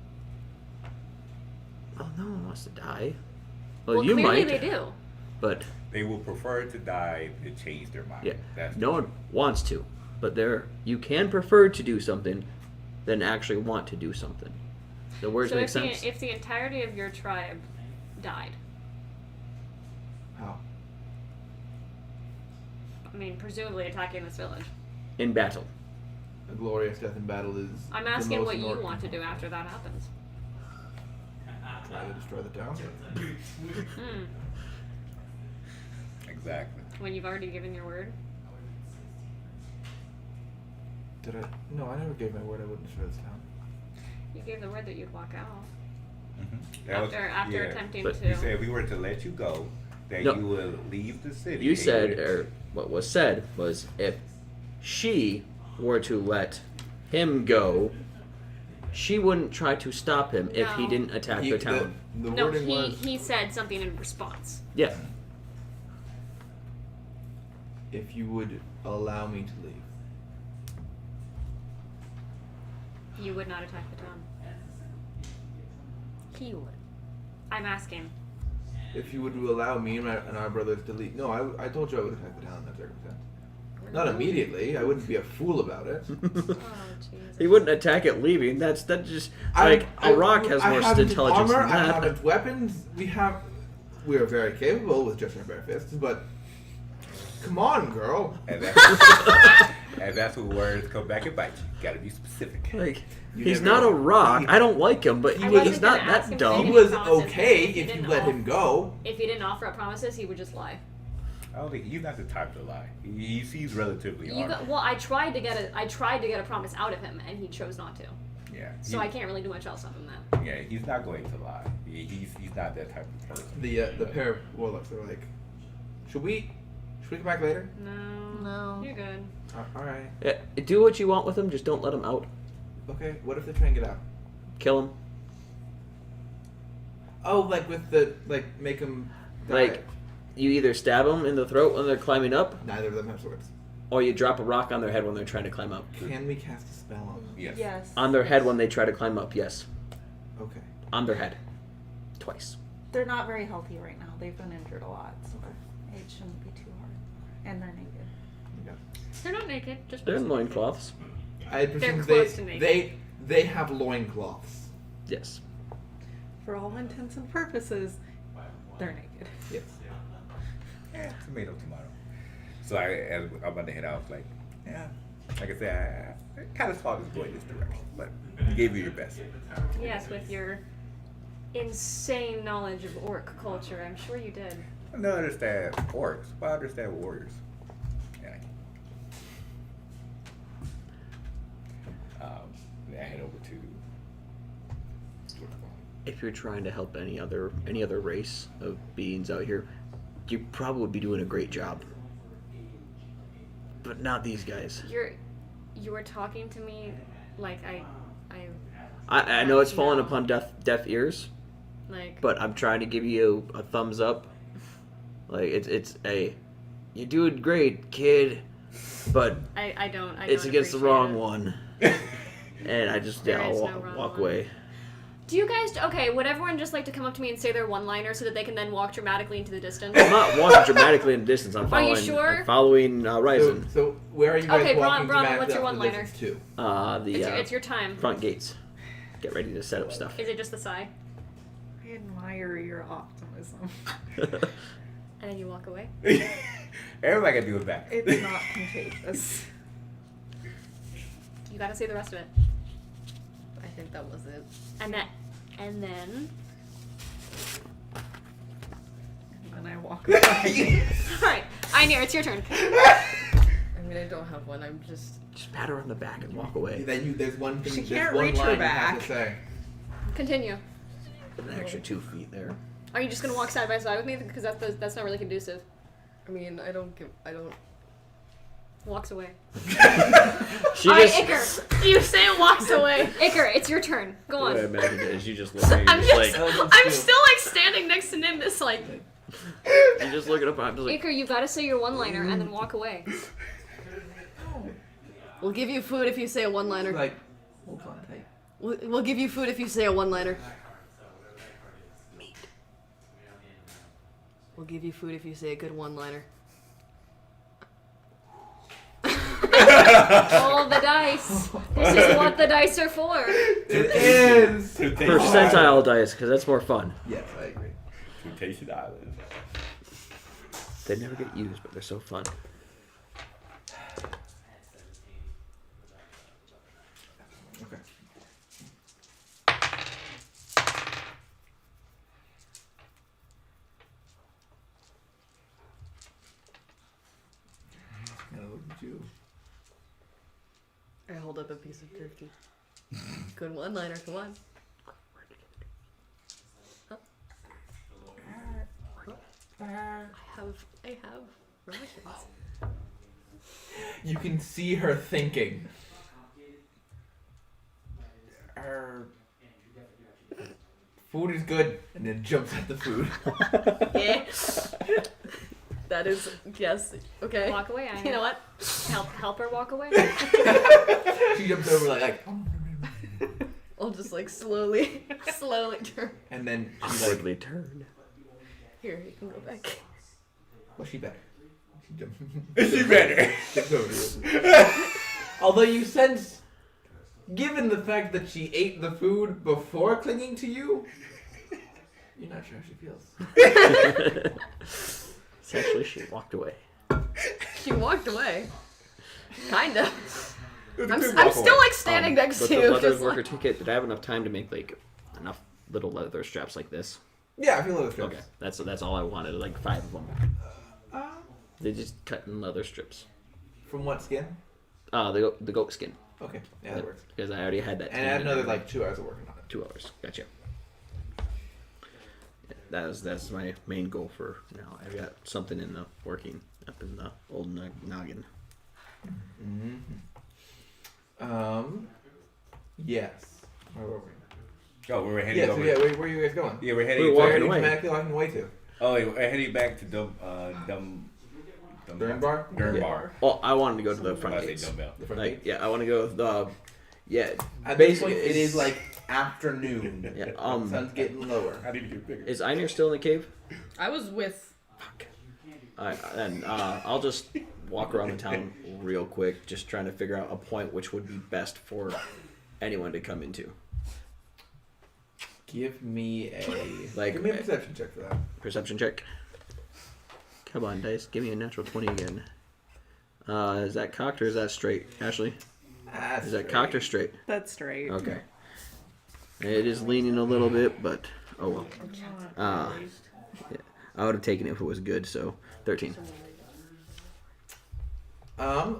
oh, no one wants to die. Well, you clearly might. they do. But They will prefer to die than change their mind. yeah, That's no one wants to. But you can prefer to do something than actually want to do something. The words So make sense. if the entirety of your tribe died, How? I mean, presumably attacking this village, In battle. A glorious death in battle is. I'm the asking most what you important. want to do after that happens. Try to destroy the town. Hmm. exactly. When you've already given your word? Did I? No, I never gave my word I wouldn't destroy this town. You gave the word that you'd walk out. Mm-hmm. After attempting But to... You said if we were to let you go, that No. you would leave the city. You and said, would- or what was said was, if she were to let him go, she wouldn't try to stop him if he No. didn't attack the town. The No, wording was he said something in response. Yeah. if you would allow me to leave. You would not attack the town. He would. I'm asking. If you would allow me and our brothers to leave. No, I told you I would attack the town in that circumstance. Not immediately. I wouldn't be a fool about it. Oh, Jesus. He wouldn't attack it leaving. That's just like a rock has more haven't intelligence armor, than that. I haven't weapons. We are very capable with just our bare fists, but come on, girl. And that's where words come back and bite you. Gotta be specific. Like You he's never- not a rock. I don't like him, but He I was- he's wasn't not gonna ask that him dumb. He He was promises okay he if you didn't let off- him go. If he didn't offer up promises, he would just lie. I don't think he's not the type to lie. He seems relatively You honest. got, well, I tried to get a promise out of him, and he chose not to. Yeah. So I can't really do much else other than that. Yeah, he's not going to lie. He's not that type of person. The pair of warlocks are like, should we come back later? No. You're good. All right. Yeah, do what you want with him. Just don't let him out. Okay. What if they try and get out? Kill him. Oh, like with the make them Like you either stab them in the throat when they're climbing up, Neither of them have swords. or you drop a rock on their head when they're trying to climb up. Can we cast a spell on them? Yes. Yes. On their head when they try to climb up. Yes. Okay. On their head. Twice. They're not very healthy right now. They've been injured a lot, so it shouldn't be too hard. And they're naked. Yeah. They're not naked. Just They're in loincloths. I presume close to naked. they have loincloths. Yes. For all intents and purposes, they're naked. Yes. Tomato. So as I'm about to head out, I was like, yeah. Like I said, I kind of thought it was going this direction, but you gave it your best. yes, with your insane knowledge of orc culture, I'm sure you did. I don't understand orcs, but I understand warriors. Yeah. I head over to. If you're trying to help any other race of beings out here, you probably would be doing a great job. But not these guys. You were talking to me like I know it's fallen upon deaf ears, like. but I'm trying to give you a thumbs up. Like it's a, you're doing great, kid, but I don't. it's against the appreciate wrong it. one. And I just There I'll is no walk wrong one. away. Do you guys? Okay, would everyone just like to come up to me and say their one-liner so that they can then walk dramatically into the distance? I'm not walking dramatically in the distance. I'm Are following. you sure? I'm following Ryzen. So where are you guys Okay, walking Bronwyn, what's dramatically your up the one-liner? distance to? It's your time. Front gates. Get ready to set up stuff. Is it just the sigh? I admire your optimism. And then you walk away? Everybody can do it back. It's not contagious. You gotta say the rest of it. I think that was it. And then... And then I walk away. Alright, Einir, it's your turn. I mean, I don't have one. I'm just. Just pat her on the back and walk away. Then there's one thing. She there's can't one reach her line you have back. to say. Continue. An extra 2 feet there. Are you just gonna walk side by side with me? Because that's not really conducive. I mean, I don't. Walks away. She Alright, just. Iker. You say it walks away. Iker, it's your turn. Go What I on. imagine is you just look at I'm you just, like I'm still like standing next to Nimbus like, you just looking up. I'm just like. Iker, you gotta say your one-liner and then walk away. We'll give you food if you say a one-liner. Like, hold on tight. We'll give you food if you say a one-liner. We'll give you food if you say a good one-liner. Roll the dice. This is what the dice are for. It is. Percentile dice, because that's more fun. Yes, I agree. Temptation Island. They never get used, but they're so fun. Okay. Gonna look at you. I hold up a piece of turkey. Good one-liner, come on. Huh? I have rations. You can see her thinking. Food is good, and then jumps at the food. Yeah. That is, yes, okay. Walk away, Einir. You know what? Help her walk away. She jumps over like I'll just like slowly turn. and then she's like, Awkwardly turn. Here, you can go back. well, she better. She jumps. She better. Jumps over you. Although you sense, given the fact that she ate the food before clinging to you, you're not sure how she feels. Essentially, she walked away. She walked away. Kind of. It was a I'm good walk still away. like standing next But to the you. leather just worker like- ticket, did I have enough time to make like enough little leather straps like this? Yeah, I feel those strips. Okay, that's all I wanted, like 5 of them. They just cut in leather strips. From what skin? The goat skin. Okay, yeah, that works. Because I already had that. And I have another like 2 hours of working on it. 2 hours. Gotcha. Yeah, that's my main goal for now. I've got something in the working up in the old noggin. Yes. Where were we? Oh, we're heading Yeah, so over. yeah, where are you guys going? Yeah, we're We heading. were Where are walking you away. dramatically walking away to? Oh, wait, we're heading back to Durbar? Durbar. Well, I wanted to go to the front I say gates. dumbbell. The front Like, gate? yeah, I want to go with the. Yeah, At this basically, point, it is like afternoon. Yeah, The sun's getting lower. I need to get bigger. Is Einir still in the cave? I was with. Alright, then I'll just walk around the town real quick, just trying to figure out a point which would be best for anyone to come into. Give me a Like, give me a perception check for that. Perception check. Come on, dice. Give me a natural 20 again. Is that cocked or is that straight, Ashley? Is that cocked or straight? That's straight. Okay. It is leaning a little bit, but oh well. Not Uh, raised. I would have taken it if it was good. So 13.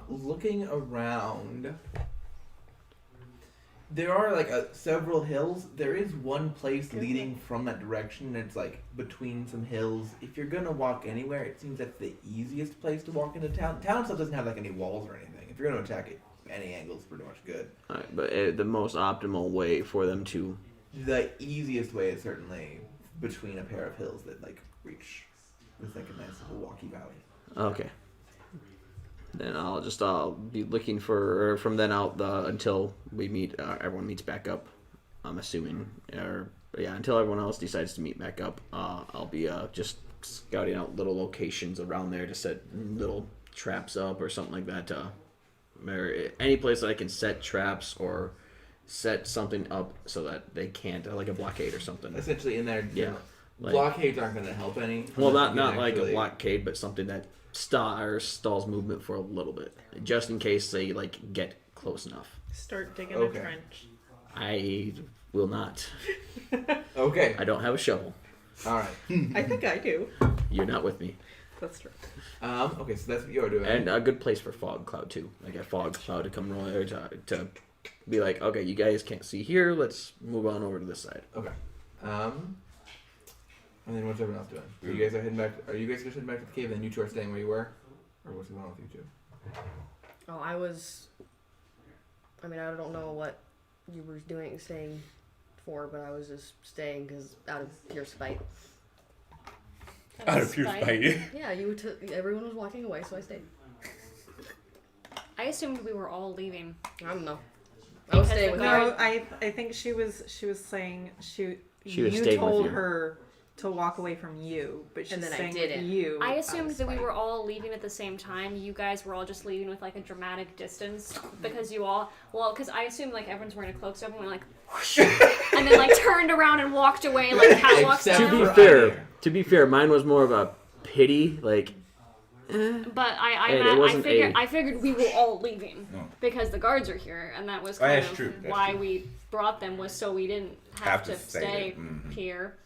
Looking around, there are like several hills. There is one place leading from that direction. It's like between some hills. If you're gonna walk anywhere, it seems that's the easiest place to walk into town. Town itself doesn't have like any walls or anything. If you're gonna attack it, any angle is pretty much good. All right, but the most optimal way for them to. The easiest way is certainly between a pair of hills that like reach with like a nice little walkie valley. Okay. Then I'll be looking for from then out until we meet. Everyone meets back up. I'm assuming, until everyone else decides to meet back up. I'll be just scouting out little locations around there to set little traps up or something like that. Or any place that I can set traps or set something up so that they can't, like a blockade or something. Essentially, in there, Yeah. Like, blockades aren't going to help any. well, unless you not can like a actually- blockade, but something that stalls movement for a little bit, just in case they like get close enough. Start digging Okay. a trench. I will not. Okay. I don't have a shovel. All right. I think I do. You're not with me. That's true. Okay, so that's what you're doing. And a good place for fog cloud too, like a fog cloud to come roll to be like, okay, you guys can't see here. Let's move on over to this side. Okay. And then what's everyone else doing? You guys are heading back. Are you guys just heading back to the cave? And then you two are staying where you were, or what's going on with you two? Oh, I don't know what you were staying for, but I was just staying because out of pure spite. Out of pure spite. Yeah, everyone was walking away, so I stayed. I assumed we were all leaving. I don't know. I was Because staying the with guard- her. No, I think she was saying She was you staying with told you. her to walk away from you, but she's And then I staying didn't. with you. I out assumed of that we spite. were all leaving at the same time. You guys were all just leaving with like a dramatic distance because because I assumed like everyone's wearing a cloak, so everyone went like whoosh, and then like turned around and walked away like catwalks Except down. for- To be fair, mine was more of a pity, like. But And it wasn't I figured we were all leaving No. because the guards are here, and that was Oh, kind that's of true, that's why true. we brought them, was so we didn't have to stay there. Mhm. here.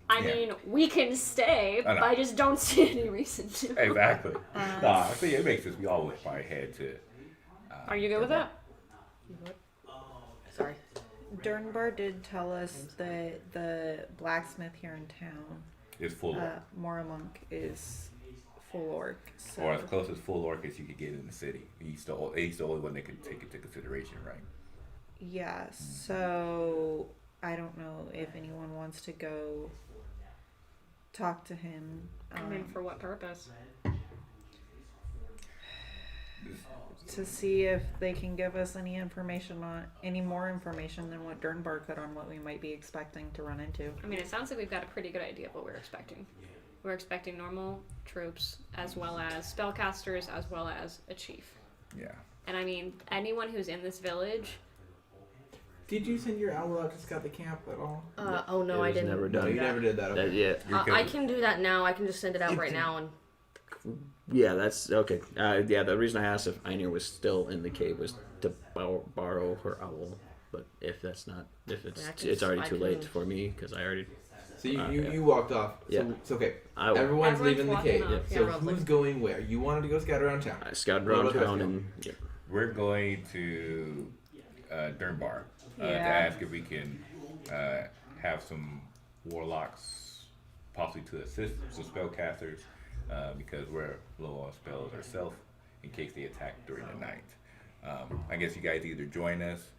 I Yeah. mean, we can stay, I know. but I just don't see any reason to. Exactly. So yeah, it makes sense. We all went by ahead to. Are you good with that? Sorry. Dernbar did tell us that the blacksmith here in town, It's full orc, Moramonk, is full orc. So or as close as full orc as you could get in the city. He's the only one that could take it into consideration, right? yeah, so I don't know if anyone wants to go talk to him. I mean, for what purpose? To see if they can give us any more information than what Dernbar could on what we might be expecting to run into. I mean, it sounds like we've got a pretty good idea of what we're expecting. We're expecting normal troops, as well as spellcasters, as well as a chief. Yeah. And I mean, anyone who's in this village. Did you send your owl out to scout the camp at all? Oh no, I was didn't. never No, done. you never did that. Okay. Yeah. I can do that now. I can just send it out right now and. Yeah, that's okay. Yeah, the reason I asked if Einir was still in the cave was to borrow her owl. But if it's Yeah, it's already I too can- late for me because I already. So Yeah. you walked off. Yeah. So it's okay. I will. Everyone's Everyone's leaving the walking cave. off. Yeah, So everyone's who's leaving. going where? You wanted to go scout around town. I scouted What around about town Pascal? and yeah. We're going to Dernbar to Yeah. ask if we can have some warlocks, possibly to assist some spellcasters, because we're low on spells ourselves in case they attack during the night. I guess you guys either join us.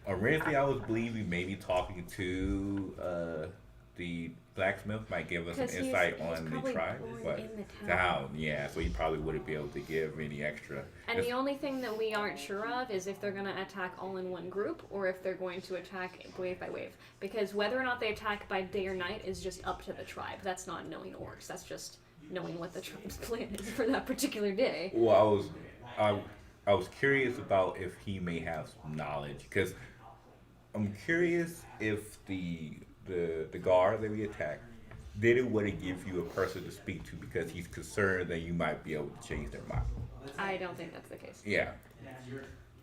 Originally, I was believing maybe talking to the blacksmith might give us some 'Cause he's insight on the probably tribe, born but in the town, yeah, so he probably wouldn't be able to give any extra. And It's- the only thing that we aren't sure of is if they're going to attack all in one group or if they're going to attack wave by wave. Because whether or not they attack by day or night is just up to the tribe. That's not knowing orcs. That's just knowing what the tribe's plan is for that particular day. Well, I was curious about if he may have some knowledge, because I'm curious if the guard that we attacked didn't want to give you a person to speak to because he's concerned that you might be able to change their mind. I don't think that's the case. Yeah,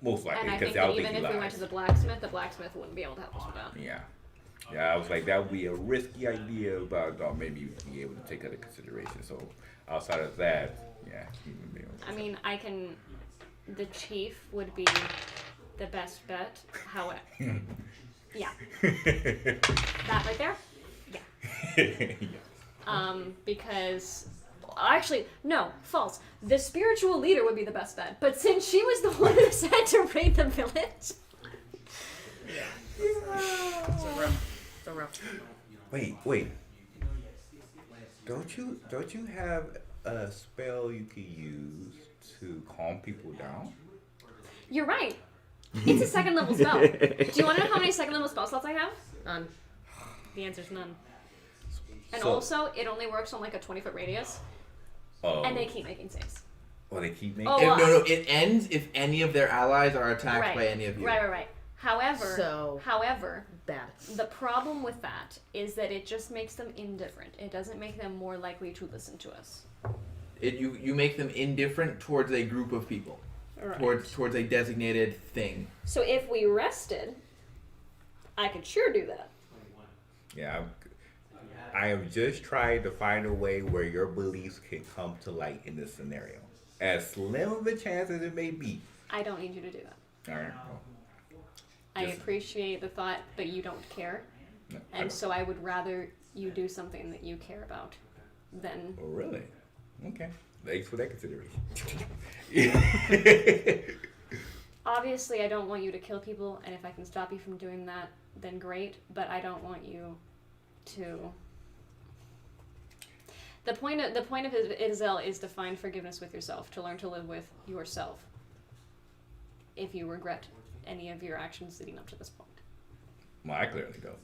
most likely And I because think I that don't even think he if we went lies. to the blacksmith wouldn't be able to help us with that. Yeah, Yeah, I was like, that would be a risky idea, but maybe be able to take other consideration. So outside of that, yeah, human being. I mean, the chief would be the best bet. However, yeah. That right there? Yeah. Because, actually, no, false. The spiritual leader would be the best bet. But since she was the one who said to raid the village. It's a rough. Wait. Don't you have a spell you could use to calm people down? You're right. It's a second level spell. Do you want to know how many second level spell slots I have? None. The answer's none. And So- also, it only works on like a 20-foot radius. Oh. And they keep making saves. Oh, they keep making. Oh, No, it ends if any of their allies are attacked Right. by any of you. Right. However, Bad. the problem with that is that it just makes them indifferent. It doesn't make them more likely to listen to us. You make them indifferent towards a group of people. Right. Towards a designated thing. So if we rested, I could sure do that. Yeah, I am just trying to find a way where your beliefs can come to light in this scenario, as slim of a chance as it may be. I don't need you to do that. All right. I Just- appreciate the thought, but you don't care. No, I And don't- so I would rather you do something that you care about than... Oh, really? Okay. Thanks for that consideration. Obviously, I don't want you to kill people, and if I can stop you from doing that, then great, but I don't want you to... The point of Izel is to find forgiveness with yourself, to learn to live with yourself, if you regret any of your actions leading up to this point. Well, I clearly don't.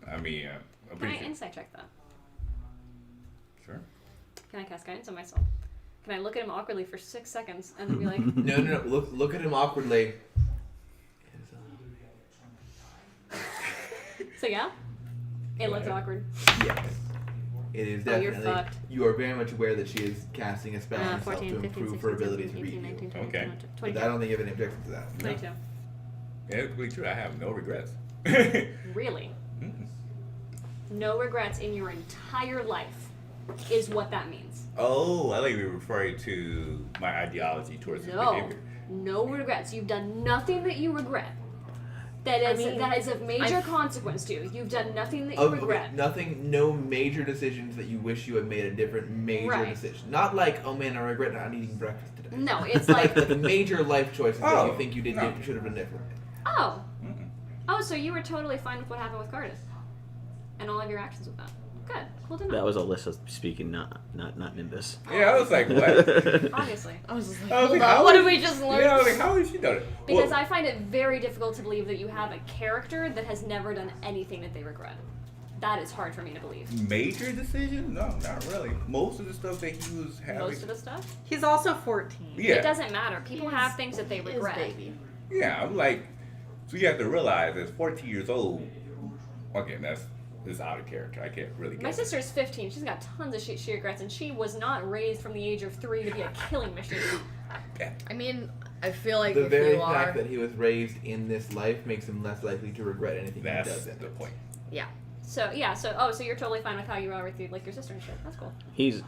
I mean, I'm Can pretty I sure. insight check that? Sure. Can I cast guidance on myself? Can I look at him awkwardly for 6 seconds and then be like, No. Look at him awkwardly. so yeah? It looks awkward. Yes. It is Oh, you're definitely. fucked. You are very much aware that she is casting a spell on herself 14, to 15, improve 16, her ability 17, to 18, read 19, you. 20, Okay. 22. But I don't think you have any objection to that. 22. Yeah, it's completely true. I have no regrets. Really? Mm-mm. No regrets in your entire life is what that means. Oh, I like you were referring to my ideology towards his No. behavior. No regrets. You've done nothing that you regret. That is of major consequence to you. You've done nothing that you regret. No major decisions that you wish you had made a different major Right. decision. Not like, oh man, I regret not eating breakfast today. No, it's like, Like the major life choices that Oh, you think you no. should have been different. oh. Mm-mm. Oh, so you were totally fine with what happened with Gardas. And all of your actions with that. Good. Cool to know. That was Alyssa speaking, not Nimbus. Yeah, I was like, what? Obviously. I was just like, I was hold like, on, how what is- did we just learn? Yeah, I was like, how has she done it? Because Well, I find it very difficult to believe that you have a character that has never done anything that they regret. That is hard for me to believe. major decisions? No, not really. Most of the stuff that he was having. Most of the stuff? He's also 14. Yeah. It doesn't matter. People have things that they His regret. baby. Yeah, I'm like, so you have to realize as 14 years old, okay, that's out of character. I can't really get My it. sister's 15. She's got tons of shit she regrets, and she was not raised from the age of 3 to be a killing machine. I mean, I feel like The if very you fact are, that he was raised in this life makes him less likely to regret anything That's he does in the it. point. yeah, So so you're totally fine with how you are with like your sister and shit. That's cool. He's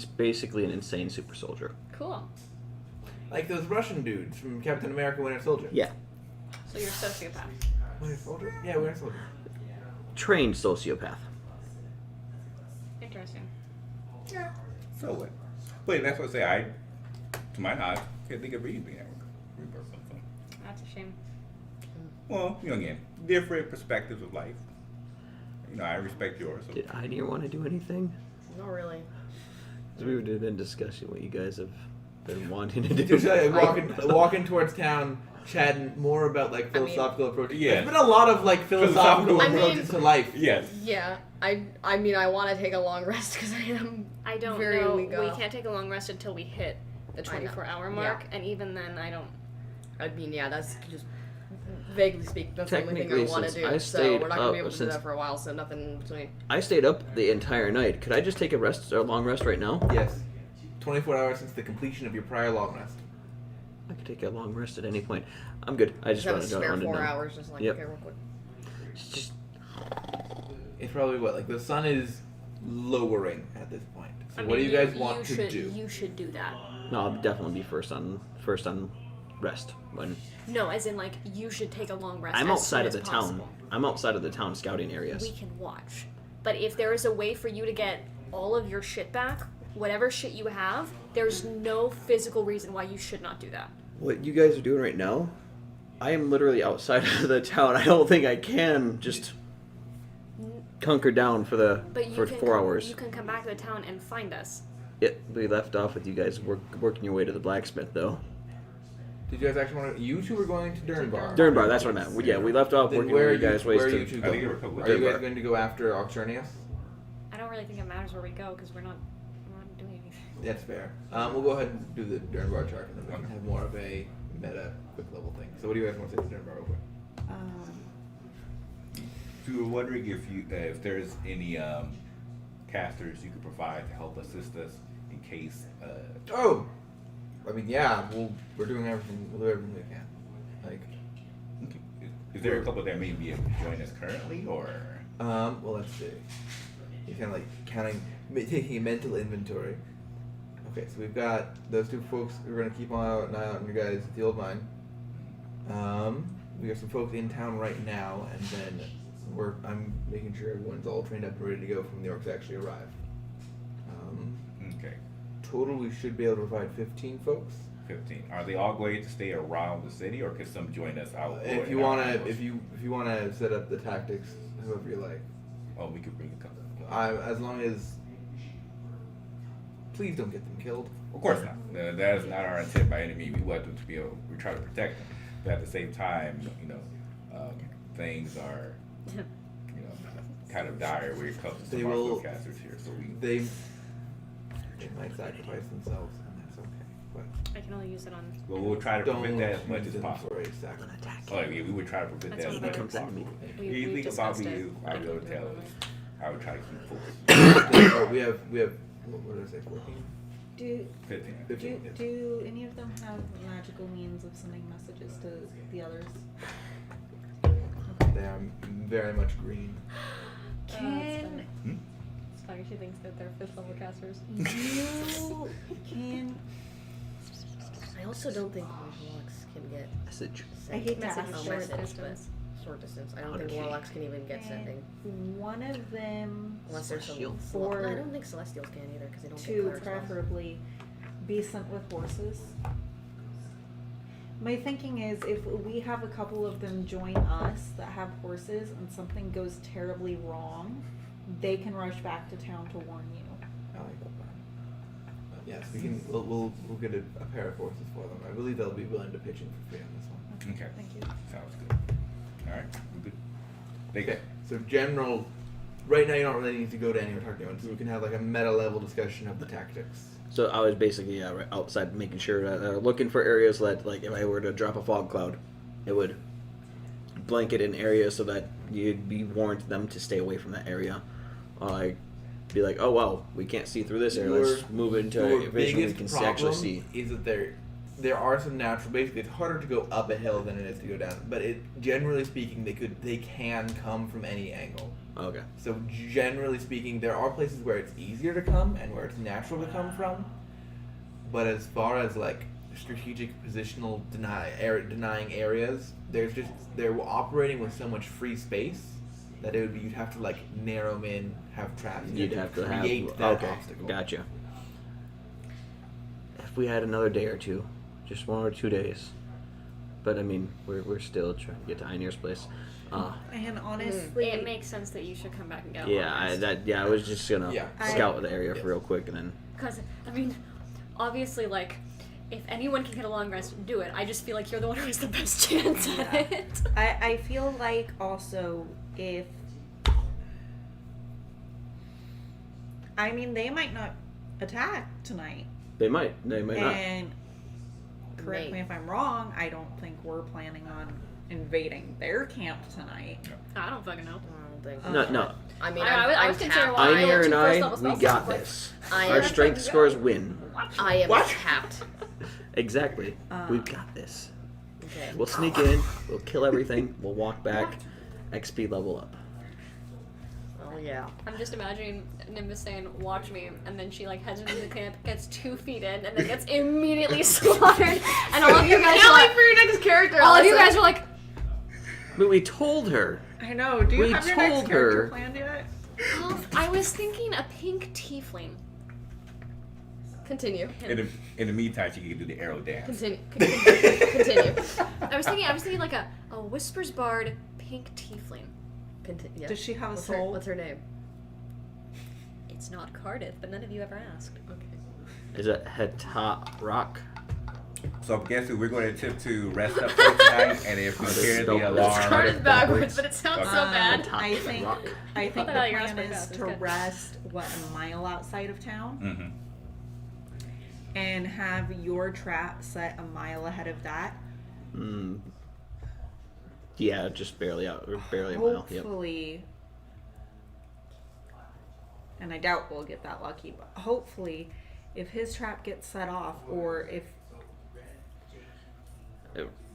basically an insane super soldier. Cool. Like those Russian dudes from Captain America Winter Soldier. Yeah, So you're a sociopath. Winter Soldier? Yeah, Winter Soldier. trained sociopath. Interesting. Yeah. So what? But that's what I say. To my knowledge, can't think of anything that would reverse something. That's a shame. Well, again, different perspectives of life. I respect yours. So. Did Idea want to do anything? not really. We would have been discussing what you guys have been wanting to do. Just walking towards town, chatting more about like philosophical approaches. Yeah. There's been a lot of like philosophical I mean- approaches to life. Yes. Yeah, I mean, I want to take a long rest because I am. I don't Very know. weak We off. can't take a long rest until we hit the I know. 24-hour mark, and even then, I don't. I mean, yeah, that's just vaguely speaking. That's the only thing I Technically, want to since do. I So stayed we're not gonna be up able to do since- that for a while. So nothing in between. I stayed up the entire night. Could I just take a long rest right now? Yes. 24 hours since the completion of your prior long rest. I could take a long rest at any point. I'm good. I just Just have a wanted to spare wanted to 4 know. hours, just like Yep. okay, real quick. Just It's probably what, like the sun is lowering at this point. So I what do mean, you guys want to should, do? You should do that. No, I'll definitely be first on rest. When No, as in like you should take a long rest. I'm as outside soon of the as town. possible. I'm outside of the town scouting areas. We can watch. But if there is a way for you to get all of your shit back, whatever shit you have, there's no physical reason why you should not do that. What you guys are doing right now, I am literally outside of the town. I don't think I can just hunker down for But you 4 hours. You can come back to the town and find us. Yeah, we left off with you guys working your way to the blacksmith, though. Did you guys actually want to? You two were going to Durnbar. Durnbar, that's what I meant. Yeah, we left off Then working where your are you guys' ways where are to. you two I think going? you're a couple Are you guys Durnbar. going to go after Oxurnius? I don't really think it matters where we go because we're not doing anything. That's fair. We'll go ahead and do the Durnbar chart, and then we can have more of a meta, quick level thing. So, what do you guys want to say to Durnbar real quick? We were wondering if there's any casters you could provide to help assist us in case. Oh, I mean, yeah, we're doing everything. We'll do everything we can. Like, Is there a couple that may be able to join us currently, or? well, let's see. He's kind of like taking a mental inventory. Okay, so we've got those two folks who are going to keep an eye out on you guys at the old mine. We got some folks in town right now, and then I'm making sure everyone's all trained up and ready to go from the orcs actually arrive. Okay, Total, we should be able to provide 15 folks. 15. Are they all going to stay around the city, or could some join us out? If you wanna, if you wanna set up the tactics, however you like. Oh, we could bring a couple. As long as, please don't get them killed. Of course not. That is not our intent by any means. We want them to be able. We try to protect them, but at the same time, things are, kind of dire when it comes to They some of our will- casters here. So They might sacrifice themselves, and that's okay. But I can only use it on. we'll try to don't prevent that as much use as them possible. for a sacrifice. Oh yeah, we would try to prevent That's that as one much of as my- Comes possible. out of We Anything about discussed me, it. I will tell us. I would try to keep focused. we have what did I say? 14. Do 15. 15. do any of them have magical means of sending messages to the others? They are very much green. Can It's funny. She thinks that they're 5th level casters. you can I also don't think warlocks can get Message. I hate to Message ask a short message, distance. but short distance. I don't think Okay. warlocks can even get sending one of them unless there's some. Celestial. For- I don't think celestials can either because they don't get to cleric spells. preferably be sent with horses. My thinking is if we have a couple of them join us that have horses and something goes terribly wrong, they can rush back to town to warn you. I like that plan. Yes, we can. We'll get a pair of horses for them. I believe they'll be willing to pitch in for free on this one. Okay. Thank you. Sounds good. All right. We're good. Thank you. Okay, so general. Right now, you don't really need to go to any talk to anyone, so we can have like a meta level discussion of the tactics. So I was basically right outside making sure that looking for areas that, like, if I were to drop a fog cloud, it would blanket an area so that you'd be warned them to stay away from that area. Like, be like, oh well, we can't see through this area. Let's move into Your a vision we biggest can actually problem see. is that there are some natural. Basically, it's harder to go up a hill than it is to go down. But generally speaking, they can come from any angle. Okay. So generally speaking, there are places where it's easier to come and where it's natural to come from. But as far as like strategic positional denying areas, they're operating with so much free space that you'd have to like narrow them in, have traps. You'd have to create have. that Okay. obstacle. Gotcha. If we had another day or two, just 1 or 2 days, but I mean, we're still trying to get to Einir's place. And honestly, It makes sense that you should come back and get a Yeah, I was just gonna Yeah. scout the area real quick and then. Because, I mean, obviously, like, if anyone can get a long rest, do it. I just feel like you're the one who has the best chance at it. I feel like also if they might not attack tonight. They might not. And correct me if I'm wrong, I don't think we're planning on invading their camp tonight. I don't fucking know. I don't think. No. I mean, I was considering why I Einir went and to first I, level we spell got stuff, like, this. I Our am- strength scores win. I am What? tapped. Exactly. We've got this. Okay. We'll sneak in. We'll kill everything. We'll walk back. XP level up. Well, Yeah. I'm just imagining Nimbus saying, "Watch me," and then she like heads into the camp, gets 2 feet in, and then gets immediately slaughtered. And all of you guys are like, for your next character. all of you guys are like, But we told her. I know. Do you We have your next told character her. planned yet? I was thinking a pink tiefling. Continue. In the meantime, she can do the arrow dance. Continue. Continue. I was thinking like a Whispers Bard pink tiefling. Yeah. Does she have a What's soul? what's her name? It's not Cardiff, but none of you ever asked. Okay. Is it Heta Rock? So I'm guessing we're going to attempt to rest up for tonight, and if we hear Nope. the It's alarm, Started backwards, but it sounds so bad. I think Rock. I think the thought you were plan asking is about this, to good. rest a mile outside of town Mhm. and have your trap set a mile ahead of that. Yeah, just barely out, or barely a mile. Yep. Hopefully, and I doubt we'll get that lucky, but hopefully, if his trap gets set off, or if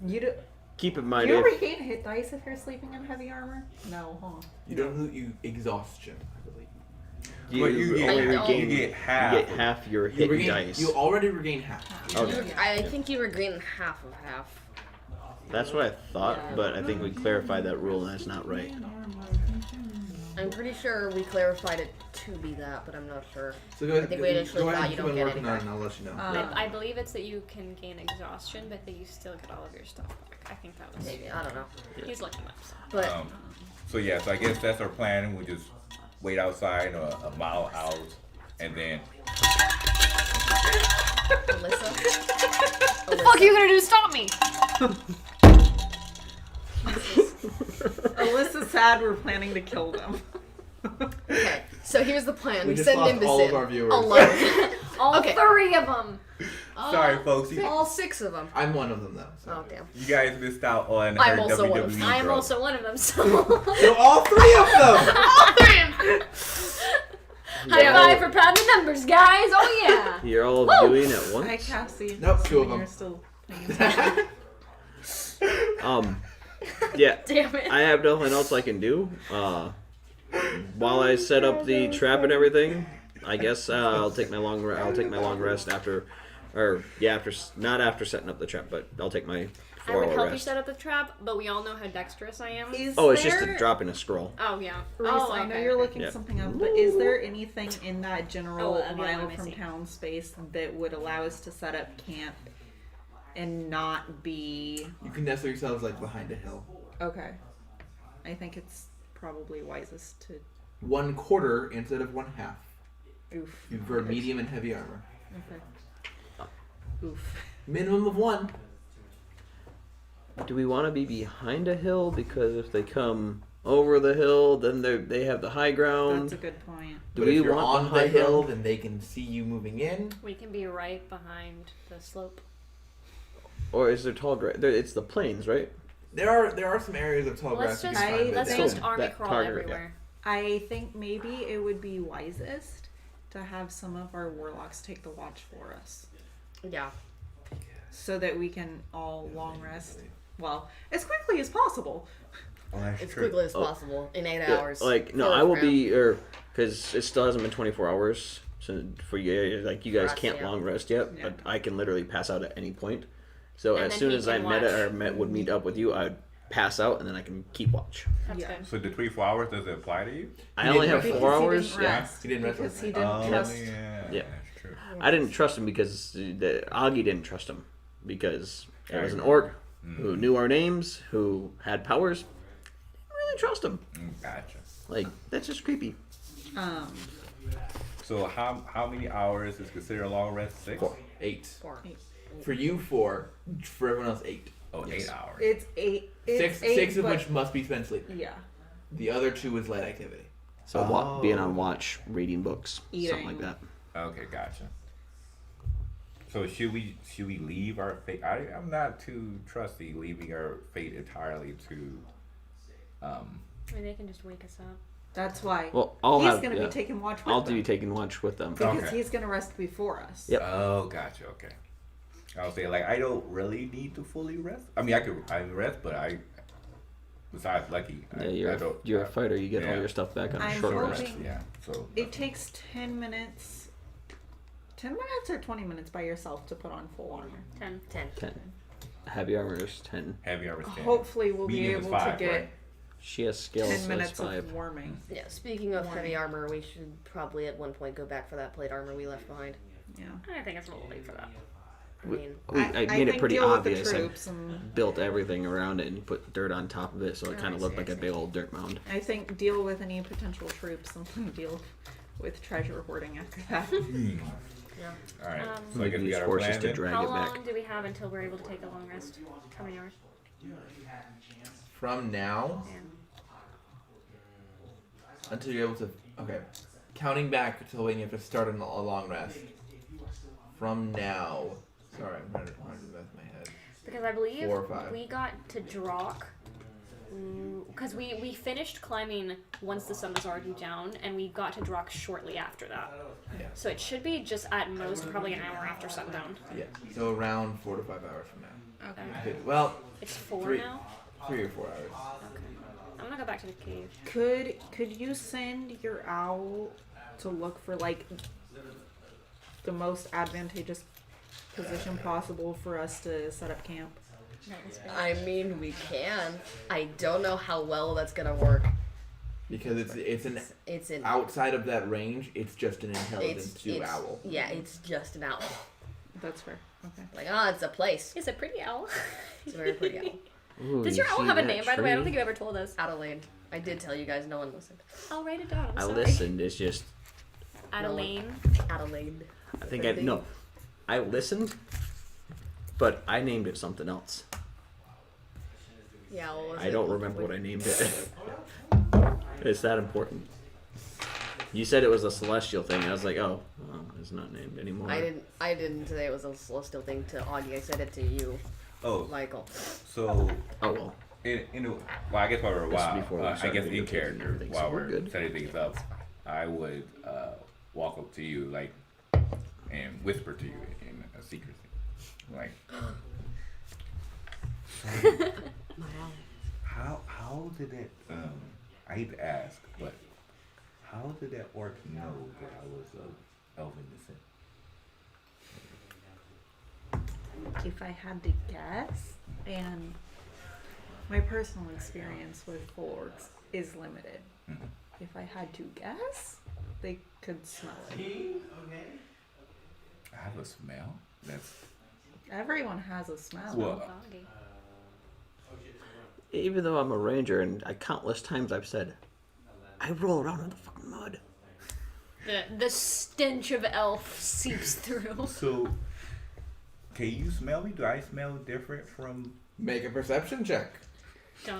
you do. Keep in Do mind, you ever if, gain hit dice if you're sleeping in heavy armor? No, huh? You don't you exhaustion, I believe. But you get- only you regain, get half. You get half your You hit regain, dice. You already regain half. Okay. I think you regain half of half. That's what I thought, but I think we clarified that rule and that's not right. I'm pretty sure we clarified it to be that, but I'm not sure. So go ahead, I think we initially go ahead thought and you keep don't on get working any on it, and I'll let you know. I believe it's that you can gain exhaustion, but that you still get all of your stuff back. I think that was. Maybe, I don't know. He's looking up. So. But So yeah, so I guess that's our plan. We just wait outside a mile out, and then Alyssa? What the fuck are you gonna do to stop me? Alyssa's sad we're planning to kill them. Okay, so here's the plan. We We just send lost Nimbus all in of our viewers. alone. All Okay. 3 of them. sorry folks, you, All 6 of them. I'm one of them though. So, Oh, damn. you guys missed out on her I'm also one of WWE them. I am growth. also one of them, so. so all 3 of them. All 3 of them! High five for proud numbers, guys! Oh yeah! You're all doing it Hi, once. Cassie. Nope, 2 of You're them. still playing. Yeah. Damn it. I have nothing else I can do. While I set up the trap and everything, I guess I'll take my long rest after, not after setting up the trap, but I'll take my I would 4-hour help you rest. set up the trap, but we all know how dexterous I am. Oh, it's just a drop in a scroll. Oh yeah. Reese, Oh, I know okay. you're looking Yeah. something up, but is there anything in that general Oh, the other mile one I from see. town space that would allow us to set up camp and not be You can nestle yourselves like behind a hill. okay? I think it's probably wisest to 1/4 instead of 1/2. oof. You prefer medium and heavy armor. Okay. Oof. Minimum of 1. Do we want to be behind a hill? Because if they come over the hill, then they have the high ground. That's a good point. Do But we if you're want on the the high hill, ground? then they can see you moving in. We can be right behind the slope. Or is there tall grass? It's the plains, right? There are some areas of tall Let's grass. just you can find let's that just down. army that crawl target, everywhere. I think maybe it would be wisest to have some of our warlocks take the watch for us, Yeah. so that we can all long rest. Well, as quickly as possible. Oh, that's As true. quickly as possible in 8 Yeah, hours. like no, For I will round. be because it still hasn't been 24 hours. So for you, like you guys For us, can't yeah. long rest yet, Yeah. but I can literally pass out at any point. So And as then soon he as I can would meet up with you, I'd pass out and then I can keep watch. That's Yeah. good. So the 3-4 hours, does it apply to you? I He only didn't have rest. 4 Because hours. He didn't Yeah, rest. He didn't rest because last he night. didn't trust. Yeah, Yeah. that's true. I didn't trust him because Augie didn't trust him because it was an orc who knew our names, who had powers. Didn't really trust him. Gotcha. Like that's just creepy. So how many hours is considered a long rest? 6? 8. 4. For you, 4. For everyone else, 8. Oh, Yes. 8 hours. It's 8. It's 6 8, of but- which must be spent sleeping. Yeah. The other 2 is light activity. So being on watch, reading books, something like Eating. that. Okay, gotcha. So should we leave our fate? I'm not too trusty leaving our fate entirely to. I mean, they can just wake us up. That's why. Well, I'll he's have. going to yeah. be taking watch with I'll them. be taking watch with them. Because Okay. he's going to rest before us. Yep. Oh, gotcha. Okay. I'll say like I don't really need to fully rest. I mean, I rest, but Besides Lucky, Yeah, you're a fighter. You get all your stuff back on a I'm short hoping- rest. Yeah, so It takes 10 minutes. 10 minutes or 20 minutes by yourself to put on full armor. 10. 10. Heavy armor is 10. heavy armor stand. Hopefully, we'll be Medium is able 5, to get right? She has skills, 10 so it's minutes 5. of warming. Yeah, speaking of heavy Warning. armor, we should probably at one point go back for that plate armor we left behind. Yeah. I think it's a little late for that. I mean, I made it think pretty deal with obvious. the I troops and built everything around it and put dirt on top of it, so it Oh, kind I of see, looked I like a see. big old dirt mound. I think deal with any potential troops and then deal with treasure hoarding after that. yeah. All right, Um, so I guess we Use got our horses plan to then? drag How it back. long do we have until we're able to take a long rest? How many hours? From now Yeah. until you're able to. Okay. Counting back until when you have to start on a long rest. From now. Sorry, I'm trying to do that in my head. Because I believe 4 or 5. we got to Drock. Because we finished climbing once the sun was already down, and we got to Drock shortly after that. Yeah. So it should be just at most probably an hour after sundown. Yeah. So around 4 to 5 hours from now. Okay. Okay, well, It's 4 Three. now? 3 or 4 hours. Okay. I'm gonna go back to the cave. Could you send your owl to look for like the most advantageous position possible for us to set up camp? I mean, we can. I don't know how well that's gonna work. Because it's an It's an outside of that range. It's just an intelligence it's 2 owl. Yeah, it's just an owl. That's fair. Okay. Like, it's a place. It's a pretty owl. It's a very pretty owl. Ooh, Does you your owl see have a that name, by the way? I don't tree? think you ever told us. Adelaide. I did tell you guys, no one listened. I'll write it down. I'm I sorry. listened. It's just Adelaine. Adelaide. I think I no. I listened, but I named it something else. Yeah, what was I it? don't remember what I named it. It's that important. You said it was a celestial thing. I was like, oh, well, it's not named anymore. I didn't say it was a celestial thing to Augie. I said it to you, Oh, Michael. so Oh well. well, I guess while we're a This is while, before we I start guess in videotaping character, everything, so while we're we're good. setting things up, I would walk up to you like and whisper to you in a secrecy, like, how did that I hate to ask, but how did that orc know that I was of elven descent? If I had to guess, and my personal experience with full orcs is limited. Mhm. If I had to guess, they could smell it. I have a smell. That's Everyone has a smell. Well, Foggy. Even though I'm a ranger, and countless times I've said, I roll around in the fucking mud. The stench of elf seeps through. so. Can you smell me? Do I smell different from? Make a perception check. You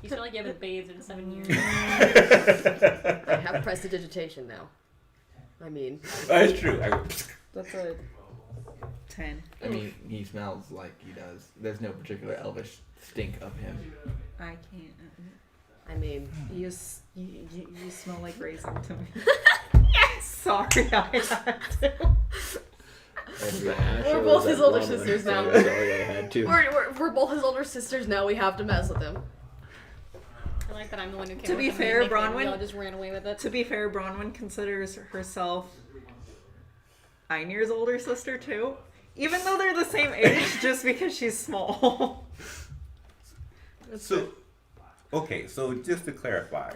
smell like you haven't bathed in 7 years. I have prestidigitation now. I mean, That's true. That's a 10. I mean, he smells like he does. There's no particular elvish stink of him. I can't. I mean, You smell like raisin to me. Sorry, I had to. We're both his older sisters now. Sorry, I had to. we're both his older sisters now. We have to mess with him. I like that I'm the one who came To up be with the fair, nickname, Bronwyn- y'all just ran away with it. To be fair, Bronwyn considers herself Einir's older sister too. Even though they're the same age, just because she's small. So, okay. So just to clarify,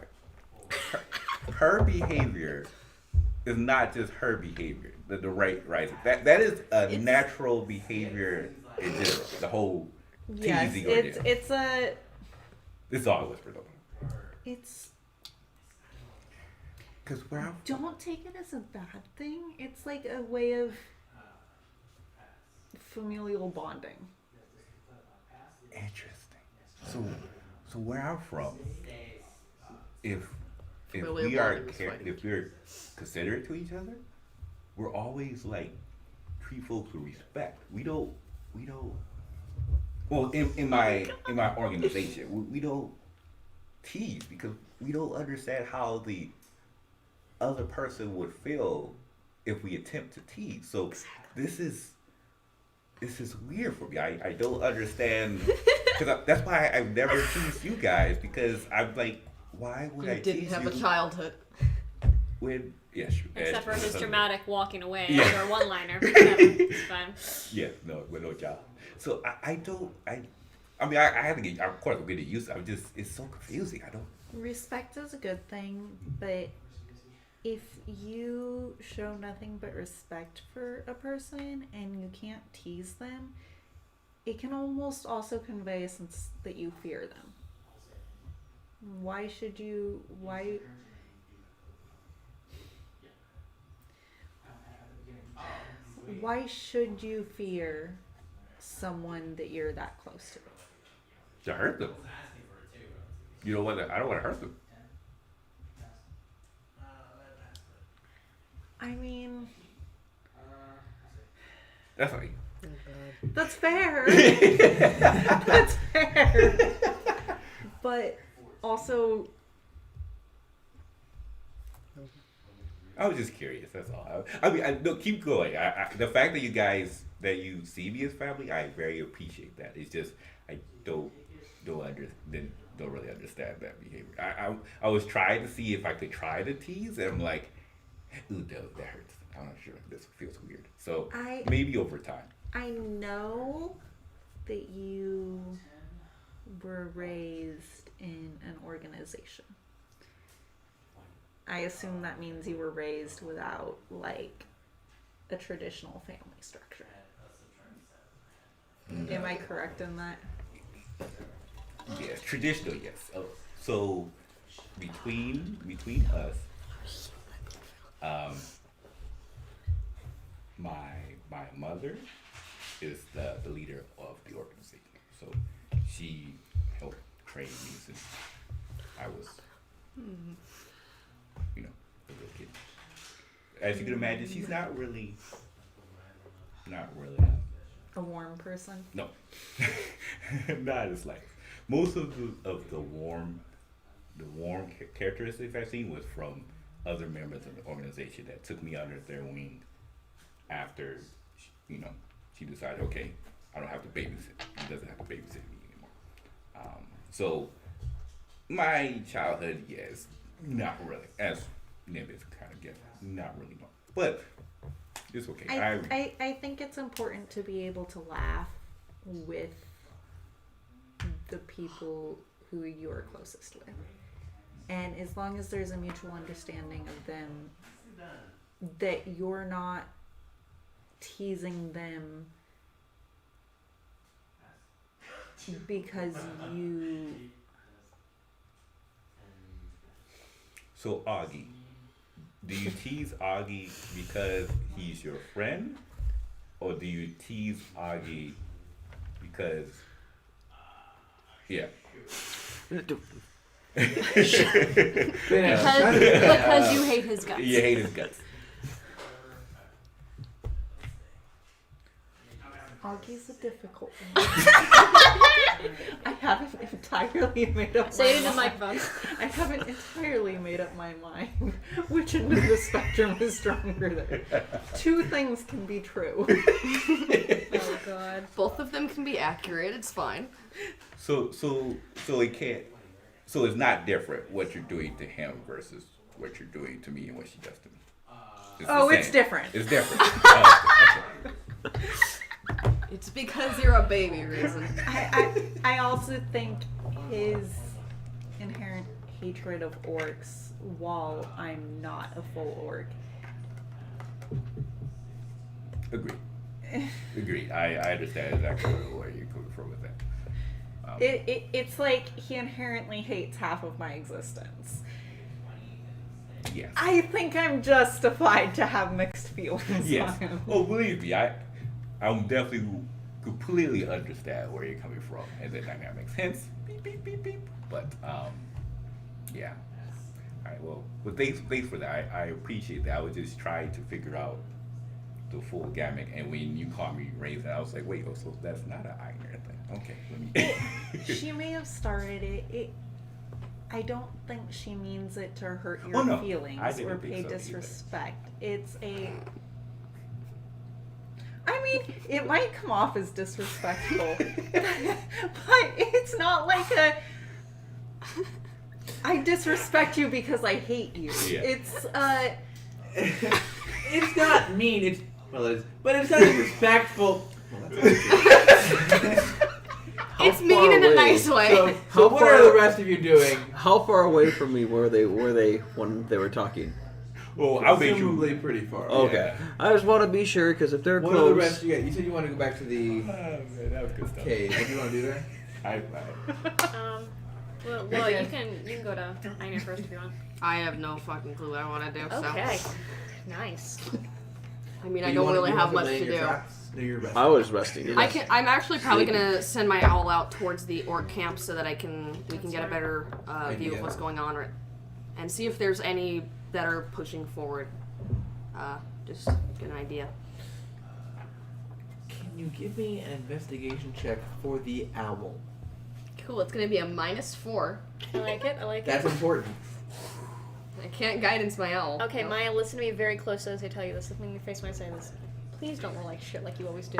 her behavior is not just her behavior. The right. That is a natural behavior in general. The whole Yes, teasing ordeal. it's a It's all whispered over. it's. Because where I'm Don't take it as a bad thing. It's like a way of familial bonding. interesting. So where I'm from, if Familiar we are bonding is fighting. if we're considerate to each other, we're always like treat folks with respect. We don't. Well, in my organization, we don't tease because we don't understand how the other person would feel if we attempt to tease. So this is weird for me. I don't understand because that's why I've never teased you guys, because I'm like, why would I You didn't tease have you a childhood. when? Yeah, sure. Except for his something. dramatic walking away Yeah. after a one-liner. Whatever. It's fine. Yeah, no, with no job. So I don't, I mean, I have to get, of course, I'm getting used to it. I'm just, it's so confusing. I don't. Respect is a good thing, but if you show nothing but respect for a person and you can't tease them, it can almost also convey a sense that you fear them. Why should you, why should you fear someone that you're that close to? To hurt them. You don't want to, I don't want to hurt them. I mean, That's like, that's fair. That's fair. But also, I was just curious. That's all. I mean, no, keep going. The fact that you guys that you see me as family, I very appreciate that. It's just I don't really understand that behavior. I was trying to see if I could try to tease, and I'm like, ooh, no, that hurts. I'm not sure. This feels weird. So maybe over time. I know that you were raised in an organization. I assume that means you were raised without, like, a traditional family structure. Am I correct in that? Yeah, traditional, yes. So between us, my mother is the leader of the organization. So she helped train me since I was, a little kid. As you can imagine, she's not really. A warm person? No, not as like most of the warm characteristics I've seen was from other members of the organization that took me under their wing after, she decided, okay, I don't have to babysit. He doesn't have to babysit me anymore. So my childhood, yes, not really, as Nimbus kind of gets, not really, no, but it's okay. I think it's important to be able to laugh with the people who you're closest with. And as long as there's a mutual understanding of them, that you're not teasing them because you... So Augie, do you tease Augie because he's your friend, or do you tease Augie because, yeah? Because you hate his guts. You hate his guts. Augie's a difficult one. I haven't entirely made up Say it my in the mind. microphone. I haven't entirely made up my mind which end of the spectrum is stronger there. Two things can be true. Oh god. Both of them can be accurate. It's fine. So it can't. So it's not different what you're doing to him versus what you're doing to me and what she does to me. It's the It's same. different. It's different. Oh, okay. It's because you're a baby reason. I also think his inherent hatred of orcs, while I'm not a full orc. Agreed. I understand exactly where you're coming from with that. It's like he inherently hates half of my existence. Yes. I think I'm justified to have mixed feelings Yes. on him. Oh, believe me, I'm definitely completely understand where you're coming from and the dynamics. Hence, beep beep beep beep. But yeah. All right. Well, thanks for that. I appreciate that. I was just trying to figure out the full gamut, and when you called me Raisin, I was like, wait, so that's not an iron thing. Okay, let me. She may have started it. I don't think she means it to hurt your no, feelings I didn't or think pay so either. disrespect. It's a... I mean, it might come off as disrespectful, but it's not like a. I disrespect you because I hate you. Yeah. It's It's not mean. It's well, it is, but it's not disrespectful. It's mean in a nice way. So what are the rest of you doing? How far away from me were they when they were talking? Well, I'll make you. Presumably pretty far. Okay. I just want to be sure because if they're What close. are the rest you got? You said you want to go back to the Man, that was good stuff. cave. What do you want to do there? Well, you can go to Ina first if you want. I have no fucking clue what I want to do. Okay. So. Nice. I mean, I don't really have much to do. No, you're resting. I was resting. Yes. I'm actually probably gonna send my owl out towards the orc camp so that we can get a better view of what's going on, and see if there's any that are pushing forward. Just get an idea. Can you give me an investigation check for the owl? Cool. It's gonna be a -4. I like it. That's important. I can't guidance my owl. Okay, No. Maya, listen to me very closely as I tell you this. Look me in your face when I say this. Please don't roll like shit like you always do.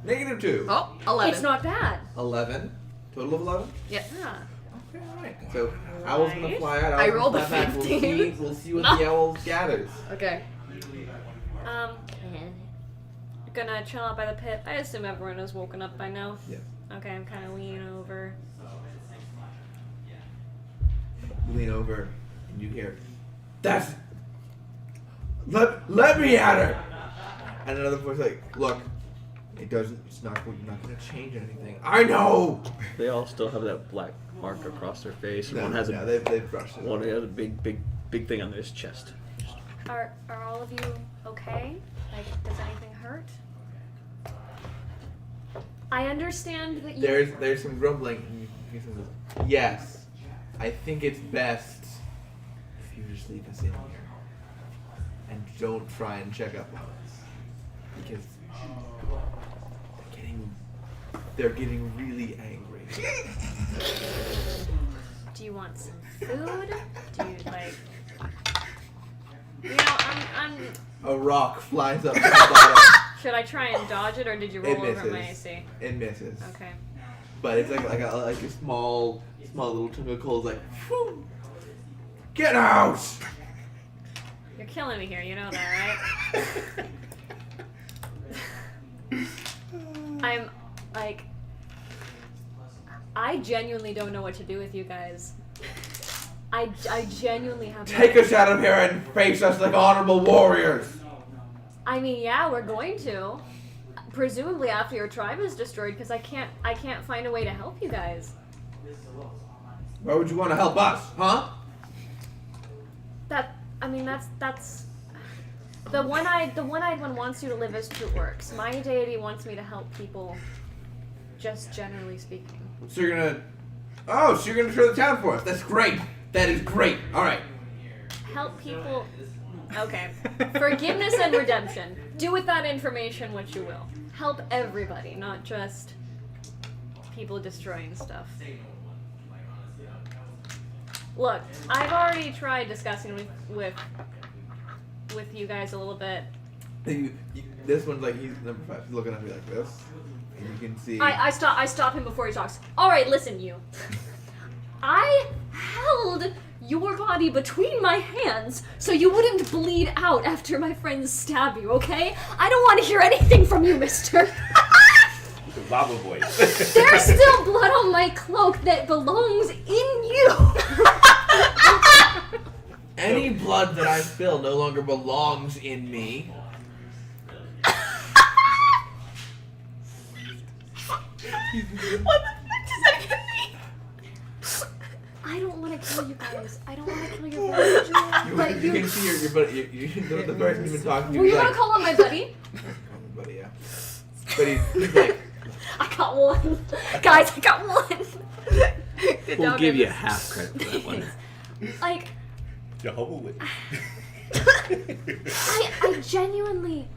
-2. Oh, 11. It's not bad. 11. Total of 11? Yeah. Yeah. Okay, alright. So, owl's gonna Right. fly out. I owl's rolled gonna a fly back. 15. We'll see what No. the owl gathers. Okay. Gonna chill out by the pit. I assume everyone has woken up by now. Yes. Okay, I'm kind of leaning over. You lean over and you hear, "That's... Let me at her!" And another voice like, "Look, you're not gonna change anything. I know!" They all still have that black mark across their face. No, One has no, a they've brushed it. one has a big thing on his chest. Are all of you okay? Like, does anything hurt? I understand that you. There's some grumbling. And he says, "Yes, I think it's best if you just leave us in here and don't try and check up on us because they're getting really angry." Do you want some food? Do you like? You know, I'm. A rock flies up to the bottom. Should I try and dodge it, or did you roll It over my misses. AC? It misses. Okay. But it's like a small little chunk of coal is like, "Phew, get out!" You're killing me here. You know that, right? I'm like. I genuinely don't know what to do with you guys. I genuinely have. Take us out of here and face us like honorable warriors. I mean, yeah, we're going to. Presumably after your tribe is destroyed, because I can't find a way to help you guys. Why would you want to help us, huh? That's the one-eyed one wants you to live as true orcs. My deity wants me to help people, just generally speaking. So you're gonna destroy the town for us. That's great. That is great. All right. Help people. Okay. Forgiveness and redemption. Do with that information what you will. Help everybody, not just people destroying stuff. Look, I've already tried discussing with you guys a little bit. This one's like he's number 5. He's looking at me like this, and you can see. I stop him before he talks. All right, listen, you. I held your body between my hands so you wouldn't bleed out after my friends stab you, okay? I don't want to hear anything from you, mister. The lava voice. There's still blood on my cloak that belongs in you. Any blood that I spill no longer belongs in me. What the fuck does that even mean? I don't want to kill you guys. I don't want to kill your village. But You can see your buddy. The person you've been talking to. Were you is gonna like, call on my buddy? buddy, yeah. But he's like, I got one. Guys, I got one. Good We'll job, give you guys. half credit for that one. Like, Jehovah Witness. I genuinely,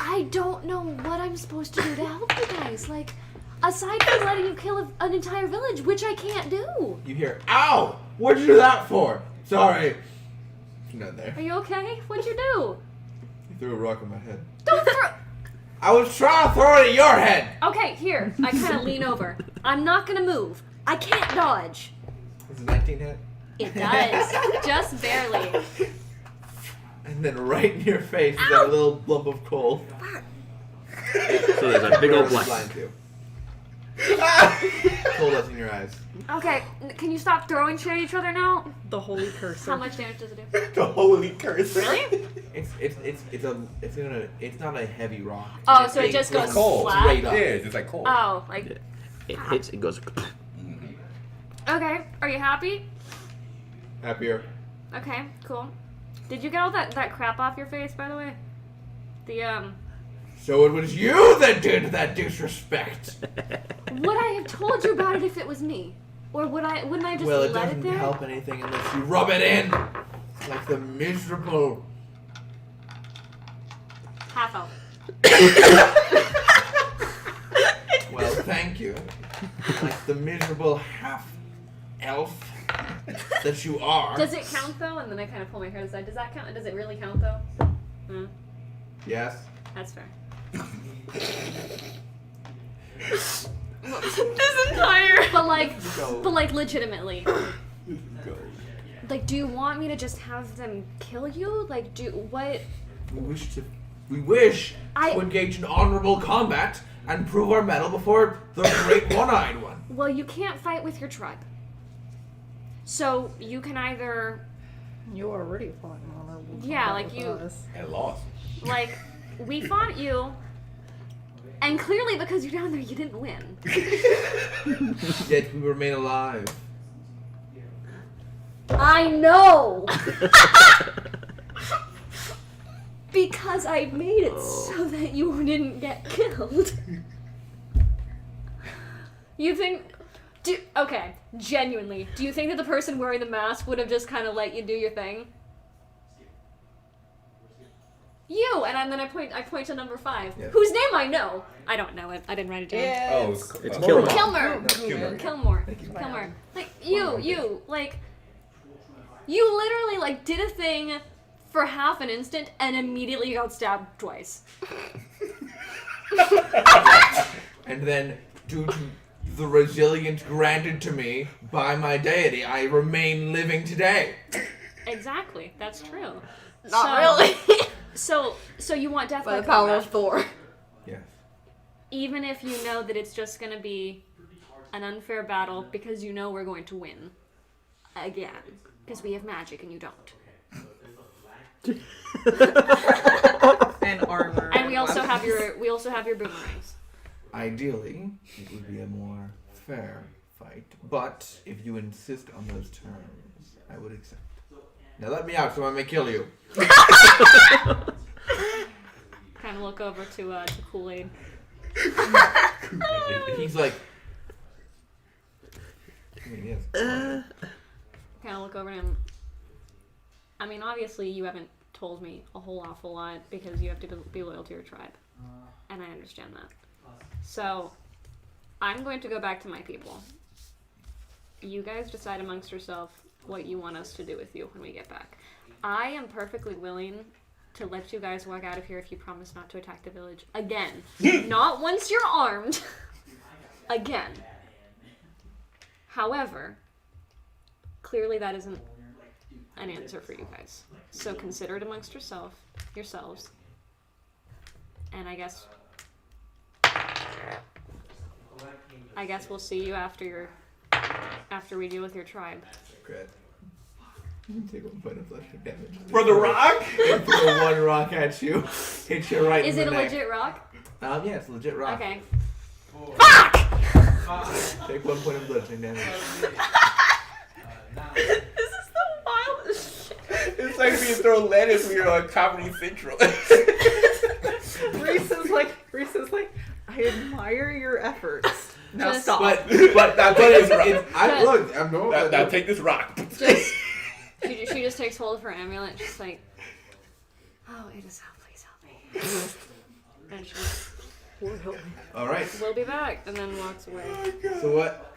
I don't know what I'm supposed to do to help you guys. Like, aside from letting you kill an entire village, which I can't do. you hear, "Ow! What'd you do that for?" "Sorry." She's not there. Are you okay? What'd you do? He threw a rock on my head. Don't throw. I was trying to throw it at your head. Okay, here. I kind of lean over. I'm not gonna move. I can't dodge. Is it 19 hit? It does. Just barely. And then right in your face is that little lump of coal. So there's a big old black. Blind too. Coal dust in your eyes. Okay, can you stop throwing shit at each other now? The holy curse. How much damage does it do? The holy curse. Really? It's not a heavy rock. Oh, It's so it a just goes cold. flat? Straight up. Yeah, it's just like cold. Oh, like, It hits. It goes. okay. Are you happy? Happier. Okay, cool. Did you get all that crap off your face, by the way? So it was you that did that disrespect. Would I have told you about it if it was me? Or wouldn't I just Well, it let it doesn't there? help anything unless you rub it in. Like the miserable. Half elf. Well, thank you. Like the miserable half elf that you are. Does it count though? And then I kind of pull my hair aside. Does that count? Does it really count though? Hmm. Yes. That's fair. This entire. But like legitimately. Go. Like, do you want me to just have them kill you? Like, what? We wish I- to engage in honorable combat and prove our mettle before the great one-eyed one. Well, you can't fight with your tribe. So you can either, You already fought in honorable Yeah, combat like with you- us. And lost. like, we fought you, and clearly because you're down there, you didn't win. Yet we remain alive. I know. Because I made it so that you didn't get killed. You think? Okay, genuinely, do you think that the person wearing the mask would have just kind of let you do your thing? You, and then I point to number 5, Yeah. whose name I know. I don't know it. I didn't write it down. Oh, It's Kilmer. Kilmer. Kilmer. Kilmore. Thank you. Kilmer. Like you literally like did a thing for half an instant and immediately got stabbed twice. And then, due to the resilience granted to me by my deity, I remain living today. Exactly. That's true. Not really. So you want death By by the power combat, of Thor. Yes. even if you know that it's just gonna be an unfair battle because you know we're going to win again because we have magic and you don't. And armor. And we also have your boomerangs. Ideally, it would be a more fair fight, but if you insist on those terms, I would accept. Now let me out so I may kill you. Kind of look over to Kool-Aid. He's like... I mean, yes. Kind of look over at him. I mean, obviously you haven't told me a whole awful lot because you have to be loyal to your tribe. And I understand that. So, I'm going to go back to my people. You guys decide amongst yourself what you want us to do with you when we get back. I am perfectly willing to let you guys walk out of here if you promise not to attack the village again. Not once you're armed. Again. However, clearly that isn't an answer for you guys. So consider it amongst yourselves. And I guess we'll see you after we deal with your tribe. Great. Take 1 point of bludgeoning damage. For the rock? Throw 1 rock at you. Hit you right Is in it the a neck. legit rock? Yeah, it's a legit rock. Okay. Take 1 point of bludgeoning damage. This is the wildest shit. It's like being thrown lettuce when you're on Comedy Central. Reese is like, I admire your efforts. Now Just- stop. but But now take this rock. Just she just takes hold of her amulet. She's like, oh, it is hell. Please help me. And she All right. will be back, and then walks away. So what?